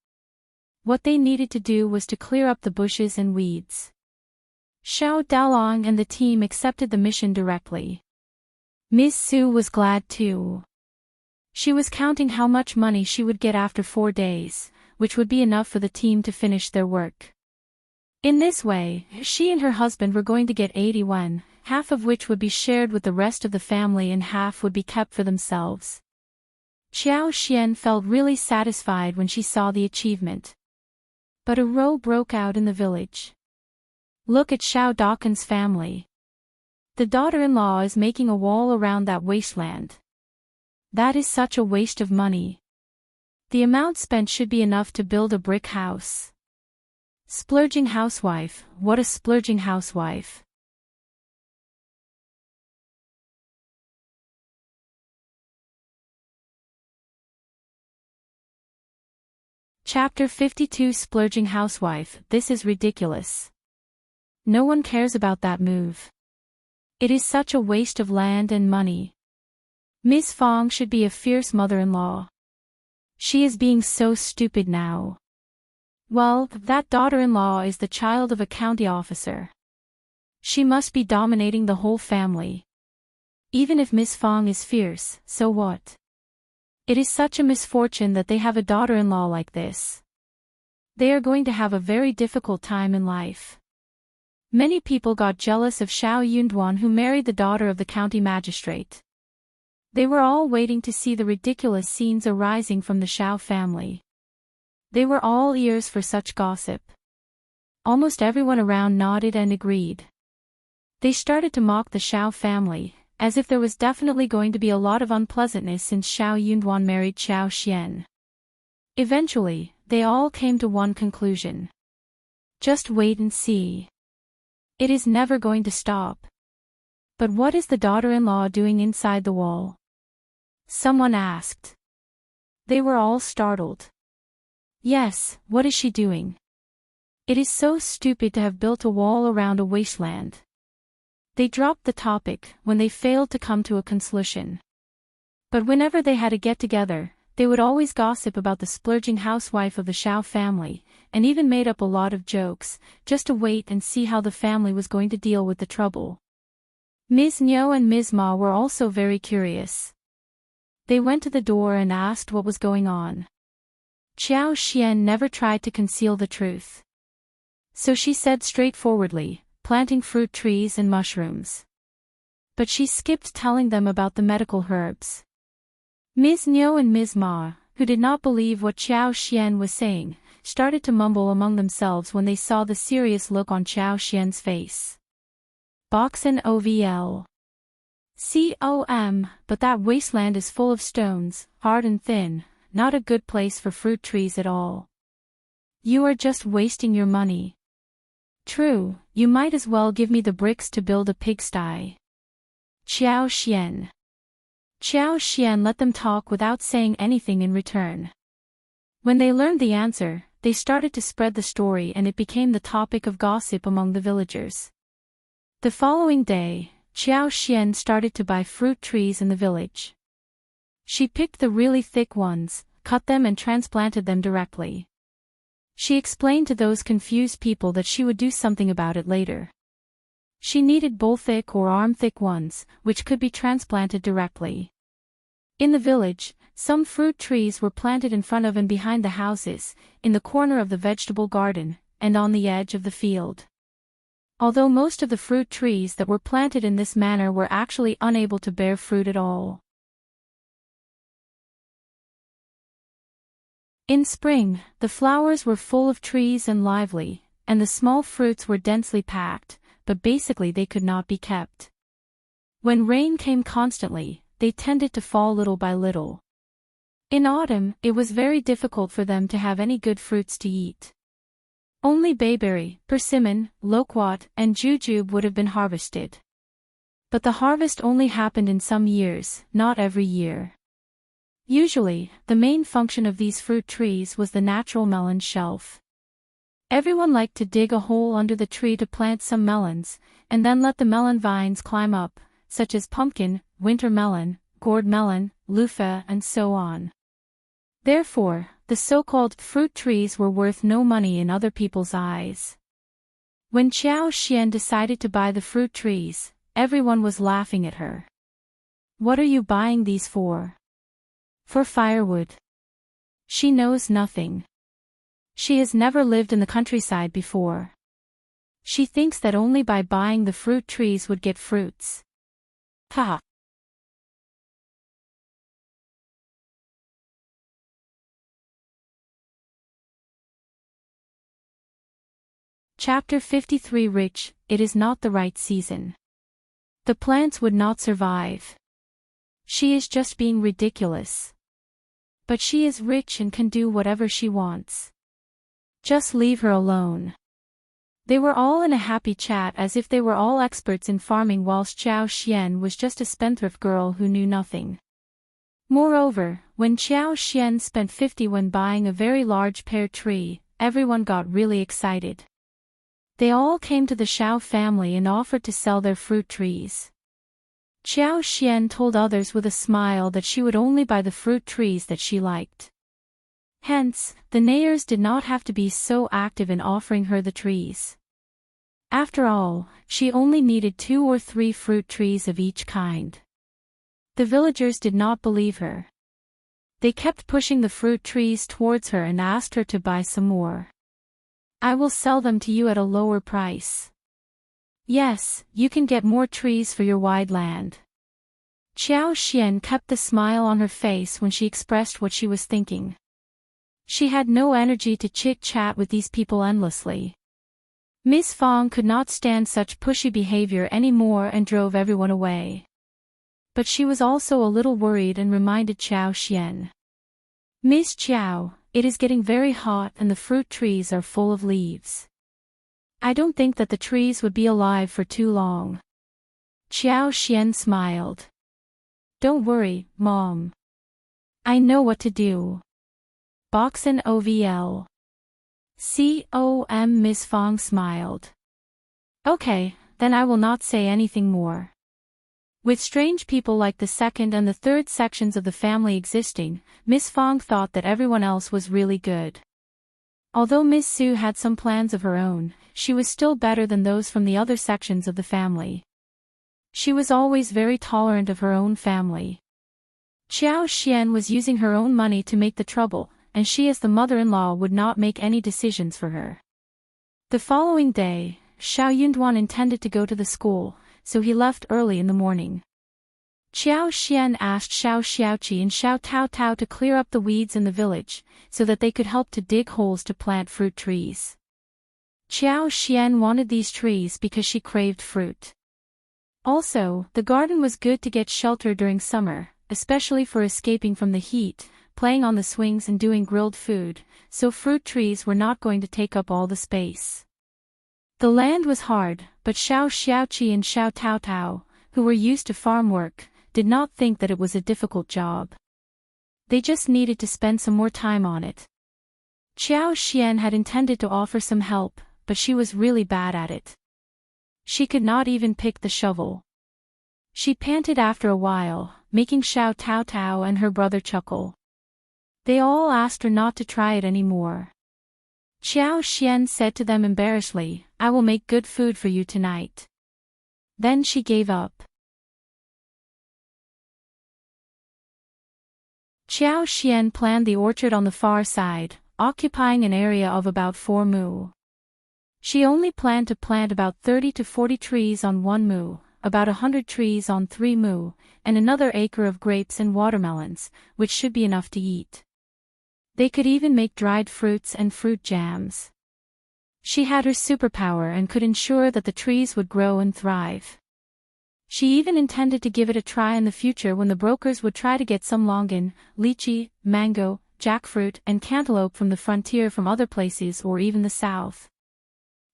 What they needed to do was to clear up the bushes and weeds. Xiao Daolong and the team accepted the mission directly. Miss Su was glad too. She was counting how much money she would get after 4 days, which would be enough for the team to finish their work. In this way, she and her husband were going to get 80 yuan, half of which would be shared with the rest of the family and half would be kept for themselves. Xiao Xian felt really satisfied when she saw the achievement. But a row broke out in the village. Look at Xiao Dakan's family. The daughter-in-law is making a wall around that wasteland. That is such a waste of money. The amount spent should be enough to build a brick house. Splurging housewife, what a splurging housewife. Chapter 52 Splurging Housewife. This is ridiculous. No one cares about that move. It is such a waste of land and money. Miss Fong should be a fierce mother-in-law. She is being so stupid now. Well, that daughter-in-law is the child of a county officer. She must be dominating the whole family. Even if Miss Fong is fierce, so what? It is such a misfortune that they have a daughter-in-law like this. They are going to have a very difficult time in life. Many people got jealous of Xiao Yunduan, who married the daughter of the county magistrate. They were all waiting to see the ridiculous scenes arising from the Xiao family. They were all ears for such gossip. Almost everyone around nodded and agreed. They started to mock the Xiao family, as if there was definitely going to be a lot of unpleasantness since Xiao Yunduan married Xiao Xian. Eventually, they all came to one conclusion. Just wait and see. It is never going to stop. But what is the daughter-in-law doing inside the wall? Someone asked. They were all startled. Yes, what is she doing? It is so stupid to have built a wall around a wasteland. They dropped the topic when they failed to come to a conclusion. But whenever they had a get-together, they would always gossip about the splurging housewife of the Xiao family, and even made up a lot of jokes, just to wait and see how the family was going to deal with the trouble. Ms. Niu and Ms. Ma were also very curious. They went to the door and asked what was going on. Xiao Xian never tried to conceal the truth. So she said straightforwardly, planting fruit trees and mushrooms. But she skipped telling them about the medical herbs. Ms. Niu and Ms. Ma, who did not believe what Xiao Xian was saying, started to mumble among themselves when they saw the serious look on Xiao Xian's face. Boxen OVL. But that wasteland is full of stones, hard and thin, not a good place for fruit trees at all. You are just wasting your money. True, you might as well give me the bricks to build a pigsty. Xiao Xian. Xiao Xian let them talk without saying anything in return. When they learned the answer, they started to spread the story and it became the topic of gossip among the villagers. The following day, Xiao Xian started to buy fruit trees in the village. She picked the really thick ones, cut them and transplanted them directly. She explained to those confused people that she would do something about it later. She needed bull-thick or arm-thick ones, which could be transplanted directly. In the village, some fruit trees were planted in front of and behind the houses, in the corner of the vegetable garden, and on the edge of the field. Although most of the fruit trees that were planted in this manner were actually unable to bear fruit at all. In spring, the flowers were full of trees and lively, and the small fruits were densely packed, but basically they could not be kept. When rain came constantly, they tended to fall little by little. In autumn, it was very difficult for them to have any good fruits to eat. Only bayberry, persimmon, loquat, and jujube would have been harvested. But the harvest only happened in some years, not every year. Usually, the main function of these fruit trees was the natural melon shelf. Everyone liked to dig a hole under the tree to plant some melons, and then let the melon vines climb up, such as pumpkin, winter melon, gourd melon, loofah, and so on. Therefore, the so-called fruit trees were worth no money in other people's eyes. When Xiao Xian decided to buy the fruit trees, everyone was laughing at her. "What are you buying these for?" "For firewood." She knows nothing. She has never lived in the countryside before. She thinks that only by buying the fruit trees would get fruits. Ha! Chapter 53 Rich, it is not the right season. The plants would not survive. She is just being ridiculous. But she is rich and can do whatever she wants. Just leave her alone. They were all in a happy chat as if they were all experts in farming whilst Xiao Xian was just a spendthrift girl who knew nothing. Moreover, when Xiao Xian spent 50 when buying a very large pear tree, everyone got really excited. They all came to the Xiao family and offered to sell their fruit trees. Xiao Xian told others with a smile that she would only buy the fruit trees that she liked. Hence, the neighbors did not have to be so active in offering her the trees. After all, she only needed 2 or 3 fruit trees of each kind. The villagers did not believe her. They kept pushing the fruit trees towards her and asked her to buy some more. "I will sell them to you at a lower price." "Yes, you can get more trees for your wide land." Xiao Xian kept the smile on her face when she expressed what she was thinking. She had no energy to chit-chat with these people endlessly. Miss Fong could not stand such pushy behavior anymore and drove everyone away. But she was also a little worried and reminded Xiao Xian. "Miss Xiao, it is getting very hot and the fruit trees are full of leaves. I don't think that the trees would be alive for too long." Xiao Xian smiled. "Don't worry, Mom. I know what to do." Boxen OVL. COM Miss Fong smiled. "Okay, then I will not say anything more." With strange people like the second and the third sections of the family existing, Miss Fong thought that everyone else was really good. Although Miss Su had some plans of her own, she was still better than those from the other sections of the family. She was always very tolerant of her own family. Xiao Xian was using her own money to make the trouble, and she as the mother-in-law would not make any decisions for her. The following day, Xiao Yunduan intended to go to the school, so he left early in the morning. Xiao Xian asked Xiao Xiaoqi and Xiao Tao Tao to clear up the weeds in the village, so that they could help to dig holes to plant fruit trees. Xiao Xian wanted these trees because she craved fruit. Also, the garden was good to get shelter during summer, especially for escaping from the heat, playing on the swings and doing grilled food, so fruit trees were not going to take up all the space. The land was hard, but Xiao Xiaoqi and Xiao Tao Tao, who were used to farm work, did not think that it was a difficult job. They just needed to spend some more time on it. Qiao Xian had intended to offer some help, but she was really bad at it. She could not even pick the shovel. She panted after a while, making Xiao Tao Tao and her brother chuckle. They all asked her not to try it anymore. Qiao Xian said to them embarrassedly, "I will make good food for you tonight." Then she gave up. Qiao Xian planned the orchard on the far side, occupying an area of about 4 mu. She only planned to plant about 30 to 40 trees on 1 mu, about 100 trees on 3 mu, and another acre of grapes and watermelons, which should be enough to eat. They could even make dried fruits and fruit jams. She had her superpower and could ensure that the trees would grow and thrive. She even intended to give it a try in the future when the brokers would try to get some longan, lychee, mango, jackfruit and cantaloupe from the frontier from other places or even the south.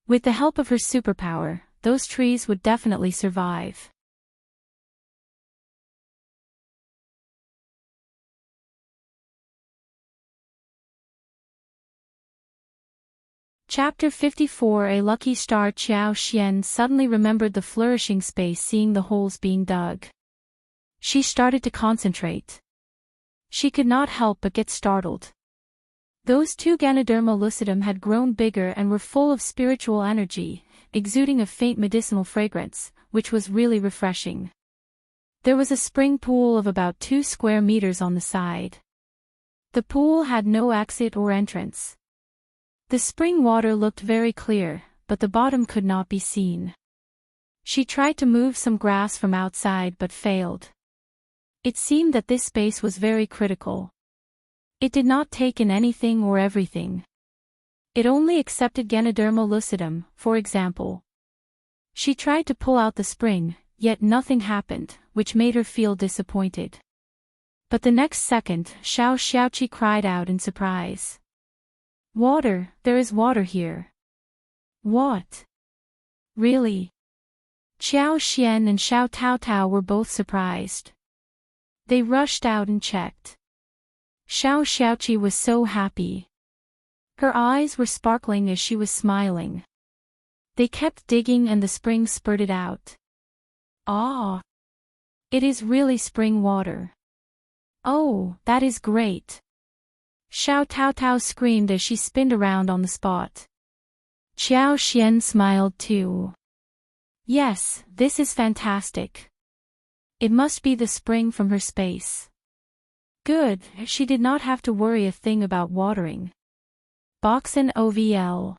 With the help of her superpower, those trees would definitely survive. Chapter 54 A lucky star. Qiao Xian suddenly remembered the flourishing space, seeing the holes being dug. She started to concentrate. She could not help but get startled. Those 2 Ganoderma lucidum had grown bigger and were full of spiritual energy, exuding a faint medicinal fragrance, which was really refreshing. There was a spring pool of about 2 square meters on the side. The pool had no exit or entrance. The spring water looked very clear, but the bottom could not be seen. She tried to move some grass from outside but failed. It seemed that this space was very critical. It did not take in anything or everything. It only accepted Ganoderma lucidum, for example. She tried to pull out the spring, yet nothing happened, which made her feel disappointed. But the next second, Xiao Xiaoqi cried out in surprise. "Water, there is water here." "What? Really?" Qiao Xian and Xiao Tao Tao were both surprised. They rushed out and checked. Xiao Xiaoqi was so happy. Her eyes were sparkling as she was smiling. They kept digging and the spring spurted out. "Ah! It is really spring water. Oh, that is great!" Xiao Tao Tao screamed as she spinned around on the spot. Qiao Xian smiled too. "Yes, this is fantastic. It must be the spring from her space. Good, she did not have to worry a thing about watering. Boxen OVL.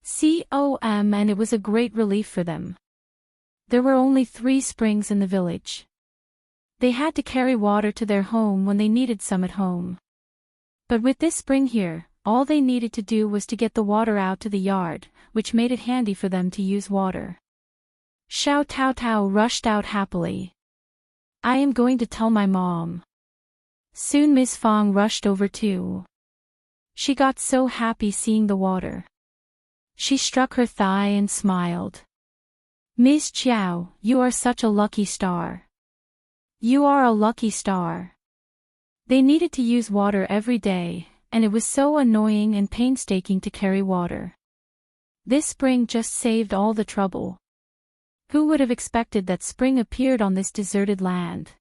COM, and it was a great relief for them. There were only 3 springs in the village. They had to carry water to their home when they needed some at home. But with this spring here, all they needed to do was to get the water out to the yard, which made it handy for them to use water. Xiao Tao Tao rushed out happily. "I am going to tell my mom." Soon Miss Fang rushed over too. She got so happy seeing the water. She struck her thigh and smiled. "Miss Qiao, you are such a lucky star. You are a lucky star." They needed to use water every day, and it was so annoying and painstaking to carry water. This spring just saved all the trouble. Who would have expected that spring appeared on this deserted land?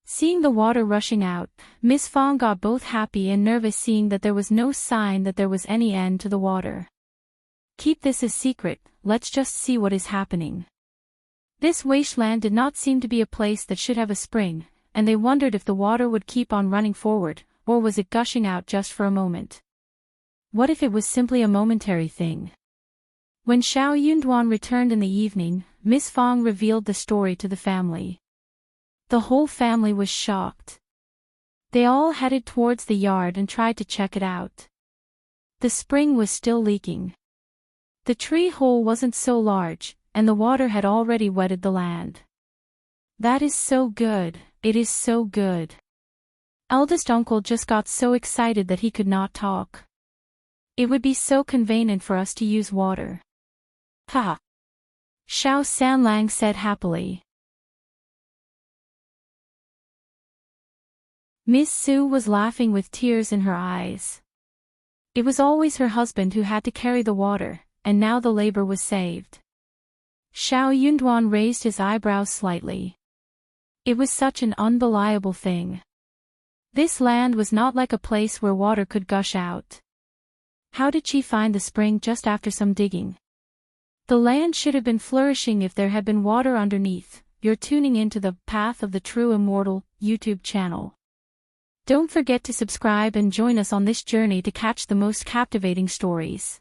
Seeing the water rushing out, Miss Fang got both happy and nervous, seeing that there was no sign that there was any end to the water. "Keep this a secret, let's just see what is happening." This wasteland did not seem to be a place that should have a spring, and they wondered if the water would keep on running forward, or was it gushing out just for a moment? What if it was simply a momentary thing? When Xiao Yunduan returned in the evening, Miss Fang revealed the story to the family. The whole family was shocked. They all headed towards the yard and tried to check it out. The spring was still leaking. The tree hole wasn't so large, and the water had already wetted the land. "That is so good, it is so good." Eldest uncle just got so excited that he could not talk. "It would be so convenient for us to use water." "Ha!" Xiao Sanlang said happily. Miss Sue was laughing with tears in her eyes. It was always her husband who had to carry the water, and now the labor was saved. Xiao Yunduan raised his eyebrows slightly. It was such an unbelievable thing. This land was not like a place where water could gush out. How did she find the spring just after some digging? The land should have been flourishing if there had been water underneath. You're tuning into the Path of the True Immortal YouTube channel. Don't forget to subscribe and join us on this journey to catch the most captivating stories.